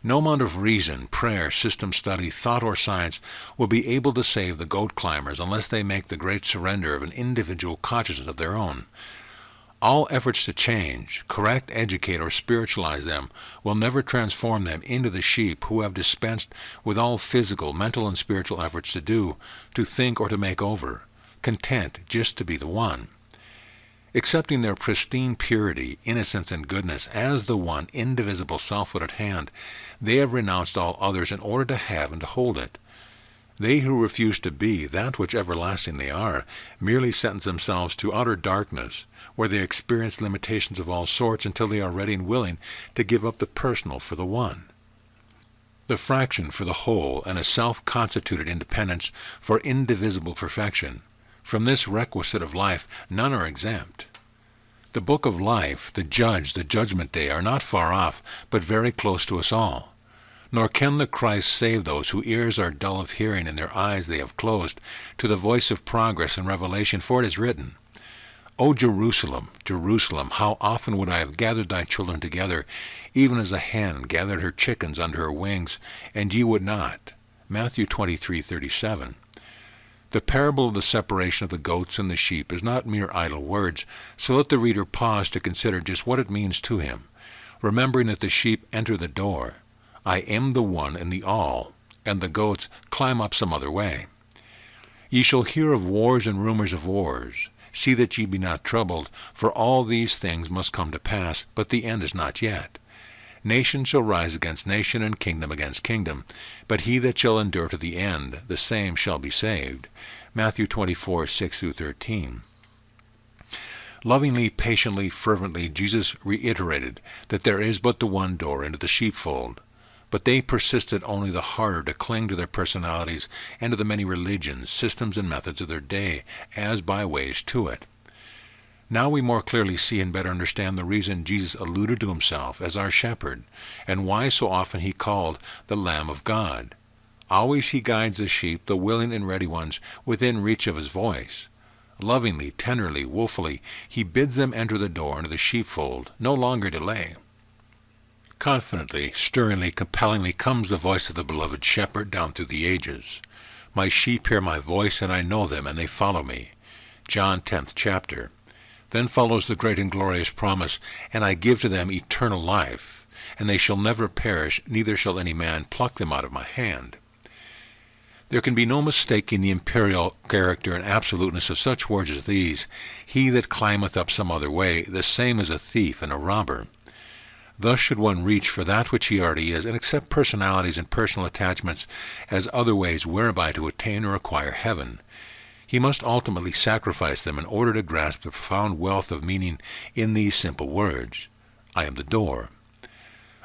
No amount of reason, prayer, system study, thought, or science will be able to save the goat climbers unless they make the great surrender of an individual consciousness of their own. All efforts to change, correct, educate, or spiritualize them will never transform them into the sheep who have dispensed with all physical, mental, and spiritual efforts to do, to think, or to make over, content just to be the one. Accepting their pristine purity, innocence, and goodness as the one indivisible selfhood at hand, they have renounced all others in order to have and to hold it. They who refuse to be that which everlasting they are merely sentence themselves to utter darkness, where they experience limitations of all sorts until they are ready and willing to give up the personal for the one, the fraction for the whole, and a self-constituted independence for indivisible perfection. From this requisite of life none are exempt. The book of life, the judge, the judgment day are not far off, but very close to us all. Nor can the Christ save those whose ears are dull of hearing and their eyes they have closed to the voice of progress and revelation, for it is written, O Jerusalem, Jerusalem, how often would I have gathered thy children together, even as a hen gathered her chickens under her wings, and ye would not. Matthew 23:37. The parable of the separation of the goats and the sheep is not mere idle words, so let the reader pause to consider just what it means to him, remembering that the sheep enter the door. I am the one and the all, and the goats climb up some other way. Ye shall hear of wars and rumors of wars. See that ye be not troubled, for all these things must come to pass, but the end is not yet. Nation shall rise against nation, and kingdom against kingdom, but he that shall endure to the end, the same shall be saved. Matthew 24:6-13. Lovingly, patiently, fervently, Jesus reiterated that there is but the one door into the sheepfold. but they persisted only the harder to cling to their personalities and to the many religions, systems, and methods of their day as byways to it. Now we more clearly see and better understand the reason Jesus alluded to himself as our shepherd, and why so often he called the Lamb of God. Always he guides the sheep, the willing and ready ones, within reach of his voice. Lovingly, tenderly, woefully, he bids them enter the door into the sheepfold, no longer delay. Confidently, stirringly, compellingly comes the voice of the beloved shepherd down through the ages. My sheep hear my voice, and I know them, and they follow me. John 10th chapter. Then follows the great and glorious promise, and I give to them eternal life, and they shall never perish, neither shall any man pluck them out of my hand. There can be no mistaking the imperial character and absoluteness of such words as these. He that climbeth up some other way, the same is a thief and a robber. Thus should one reach for that which he already is, and accept personalities and personal attachments as other ways whereby to attain or acquire heaven. He must ultimately sacrifice them in order to grasp the profound wealth of meaning in these simple words. I am the door.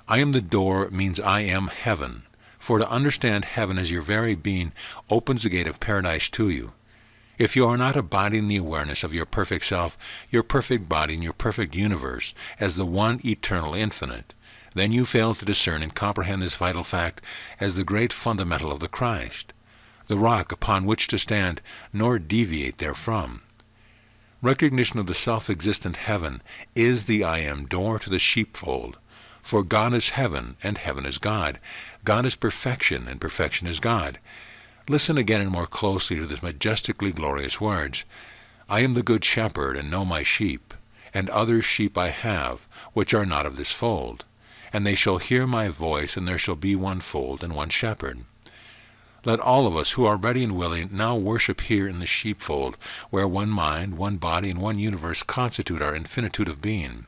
I am the door means I am heaven. For to understand heaven as your very being opens the gate of paradise to you. If you are not abiding in the awareness of your perfect self, your perfect body, and your perfect universe as the one eternal infinite, then you fail to discern and comprehend this vital fact as the great fundamental of the Christ, the rock upon which to stand, nor deviate therefrom. Recognition of the self-existent heaven is the I am door to the sheepfold. For God is heaven, and heaven is God. God is perfection, and perfection is God. Listen again and more closely to these majestically glorious words. I am the good shepherd, and know my sheep, and other sheep I have, which are not of this fold. And they shall hear my voice, and there shall be one fold and one shepherd. Let all of us who are ready and willing now worship here in the sheepfold, where one mind, one body, and one universe constitute our infinitude of being.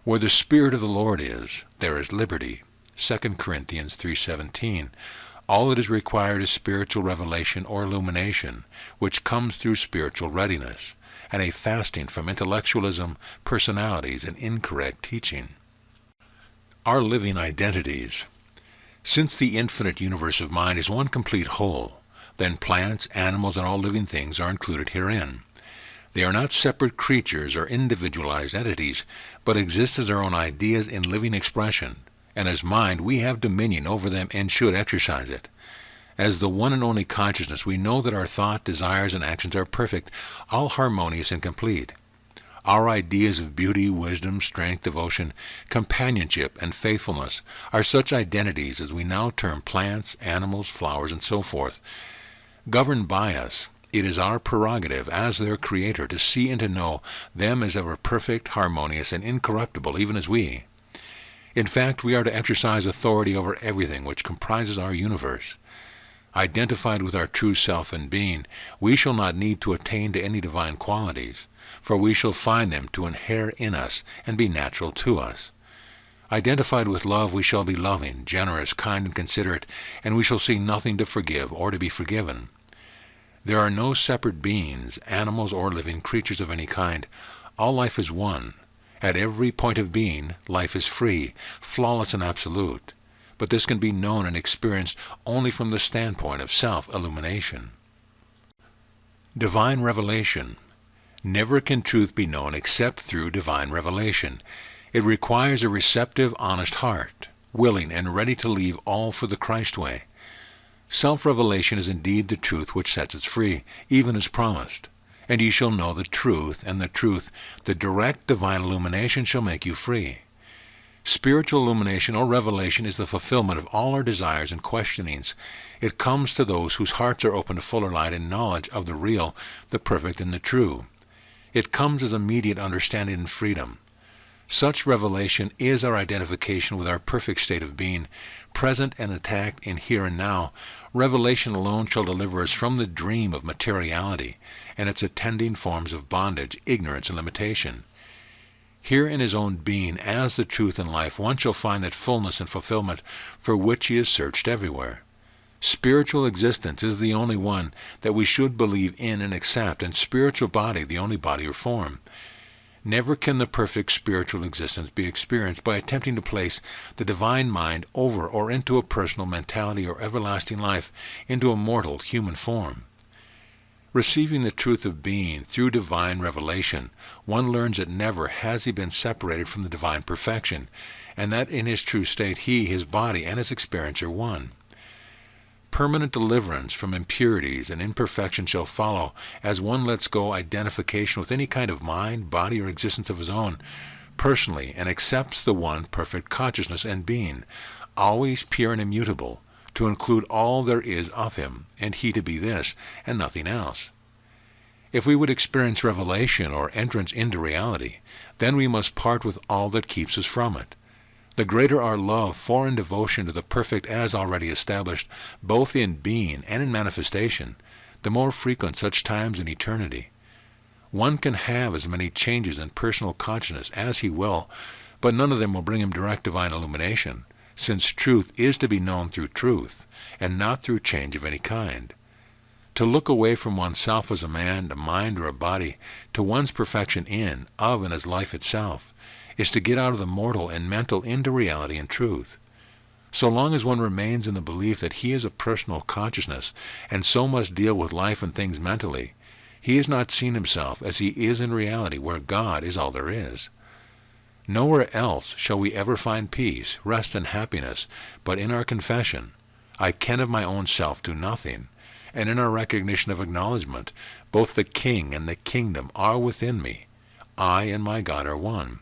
Where the Spirit of the Lord is, there is liberty. 2 Corinthians 3:17. All that is required is spiritual revelation or illumination, which comes through spiritual readiness, and a fasting from intellectualism, personalities, and incorrect teaching. Our living identities. Since the infinite universe of mind is one complete whole, then plants, animals, and all living things are included herein. They are not separate creatures or individualized entities, but exist as our own ideas in living expression, and as mind we have dominion over them and should exercise it. As the one and only consciousness, we know that our thought, desires, and actions are perfect, all harmonious and complete. Our ideas of beauty, wisdom, strength, devotion, companionship, and faithfulness are such identities as we now term plants, animals, flowers, and so forth. Governed by us, it is our prerogative as their creator to see and to know them as ever perfect, harmonious, and incorruptible, even as we. In fact, we are to exercise authority over everything which comprises our universe. Identified with our true self and being, we shall not need to attain to any divine qualities, for we shall find them to inhere in us and be natural to us. Identified with love, we shall be loving, generous, kind, and considerate, and we shall see nothing to forgive or to be forgiven. There are no separate beings, animals, or living creatures of any kind. All life is one. At every point of being, life is free, flawless, and absolute. But this can be known and experienced only from the standpoint of self-illumination. Divine revelation. Never can truth be known except through divine revelation. It requires a receptive, honest heart, willing and ready to leave all for the Christ way. Self-revelation is indeed the truth which sets us free, even as promised. And ye shall know the truth, and the truth, the direct divine illumination, shall make you free. Spiritual illumination or revelation is the fulfillment of all our desires and questionings. It comes to those whose hearts are open to fuller light and knowledge of the real, the perfect, and the true. It comes as immediate understanding and freedom. Such revelation is our identification with our perfect state of being, present and attacked in here and now. Revelation alone shall deliver us from the dream of materiality and its attending forms of bondage, ignorance, and limitation. Here in his own being, as the truth and life, one shall find that fullness and fulfillment for which he has searched everywhere. Spiritual existence is the only one that we should believe in and accept, and spiritual body the only body or form. Never can the perfect spiritual existence be experienced by attempting to place the divine mind over or into a personal mentality or everlasting life into a mortal human form. Receiving the truth of being through divine revelation, one learns that never has he been separated from the divine perfection, and that in his true state he, his body, and his experience are one. Permanent deliverance from impurities and imperfection shall follow as one lets go identification with any kind of mind, body, or existence of his own, personally, and accepts the one perfect consciousness and being, always pure and immutable, to include all there is of him, and he to be this, and nothing else. If we would experience revelation or entrance into reality, then we must part with all that keeps us from it. The greater our love for and devotion to the perfect as already established, both in being and in manifestation, the more frequent such times in eternity. One can have as many changes in personal consciousness as he will, but none of them will bring him direct divine illumination, since truth is to be known through truth, and not through change of any kind. To look away from oneself as a man, a mind, or a body, to one's perfection in, of, and as life itself, is to get out of the mortal and mental into reality and truth. So long as one remains in the belief that he is a personal consciousness, and so must deal with life and things mentally, he has not seen himself as he is in reality, where God is all there is. Nowhere else shall we ever find peace, rest, and happiness, but in our confession, I can of my own self do nothing, and in our recognition of acknowledgement, both the king and the kingdom are within me. I and my God are one.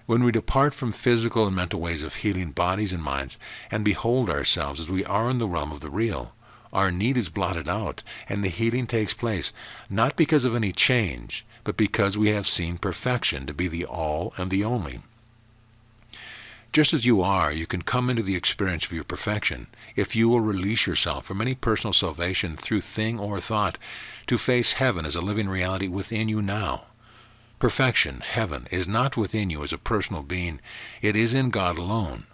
When we depart from physical and mental ways of healing bodies and minds, and behold ourselves as we are in the realm of the real, our need is blotted out, and the healing takes place, not because of any change, but because we have seen perfection to be the all and the only. Just as you are, you can come into the experience of your perfection, if you will release yourself from any personal salvation through thing or thought, to face heaven as a living reality within you now. Perfection, heaven, is not within you as a personal being. It is in God alone.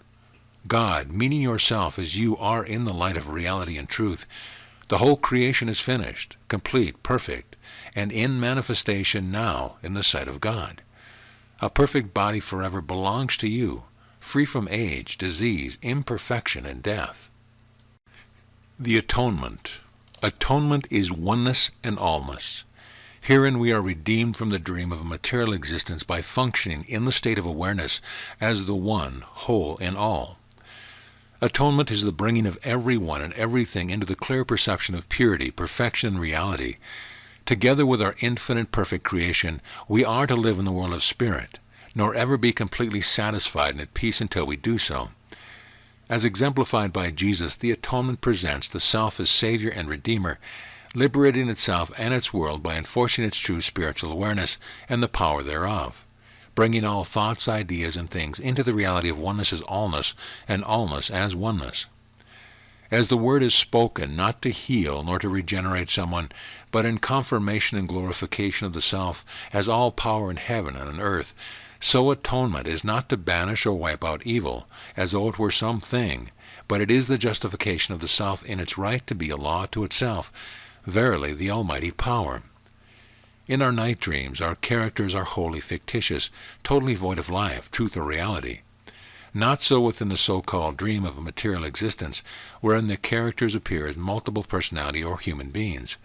God, meaning yourself as you are in the light of reality and truth. The whole creation is finished, complete, perfect, and in manifestation now in the sight of God. A perfect body forever belongs to you, free from age, disease, imperfection, and death. The Atonement. Atonement is oneness and allness. Herein we are redeemed from the dream of a material existence by functioning in the state of awareness as the one, whole, and all. Atonement is the bringing of everyone and everything into the clear perception of purity, perfection, and reality. Together with our infinite perfect creation, we are to live in the world of spirit, nor ever be completely satisfied and at peace until we do so. As exemplified by Jesus, the atonement presents the self as Savior and Redeemer, liberating itself and its world by enforcing its true spiritual awareness and the power thereof, bringing all thoughts, ideas, and things into the reality of oneness as allness, and allness as oneness. As the word is spoken, not to heal nor to regenerate someone, but in confirmation and glorification of the self as all power in heaven and on earth, so atonement is not to banish or wipe out evil, as though it were something, but it is the justification of the self in its right to be a law to itself, verily the almighty power. In our night dreams, our characters are wholly fictitious, totally void of life, truth, or reality. Not so within the so-called dream of a material existence, wherein the characters appear as multiple personality or human beings.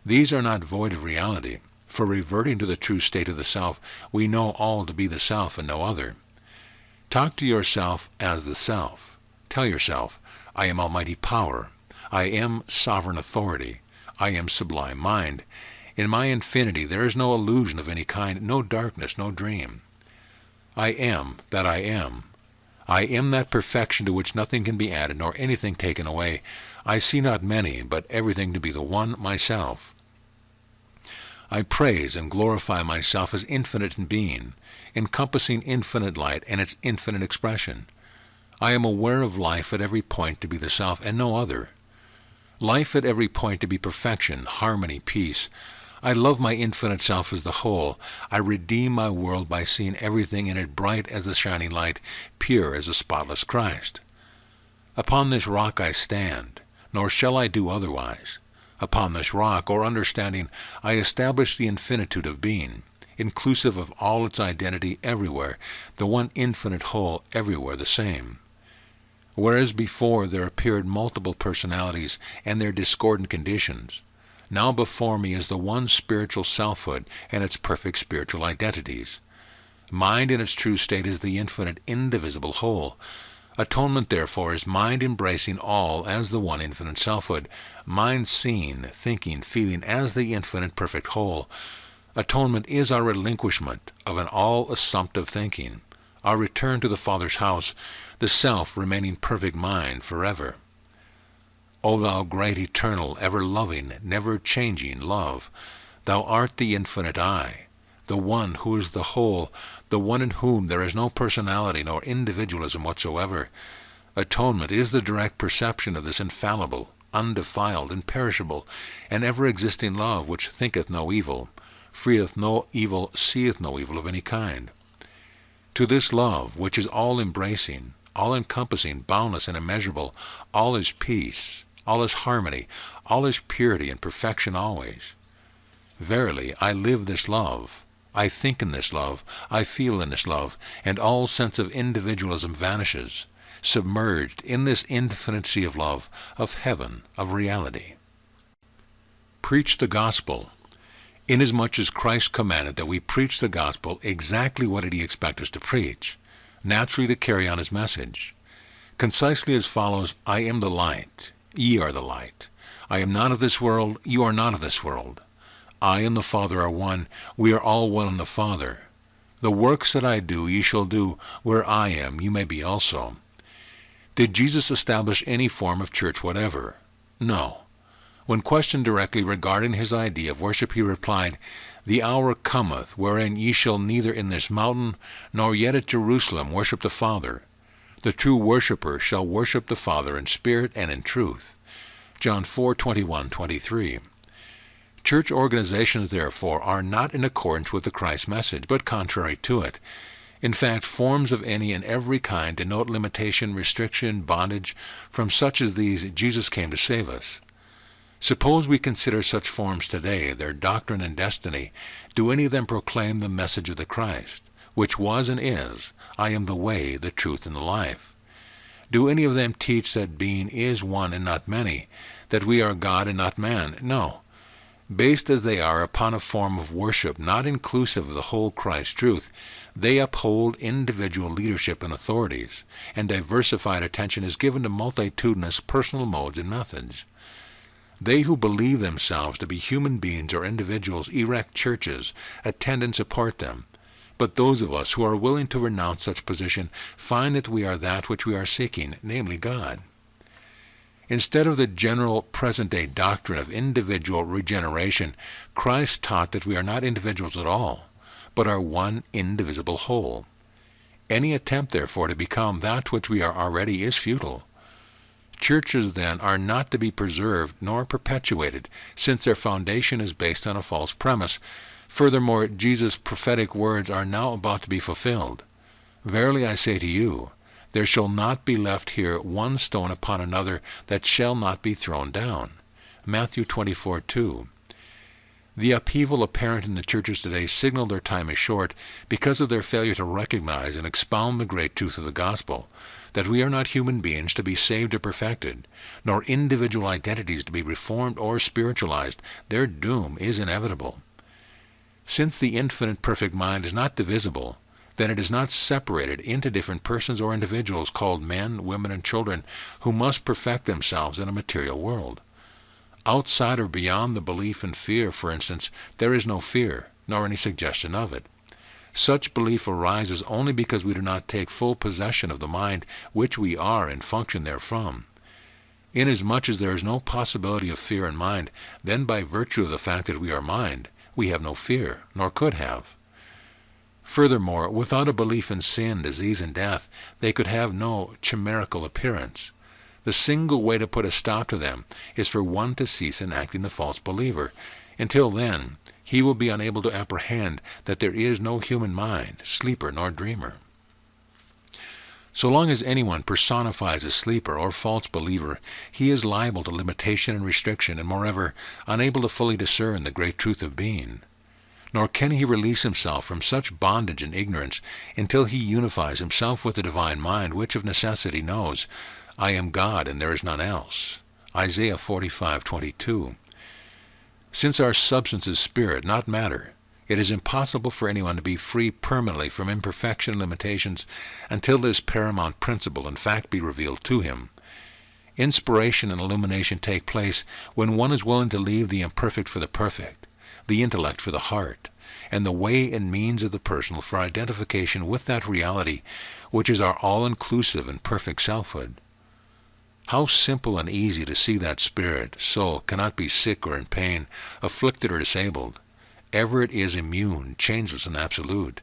These are not void of reality, for reverting to the true state of the self, we know all to be the self and no other. Talk to yourself as the self. Tell yourself, I am almighty power. I am sovereign authority. I am sublime mind. In my infinity there is no illusion of any kind, no darkness, no dream. I am that I am. I am that perfection to which nothing can be added nor anything taken away. I see not many, but everything to be the one myself. I praise and glorify myself as infinite in being, encompassing infinite light and its infinite expression. I am aware of life at every point to be the self and no other. Life at every point to be perfection, harmony, peace. I love my infinite self as the whole. I redeem my world by seeing everything in it bright as the shining light, pure as the spotless Christ. Upon this rock I stand, nor shall I do otherwise. Upon this rock, or understanding, I establish the infinitude of being. inclusive of all its identity everywhere, the one infinite whole everywhere the same. Whereas before there appeared multiple personalities and their discordant conditions, now before me is the one spiritual selfhood and its perfect spiritual identities. Mind in its true state is the infinite, indivisible whole. Atonement, therefore, is mind embracing all as the one infinite selfhood, mind seeing, thinking, feeling as the infinite perfect whole. Atonement is our relinquishment of an all-assumptive thinking, our return to the Father's house, the self remaining perfect mind forever. O thou great, eternal, ever-loving, never-changing love, thou art the infinite I, the one who is the whole, the one in whom there is no personality nor individualism whatsoever. Atonement is the direct perception of this infallible, undefiled, imperishable, and ever-existing love which thinketh no evil, feareth no evil, seeth no evil of any kind. To this love, which is all-embracing, all-encompassing, boundless, and immeasurable, all is peace, all is harmony, all is purity and perfection always. Verily, I live this love, I think in this love, I feel in this love, and all sense of individualism vanishes, submerged in this infinite sea of love, of heaven, of reality. Preach the gospel. Inasmuch as Christ commanded that we preach the gospel, exactly what did he expect us to preach? Naturally to carry on his message. Concisely as follows: I am the light, ye are the light. I am not of this world, you are not of this world. I and the Father are one, we are all one in the Father. The works that I do ye shall do, where I am you may be also. Did Jesus establish any form of church whatever? No. When questioned directly regarding his idea of worship, he replied, The hour cometh, wherein ye shall neither in this mountain, nor yet at Jerusalem worship the Father. The true worshipper shall worship the Father in spirit and in truth. John 4:21-23. Church organizations, therefore, are not in accordance with the Christ message, but contrary to it. In fact, forms of any and every kind denote limitation, restriction, bondage. From such as these Jesus came to save us. Suppose we consider such forms today, their doctrine and destiny. Do any of them proclaim the message of the Christ, which was and is, I am the way, the truth, and the life? Do any of them teach that being is one and not many, that we are God and not man? No. Based as they are upon a form of worship not inclusive of the whole Christ truth, they uphold individual leadership and authorities, and diversified attention is given to multitudinous personal modes and methods. They who believe themselves to be human beings or individuals erect churches, attend and support them. But those of us who are willing to renounce such position find that we are that which we are seeking, namely God. Instead of the general present-day doctrine of individual regeneration, Christ taught that we are not individuals at all, but are one indivisible whole. Any attempt, therefore, to become that which we are already is futile. Churches, then, are not to be preserved nor perpetuated, since their foundation is based on a false premise. Furthermore, Jesus' prophetic words are now about to be fulfilled. Verily I say to you, there shall not be left here one stone upon another that shall not be thrown down. Matthew 24:2. The upheaval apparent in the churches today signal their time is short because of their failure to recognize and expound the great truth of the gospel, that we are not human beings to be saved or perfected, nor individual identities to be reformed or spiritualized. Their doom is inevitable. Since the infinite perfect mind is not divisible, then it is not separated into different persons or individuals called men, women, and children who must perfect themselves in a material world. Outside or beyond the belief and fear, for instance, there is no fear, nor any suggestion of it. Such belief arises only because we do not take full possession of the mind which we are and function therefrom. Inasmuch as there is no possibility of fear in mind, then by virtue of the fact that we are mind, we have no fear, nor could have. Furthermore, without a belief in sin, disease, and death, they could have no chimerical appearance. The single way to put a stop to them is for one to cease enacting the false believer. Until then, he will be unable to apprehend that there is no human mind, sleeper nor dreamer. So long as anyone personifies a sleeper or false believer, he is liable to limitation and restriction, and moreover, unable to fully discern the great truth of being. nor can he release himself from such bondage and ignorance until he unifies himself with the divine mind, which of necessity knows, I am God and there is none else. Isaiah 45:22. Since our substance is spirit, not matter, it is impossible for anyone to be free permanently from imperfection and limitations until this paramount principle in fact be revealed to him. Inspiration and illumination take place when one is willing to leave the imperfect for the perfect, the intellect for the heart, and the way and means of the personal for identification with that reality which is our all-inclusive and perfect selfhood. How simple and easy to see that spirit, soul, cannot be sick or in pain, afflicted or disabled. Ever it is immune, changeless, and absolute.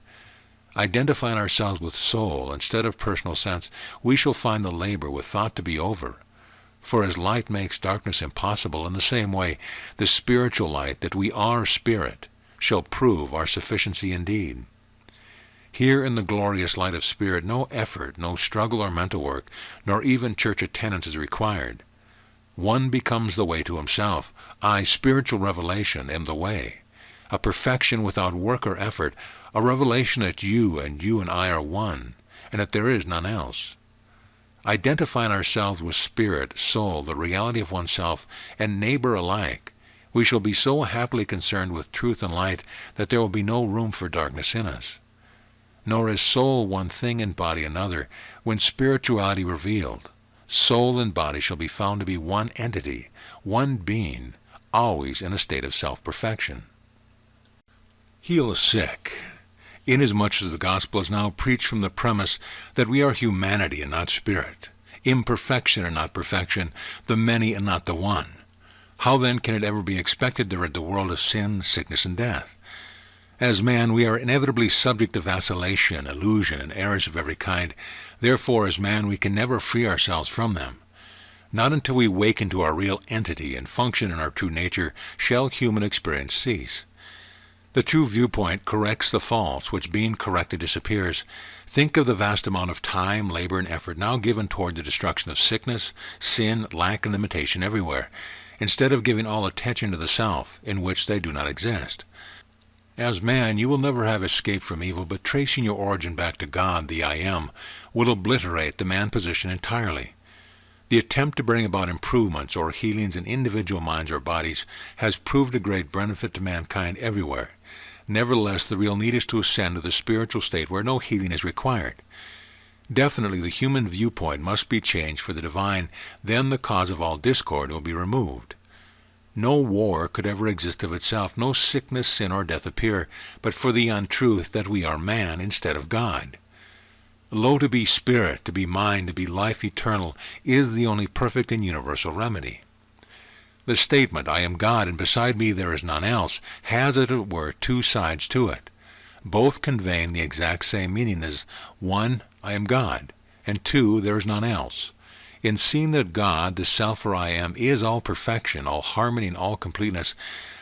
Identifying ourselves with soul instead of personal sense, we shall find the labor with thought to be over. For as light makes darkness impossible, in the same way the spiritual light that we are spirit shall prove our sufficiency indeed. Here in the glorious light of spirit no effort, no struggle or mental work, nor even church attendance is required. One becomes the way to himself. I, spiritual revelation, am the way. A perfection without work or effort, a revelation that you and I are one, and that there is none else. Identifying ourselves with spirit, soul, the reality of oneself, and neighbor alike, we shall be so happily concerned with truth and light that there will be no room for darkness in us. Nor is soul one thing and body another. When spirituality revealed, soul and body shall be found to be one entity, one being, always in a state of self-perfection. Heal the sick. Inasmuch as the gospel is now preached from the premise that we are humanity and not spirit, imperfection and not perfection, the many and not the one, how then can it ever be expected to rid the world of sin, sickness, and death? As man, we are inevitably subject to vacillation, illusion, and errors of every kind. Therefore, as man, we can never free ourselves from them. Not until we wake into our real entity and function in our true nature shall human experience cease. The true viewpoint corrects the false, which being corrected disappears. Think of the vast amount of time, labor, and effort now given toward the destruction of sickness, sin, lack, and limitation everywhere, instead of giving all attention to the self, in which they do not exist. As man, you will never have escaped from evil, but tracing your origin back to God, the I Am, will obliterate the man position entirely. The attempt to bring about improvements or healings in individual minds or bodies has proved a great benefit to mankind everywhere. Nevertheless, the real need is to ascend to the spiritual state where no healing is required. Definitely the human viewpoint must be changed for the divine, then the cause of all discord will be removed. No war could ever exist of itself, no sickness, sin, or death appear, but for the untruth that we are man instead of God. Lo, to be spirit, to be mind, to be life eternal, is the only perfect and universal remedy. The statement, I am God, and beside me there is none else, has, as it were, two sides to it, both conveying the exact same meaning as, one, I am God, and two, there is none else. In seeing that God, the self or I am, is all perfection, all harmony, and all completeness,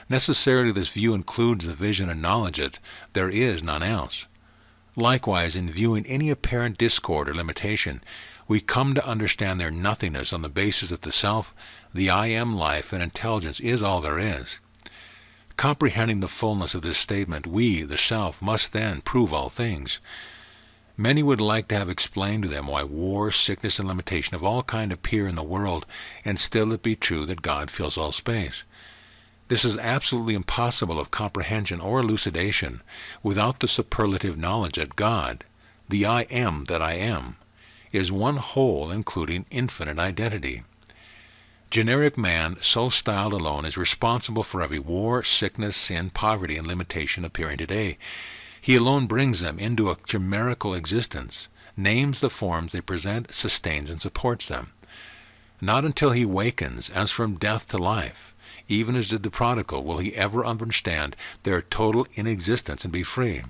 necessarily this view includes the vision and knowledge that there is none else. Likewise, in viewing any apparent discord or limitation, we come to understand their nothingness on the basis that the self, the I Am life, and intelligence is all there is. Comprehending the fullness of this statement, we, the self, must then prove all things. Many would like to have explained to them why war, sickness, and limitation of all kind appear in the world, and still it be true that God fills all space. This is absolutely impossible of comprehension or elucidation without the superlative knowledge that God, the I Am that I am, is one whole including infinite identity. Generic man, so styled alone, is responsible for every war, sickness, sin, poverty, and limitation appearing today. He alone brings them into a chimerical existence, names the forms they present, sustains and supports them. Not until he wakens, as from death to life, even as did the prodigal, will he ever understand their total inexistence and be free.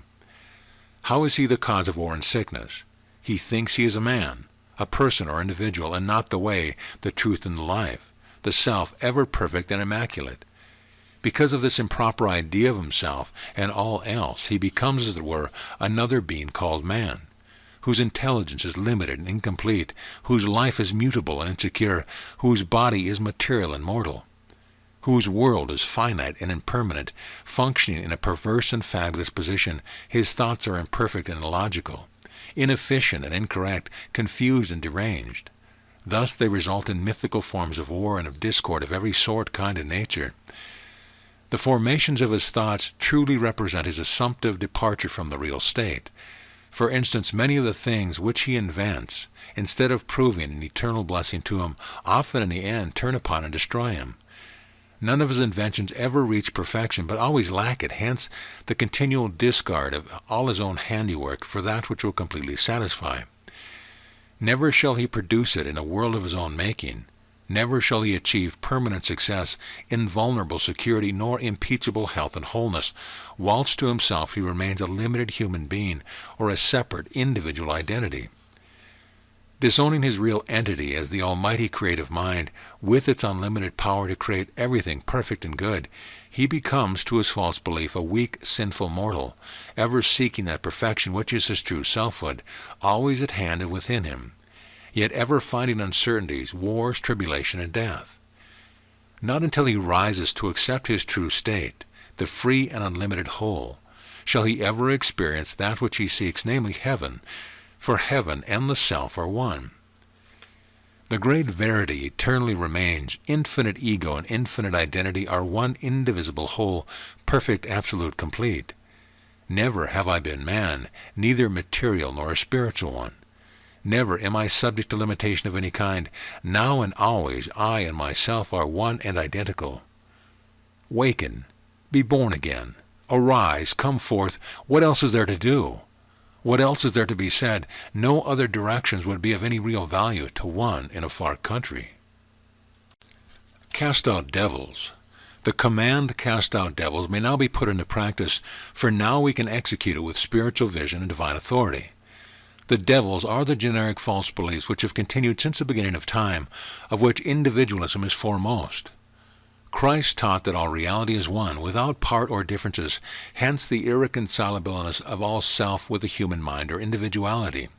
How is he the cause of war and sickness? He thinks he is a man, a person or individual, and not the way, the truth, and the life, the self ever perfect and immaculate. Because of this improper idea of himself and all else, he becomes, as it were, another being called man, whose intelligence is limited and incomplete, whose life is mutable and insecure, whose body is material and mortal. whose world is finite and impermanent, functioning in a perverse and fabulous position. His thoughts are imperfect and illogical, inefficient and incorrect, confused and deranged. Thus they result in mythical forms of war and of discord of every sort, kind, and nature. The formations of his thoughts truly represent his assumptive departure from the real state. For instance, many of the things which he invents, instead of proving an eternal blessing to him, often in the end turn upon and destroy him. None of his inventions ever reach perfection, but always lack it, hence the continual discard of all his own handiwork for that which will completely satisfy. Never shall he produce it in a world of his own making. Never shall he achieve permanent success, invulnerable security, nor impeachable health and wholeness, whilst to himself he remains a limited human being or a separate individual identity. Disowning his real entity as the almighty creative mind, with its unlimited power to create everything perfect and good, he becomes, to his false belief, a weak, sinful mortal, ever seeking that perfection which is his true selfhood, always at hand and within him, yet ever finding uncertainties, wars, tribulation, and death. Not until he rises to accept his true state, the free and unlimited whole, shall he ever experience that which he seeks, namely heaven, for heaven and the self are one. The great verity eternally remains. Infinite ego and infinite identity are one indivisible whole, perfect, absolute, complete. Never have I been man, neither material nor a spiritual one. Never am I subject to limitation of any kind. Now and always I and myself are one and identical. Waken, be born again. Arise, come forth. What else is there to do? What else is there to be said? No other directions would be of any real value to one in a far country. Cast out devils. The command cast out devils may now be put into practice, for now we can execute it with spiritual vision and divine authority. The devils are the generic false beliefs which have continued since the beginning of time, of which individualism is foremost. Christ taught that all reality is one, without part or differences, hence the irreconcilableness of all self with the human mind or individuality.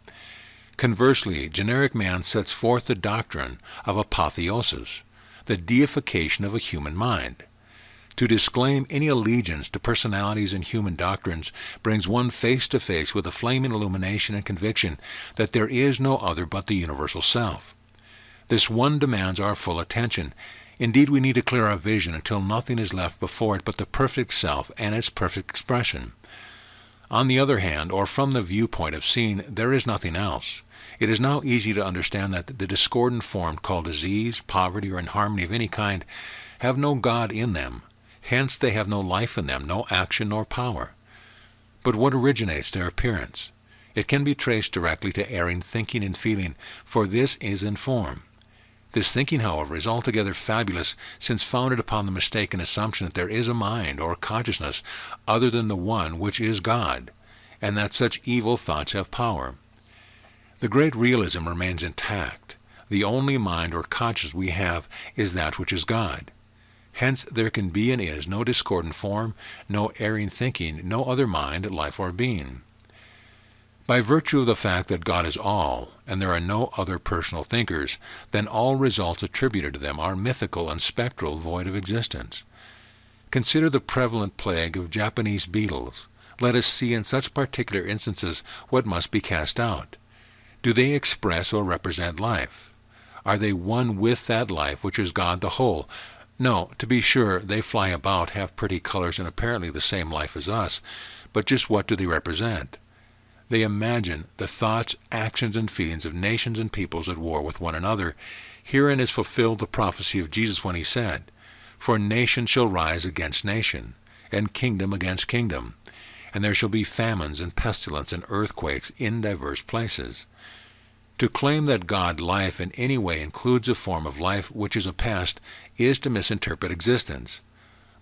Conversely, generic man sets forth the doctrine of apotheosis, the deification of a human mind. To disclaim any allegiance to personalities and human doctrines brings one face to face with a flaming illumination and conviction that there is no other but the universal self. This one demands our full attention. Indeed, we need to clear our vision until nothing is left before it but the perfect self and its perfect expression. On the other hand, or from the viewpoint of seeing there is nothing else, it is now easy to understand that the discordant form called disease, poverty, or inharmony of any kind have no God in them. Hence they have no life in them, no action nor power. But what originates their appearance? It can be traced directly to erring thinking and feeling, for this is in form. This thinking, however, is altogether fabulous, since founded upon the mistaken assumption that there is a mind or consciousness other than the one which is God, and that such evil thoughts have power. The great realism remains intact. The only mind or consciousness we have is that which is God. Hence there can be and is no discordant form, no erring thinking, no other mind, life, or being. By virtue of the fact that God is all, and there are no other personal thinkers, then all results attributed to them are mythical and spectral, void of existence. Consider the prevalent plague of Japanese beetles. Let us see in such particular instances what must be cast out. Do they express or represent life? Are they one with that life which is God the whole? No, to be sure, they fly about, have pretty colors, and apparently the same life as us, but just what do they represent? They imagine the thoughts, actions, and feelings of nations and peoples at war with one another. Herein is fulfilled the prophecy of Jesus when he said, "For nation shall rise against nation, and kingdom against kingdom, and there shall be famines and pestilence and earthquakes in divers places." To claim that God life in any way includes a form of life which is a past is to misinterpret existence.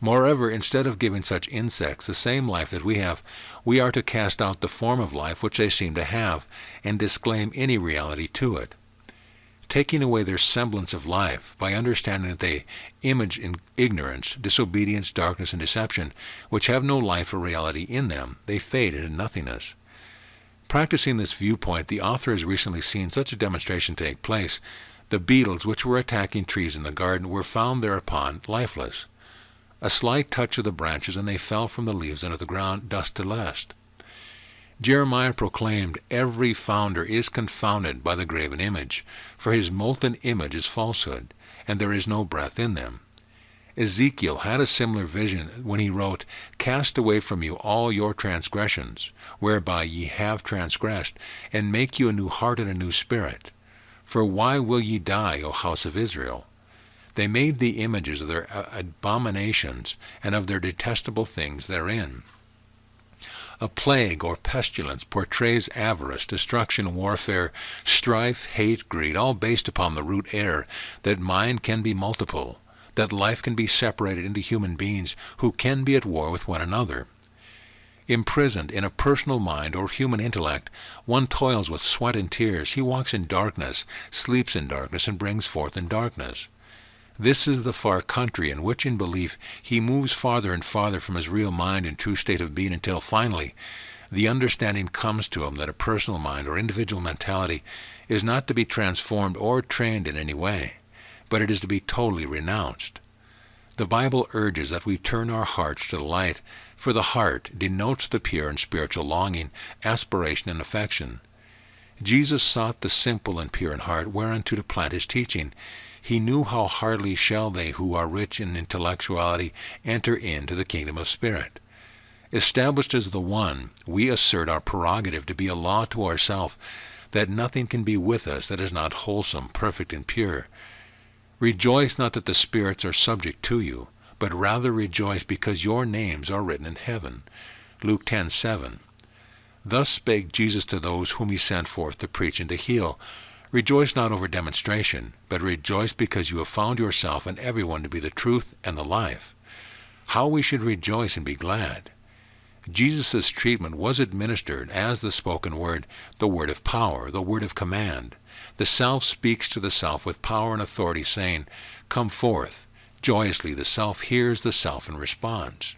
Moreover, instead of giving such insects the same life that we have, we are to cast out the form of life which they seem to have, and disclaim any reality to it. Taking away their semblance of life, by understanding that they image in ignorance, disobedience, darkness, and deception, which have no life or reality in them, they fade into nothingness. Practicing this viewpoint, the author has recently seen such a demonstration take place, The beetles which were attacking trees in the garden were found thereupon lifeless. A slight touch of the branches, and they fell from the leaves under the ground, dust to dust. Jeremiah proclaimed, "Every founder is confounded by the graven image, for his molten image is falsehood, and there is no breath in them." Ezekiel had a similar vision when he wrote, "Cast away from you all your transgressions, whereby ye have transgressed, and make you a new heart and a new spirit. For why will ye die, O house of Israel? They made the images of their abominations, and of their detestable things therein." A plague or pestilence portrays avarice, destruction, warfare, strife, hate, greed, all based upon the root error that mind can be multiple, that life can be separated into human beings who can be at war with one another. Imprisoned in a personal mind or human intellect, one toils with sweat and tears. He walks in darkness, sleeps in darkness, and brings forth in darkness. This is the far country in which, in belief, he moves farther and farther from his real mind and true state of being until finally the understanding comes to him that a personal mind or individual mentality is not to be transformed or trained in any way, but it is to be totally renounced. The Bible urges that we turn our hearts to the light, for the heart denotes the pure and spiritual longing, aspiration, and affection. Jesus sought the simple and pure in heart, whereunto to plant his teaching. He knew how hardly shall they who are rich in intellectuality enter into the kingdom of spirit. Established as the one, we assert our prerogative to be a law to ourselves, that nothing can be with us that is not wholesome, perfect, and pure. Rejoice not that the spirits are subject to you, but rather rejoice because your names are written in heaven. Luke 10:7. Thus spake Jesus to those whom he sent forth to preach and to heal. Rejoice not over demonstration, but rejoice because you have found yourself and everyone to be the truth and the life. How we should rejoice and be glad. Jesus' treatment was administered as the spoken word, the word of power, the word of command. The self speaks to the self with power and authority, saying, "Come forth." Joyously the self hears the self and responds.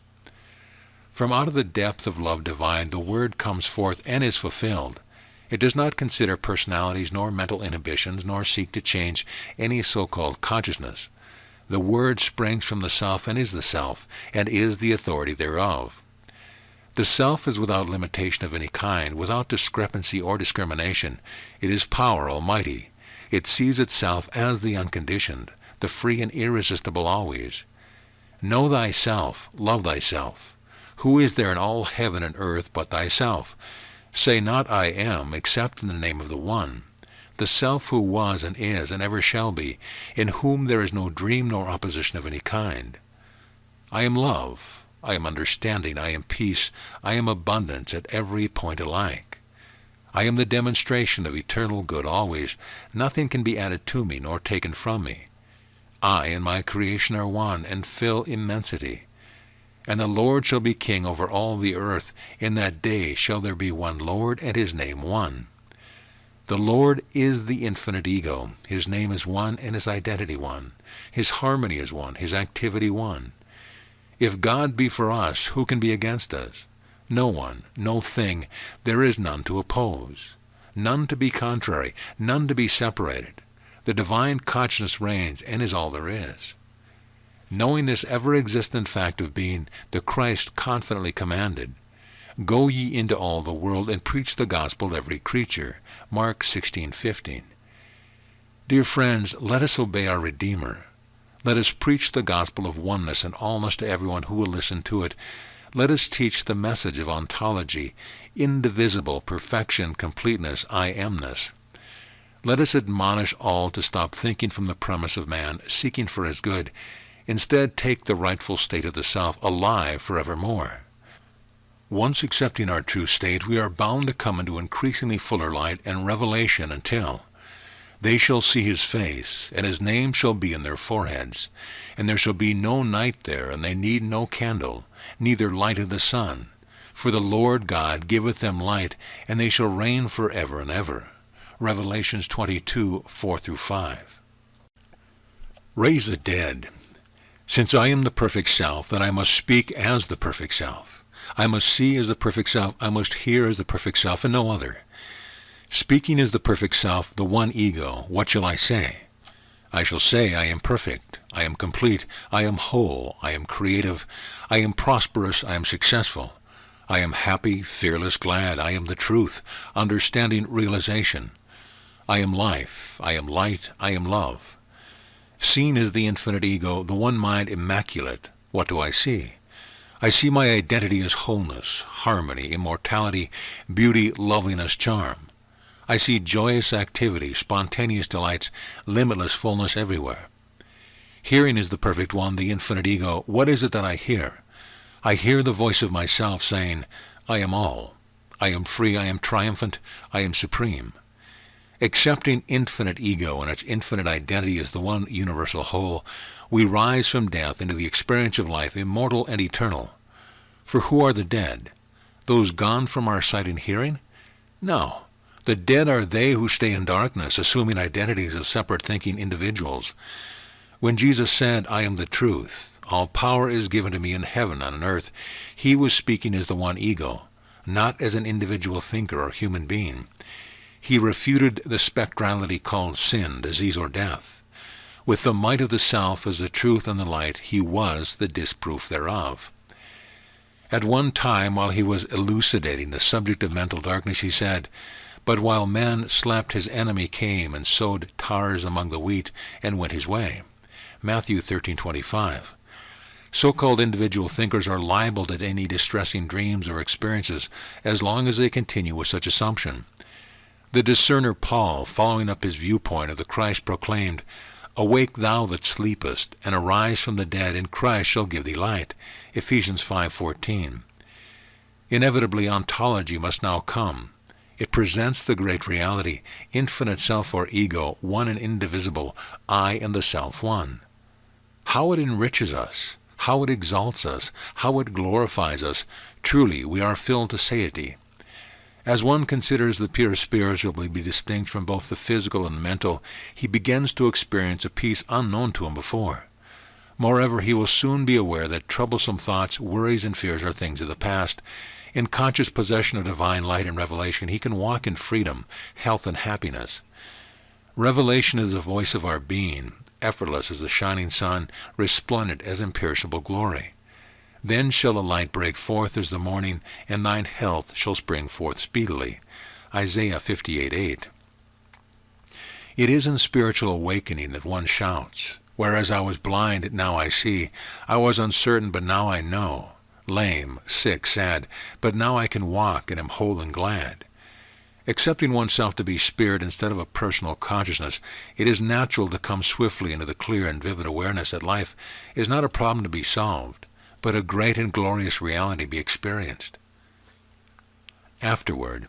From out of the depth of love divine, the word comes forth and is fulfilled. It does not consider personalities nor mental inhibitions, nor seek to change any so-called consciousness. The word springs from the self and is the self, and is the authority thereof. The self is without limitation of any kind, without discrepancy or discrimination. It is power almighty. It sees itself as the unconditioned, the free and irresistible always. Know thyself, love thyself. Who is there in all heaven and earth but thyself? Say not I am, except in the name of the One, the Self who was and is and ever shall be, in whom there is no dream nor opposition of any kind. I am love, I am understanding, I am peace, I am abundance at every point alike. I am the demonstration of eternal good always. Nothing can be added to me nor taken from me. I and my creation are one, and fill immensity. And the Lord shall be king over all the earth. In that day shall there be one Lord, and his name one. The Lord is the infinite ego. His name is one, and his identity one. His harmony is one, his activity one. If God be for us, who can be against us? No one, no thing, there is none to oppose, none to be contrary, none to be separated. The divine consciousness reigns, and is all there is. Knowing this ever-existent fact of being, the Christ confidently commanded, "Go ye into all the world, and preach the gospel to every creature." Mark 16:15. Dear friends, let us obey our Redeemer. Let us preach the gospel of oneness and allness to everyone who will listen to it. Let us teach the message of ontology, indivisible perfection, completeness, I amness. Let us admonish all to stop thinking from the premise of man, seeking for his good. Instead, take the rightful state of the self, alive forevermore. Once accepting our true state, we are bound to come into increasingly fuller light and revelation until they shall see his face, and his name shall be in their foreheads. And there shall be no night there, and they need no candle, neither light of the sun. For the Lord God giveth them light, and they shall reign forever and ever. Revelations 22:4-5. Raise the dead. Since I am the perfect self, then I must speak as the perfect self. I must see as the perfect self. I must hear as the perfect self, and no other. Speaking as the perfect self, the one ego, what shall I say? I shall say, I am perfect, I am complete, I am whole, I am creative, I am prosperous, I am successful, I am happy, fearless, glad, I am the truth, understanding, realization. I am life, I am light, I am love. Seen is the infinite ego, the one mind immaculate. What do I see? I see my identity as wholeness, harmony, immortality, beauty, loveliness, charm. I see joyous activity, spontaneous delights, limitless fullness everywhere. Hearing is the perfect one, the infinite ego. What is it that I hear? I hear the voice of myself saying, I am all. I am free, I am triumphant, I am supreme. Accepting infinite ego and its infinite identity as the one universal whole, we rise from death into the experience of life, immortal and eternal. For who are the dead? Those gone from our sight and hearing? No. The dead are they who stay in darkness, assuming identities of separate thinking individuals. When Jesus said, I am the truth, all power is given to me in heaven and on earth, he was speaking as the one ego, not as an individual thinker or human being. He refuted the spectrality called sin, disease, or death. With the might of the self as the truth and the light, he was the disproof thereof. At one time, while he was elucidating the subject of mental darkness, he said, But while man slept, his enemy came and sowed tares among the wheat and went his way. Matthew 13:25. So-called individual thinkers are liable to any distressing dreams or experiences as long as they continue with such assumption. The discerner Paul, following up his viewpoint of the Christ, proclaimed, Awake thou that sleepest, and arise from the dead, and Christ shall give thee light. Ephesians 5:14. Inevitably, ontology must now come. It presents the great reality, infinite self or ego, one and indivisible, I and the self one. How it enriches us, how it exalts us, how it glorifies us. Truly, we are filled to satiety. As one considers the pure spiritual to be distinct from both the physical and mental, he begins to experience a peace unknown to him before. Moreover, he will soon be aware that troublesome thoughts, worries, and fears are things of the past. In conscious possession of divine light and revelation, he can walk in freedom, health, and happiness. Revelation is the voice of our being, effortless as the shining sun, resplendent as imperishable glory. Then shall the light break forth as the morning, and thine health shall spring forth speedily. Isaiah 58:8. It is in spiritual awakening that one shouts, Whereas I was blind, now I see. I was uncertain, but now I know. Lame, sick, sad, but now I can walk and am whole and glad. Accepting oneself to be spirit instead of a personal consciousness, it is natural to come swiftly into the clear and vivid awareness that life is not a problem to be solved, but a great and glorious reality be experienced. Afterward,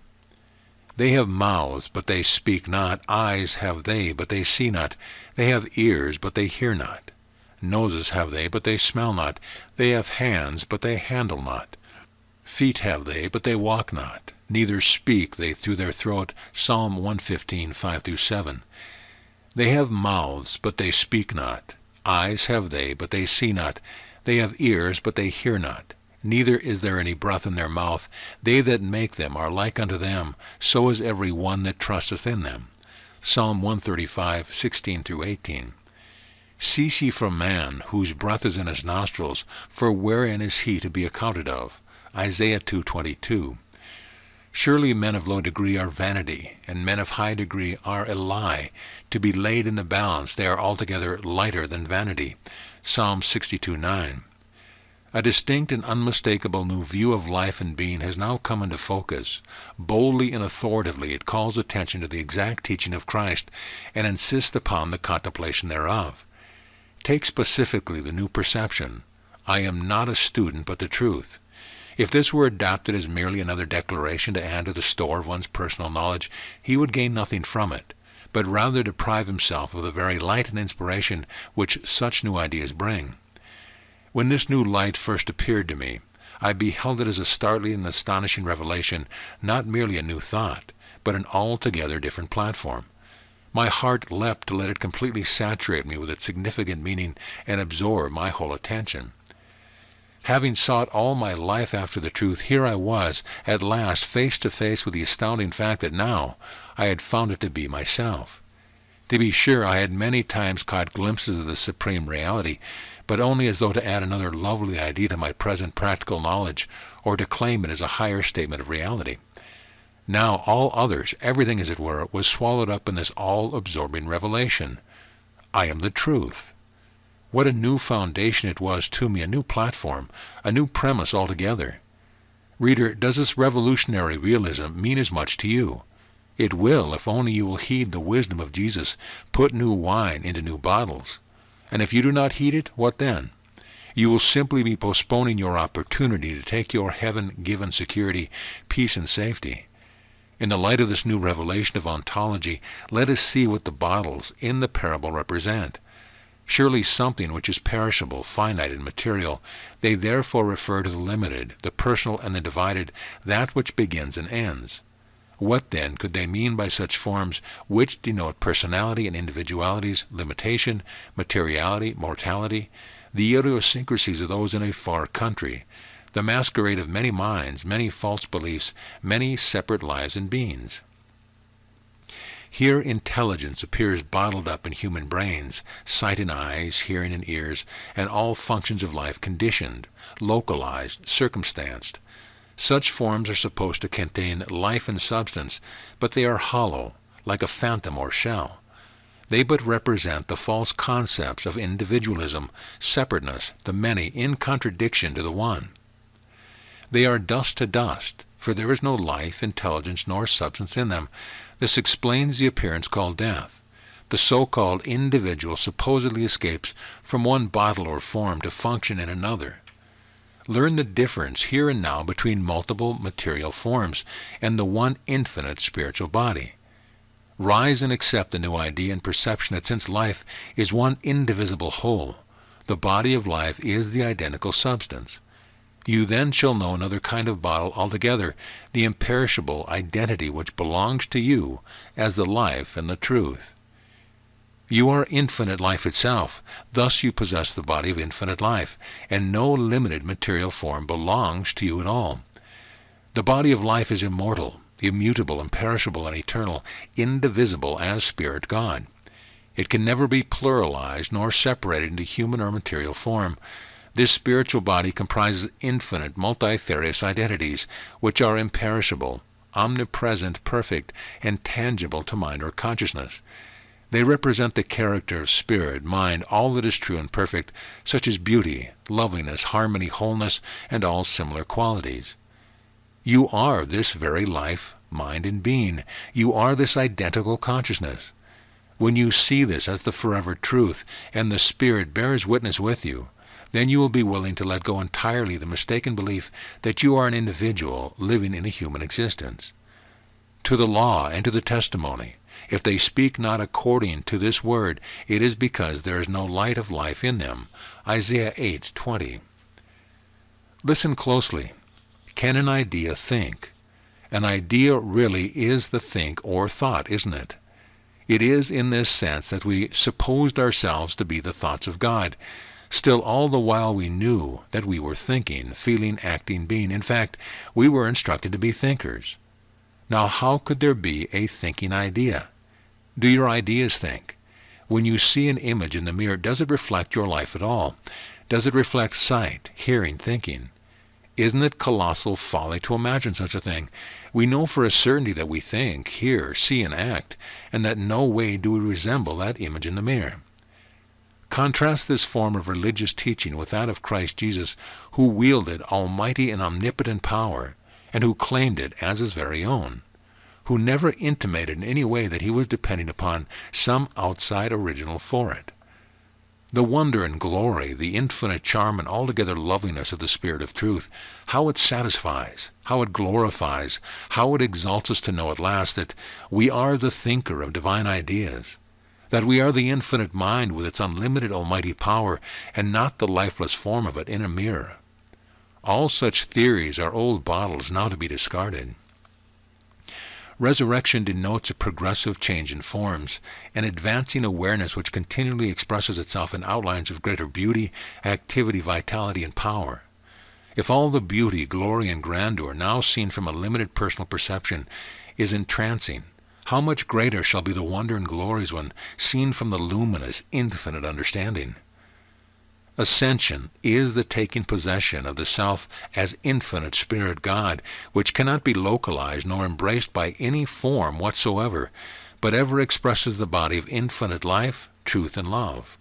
they have mouths, but they speak not. Eyes have they, but they see not. They have ears, but they hear not. Noses have they, but they smell not. They have hands, but they handle not. Feet have they, but they walk not. Neither speak they through their throat. Psalm 115:5-7. They have mouths, but they speak not. Eyes have they, but they see not. They have ears, but they hear not. Neither is there any breath in their mouth. They that make them are like unto them. So is every one that trusteth in them. Psalm 135:16-18. Cease ye from man, whose breath is in his nostrils, for wherein is he to be accounted of? Isaiah 2:22. Surely men of low degree are vanity, and men of high degree are a lie. To be laid in the balance, they are altogether lighter than vanity. Psalm 62:9. A distinct and unmistakable new view of life and being has now come into focus. Boldly and authoritatively it calls attention to the exact teaching of Christ and insists upon the contemplation thereof. Take specifically the new perception. I am not a student, but the truth. If this were adopted as merely another declaration to add to the store of one's personal knowledge, he would gain nothing from it, but rather deprive himself of the very light and inspiration which such new ideas bring. When this new light first appeared to me, I beheld it as a startling and astonishing revelation, not merely a new thought, but an altogether different platform. My heart leapt to let it completely saturate me with its significant meaning and absorb my whole attention. Having sought all my life after the truth, here I was, at last, face to face with the astounding fact that now I had found it to be myself. To be sure, I had many times caught glimpses of this supreme reality, but only as though to add another lovely idea to my present practical knowledge, or to claim it as a higher statement of reality. Now all others, everything as it were, was swallowed up in this all-absorbing revelation. I am the truth. What a new foundation it was to me, a new platform, a new premise altogether. Reader, does this revolutionary realism mean as much to you? It will, if only you will heed the wisdom of Jesus, put new wine into new bottles. And if you do not heed it, what then? You will simply be postponing your opportunity to take your heaven-given security, peace, and safety. In the light of this new revelation of ontology, let us see what the bottles in the parable represent. Surely something which is perishable, finite, and material, they therefore refer to the limited, the personal, and the divided, that which begins and ends. What then could they mean by such forms which denote personality and individuality's limitation, materiality, mortality, the idiosyncrasies of those in a far country, the masquerade of many minds, many false beliefs, many separate lives and beings? Here intelligence appears bottled up in human brains, sight in eyes, hearing in ears, and all functions of life conditioned, localized, circumstanced. Such forms are supposed to contain life and substance, but they are hollow, like a phantom or shell. They but represent the false concepts of individualism, separateness, the many, in contradiction to the one. They are dust to dust, for there is no life, intelligence, nor substance in them. This explains the appearance called death. The so-called individual supposedly escapes from one bottle or form to function in another. Learn the difference here and now between multiple material forms and the one infinite spiritual body. Rise and accept the new idea and perception that since life is one indivisible whole, the body of life is the identical substance. You then shall know another kind of bottle altogether, the imperishable identity which belongs to you as the life and the truth. You are infinite life itself, thus you possess the body of infinite life, and no limited material form belongs to you at all. The body of life is immortal, immutable, imperishable, and eternal, indivisible as Spirit God. It can never be pluralized nor separated into human or material form. This spiritual body comprises infinite, multifarious identities, which are imperishable, omnipresent, perfect, and tangible to mind or consciousness. They represent the character of spirit, mind, all that is true and perfect, such as beauty, loveliness, harmony, wholeness, and all similar qualities. You are this very life, mind, and being. You are this identical consciousness. When you see this as the forever truth, and the Spirit bears witness with you, then you will be willing to let go entirely the mistaken belief that you are an individual living in a human existence. To the law and to the testimony, if they speak not according to this word, it is because there is no light of life in them. Isaiah 8:20. Listen closely. Can an idea think? An idea really is the think or thought, isn't it? It is in this sense that we supposed ourselves to be the thoughts of God. Still, all the while we knew that we were thinking, feeling, acting, being. In fact, we were instructed to be thinkers. Now, how could there be a thinking idea? Do your ideas think? When you see an image in the mirror, does it reflect your life at all? Does it reflect sight, hearing, thinking? Isn't it colossal folly to imagine such a thing? We know for a certainty that we think, hear, see, and act, and that no way do we resemble that image in the mirror. Contrast this form of religious teaching with that of Christ Jesus, who wielded almighty and omnipotent power, and who claimed it as his very own, who never intimated in any way that he was depending upon some outside original for it. The wonder and glory, the infinite charm and altogether loveliness of the Spirit of truth, how it satisfies, how it glorifies, how it exalts us to know at last that we are the thinker of divine ideas, that we are the infinite mind with its unlimited almighty power, and not the lifeless form of it in a mirror. All such theories are old bottles now to be discarded. Resurrection denotes a progressive change in forms, an advancing awareness which continually expresses itself in outlines of greater beauty, activity, vitality, and power. If all the beauty, glory, and grandeur now seen from a limited personal perception is entrancing, how much greater shall be the wonder and glories when seen from the luminous, infinite understanding. Ascension is the taking possession of the self as infinite Spirit God, which cannot be localized nor embraced by any form whatsoever, but ever expresses the body of infinite life, truth, and love.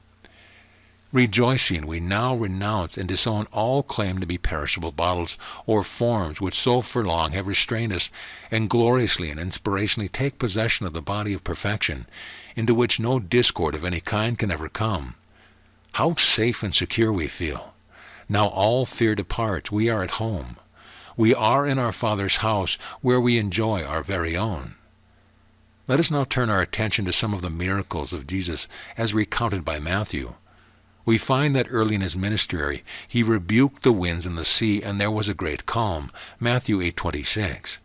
Rejoicing, we now renounce and disown all claim to be perishable bottles or forms which so for long have restrained us, and gloriously and inspirationally take possession of the body of perfection, into which no discord of any kind can ever come. How safe and secure we feel! Now all fear departs. We are at home. We are in our Father's house, where we enjoy our very own. Let us now turn our attention to some of the miracles of Jesus as recounted by Matthew. We find that early in his ministry he rebuked the winds and the sea, and there was a great calm. Matthew 8:26.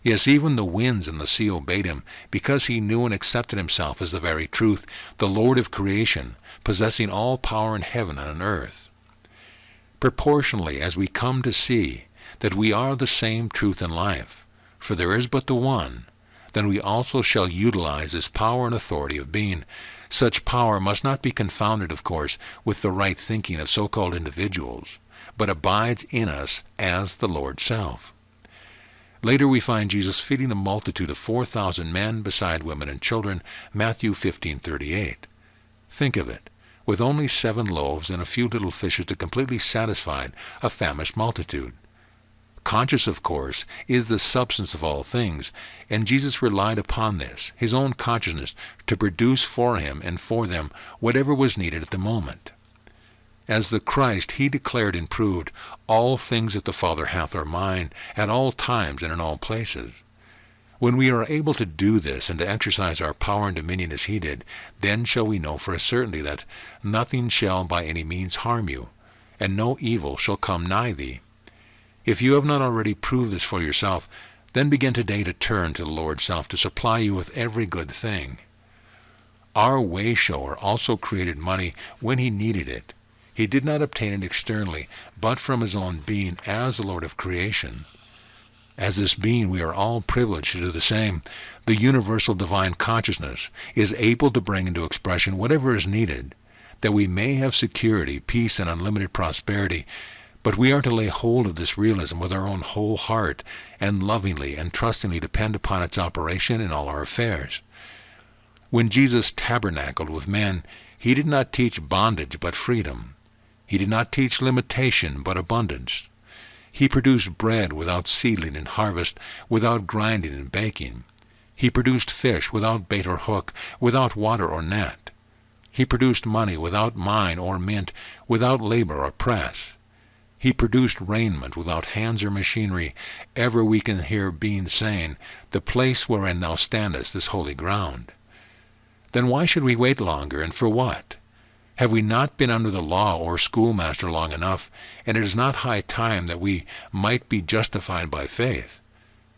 Yes, even the winds and the sea obeyed him, because he knew and accepted himself as the very truth, the Lord of creation, possessing all power in heaven and on earth. Proportionally, as we come to see that we are the same truth and life, for there is but the one, then we also shall utilize this power and authority of being. Such power must not be confounded, of course, with the right thinking of so-called individuals, but abides in us as the Lord's self. Later we find Jesus feeding the multitude of 4,000 men beside women and children, Matthew 15:38. Think of it, with only 7 loaves and a few little fishes to completely satisfy a famished multitude. Conscious, of course, is the substance of all things, and Jesus relied upon this, his own consciousness, to produce for him and for them whatever was needed at the moment. As the Christ, he declared and proved, all things that the Father hath are mine, at all times and in all places. When we are able to do this and to exercise our power and dominion as he did, then shall we know for a certainty that nothing shall by any means harm you, and no evil shall come nigh thee. If you have not already proved this for yourself, then begin today to turn to the Lord's self to supply you with every good thing. Our way-shower also created money when he needed it. He did not obtain it externally, but from his own being as the Lord of creation. As this being, we are all privileged to do the same. The universal divine consciousness is able to bring into expression whatever is needed, that we may have security, peace, and unlimited prosperity. But we are to lay hold of this realism with our own whole heart, and lovingly and trustingly depend upon its operation in all our affairs. When Jesus tabernacled with men, he did not teach bondage but freedom. He did not teach limitation but abundance. He produced bread without seedling and harvest, without grinding and baking. He produced fish without bait or hook, without water or net. He produced money without mine or mint, without labor or press. He produced raiment without hands or machinery. Ever we can hear being saying, the place wherein thou standest is holy ground. Then why should we wait longer, and for what? Have we not been under the law or schoolmaster long enough, and it is not high time that we might be justified by faith?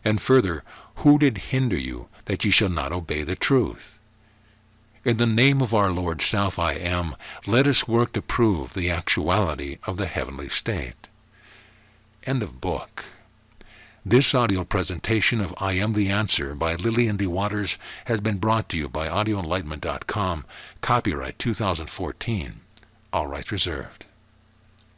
And further, who did hinder you that ye shall not obey the truth? In the name of our Lord self I am, let us work to prove the actuality of the heavenly state. End of book. This audio presentation of I Am the Answer by Lillian DeWaters has been brought to you by audioenlightenment.com. Copyright 2014. All rights reserved.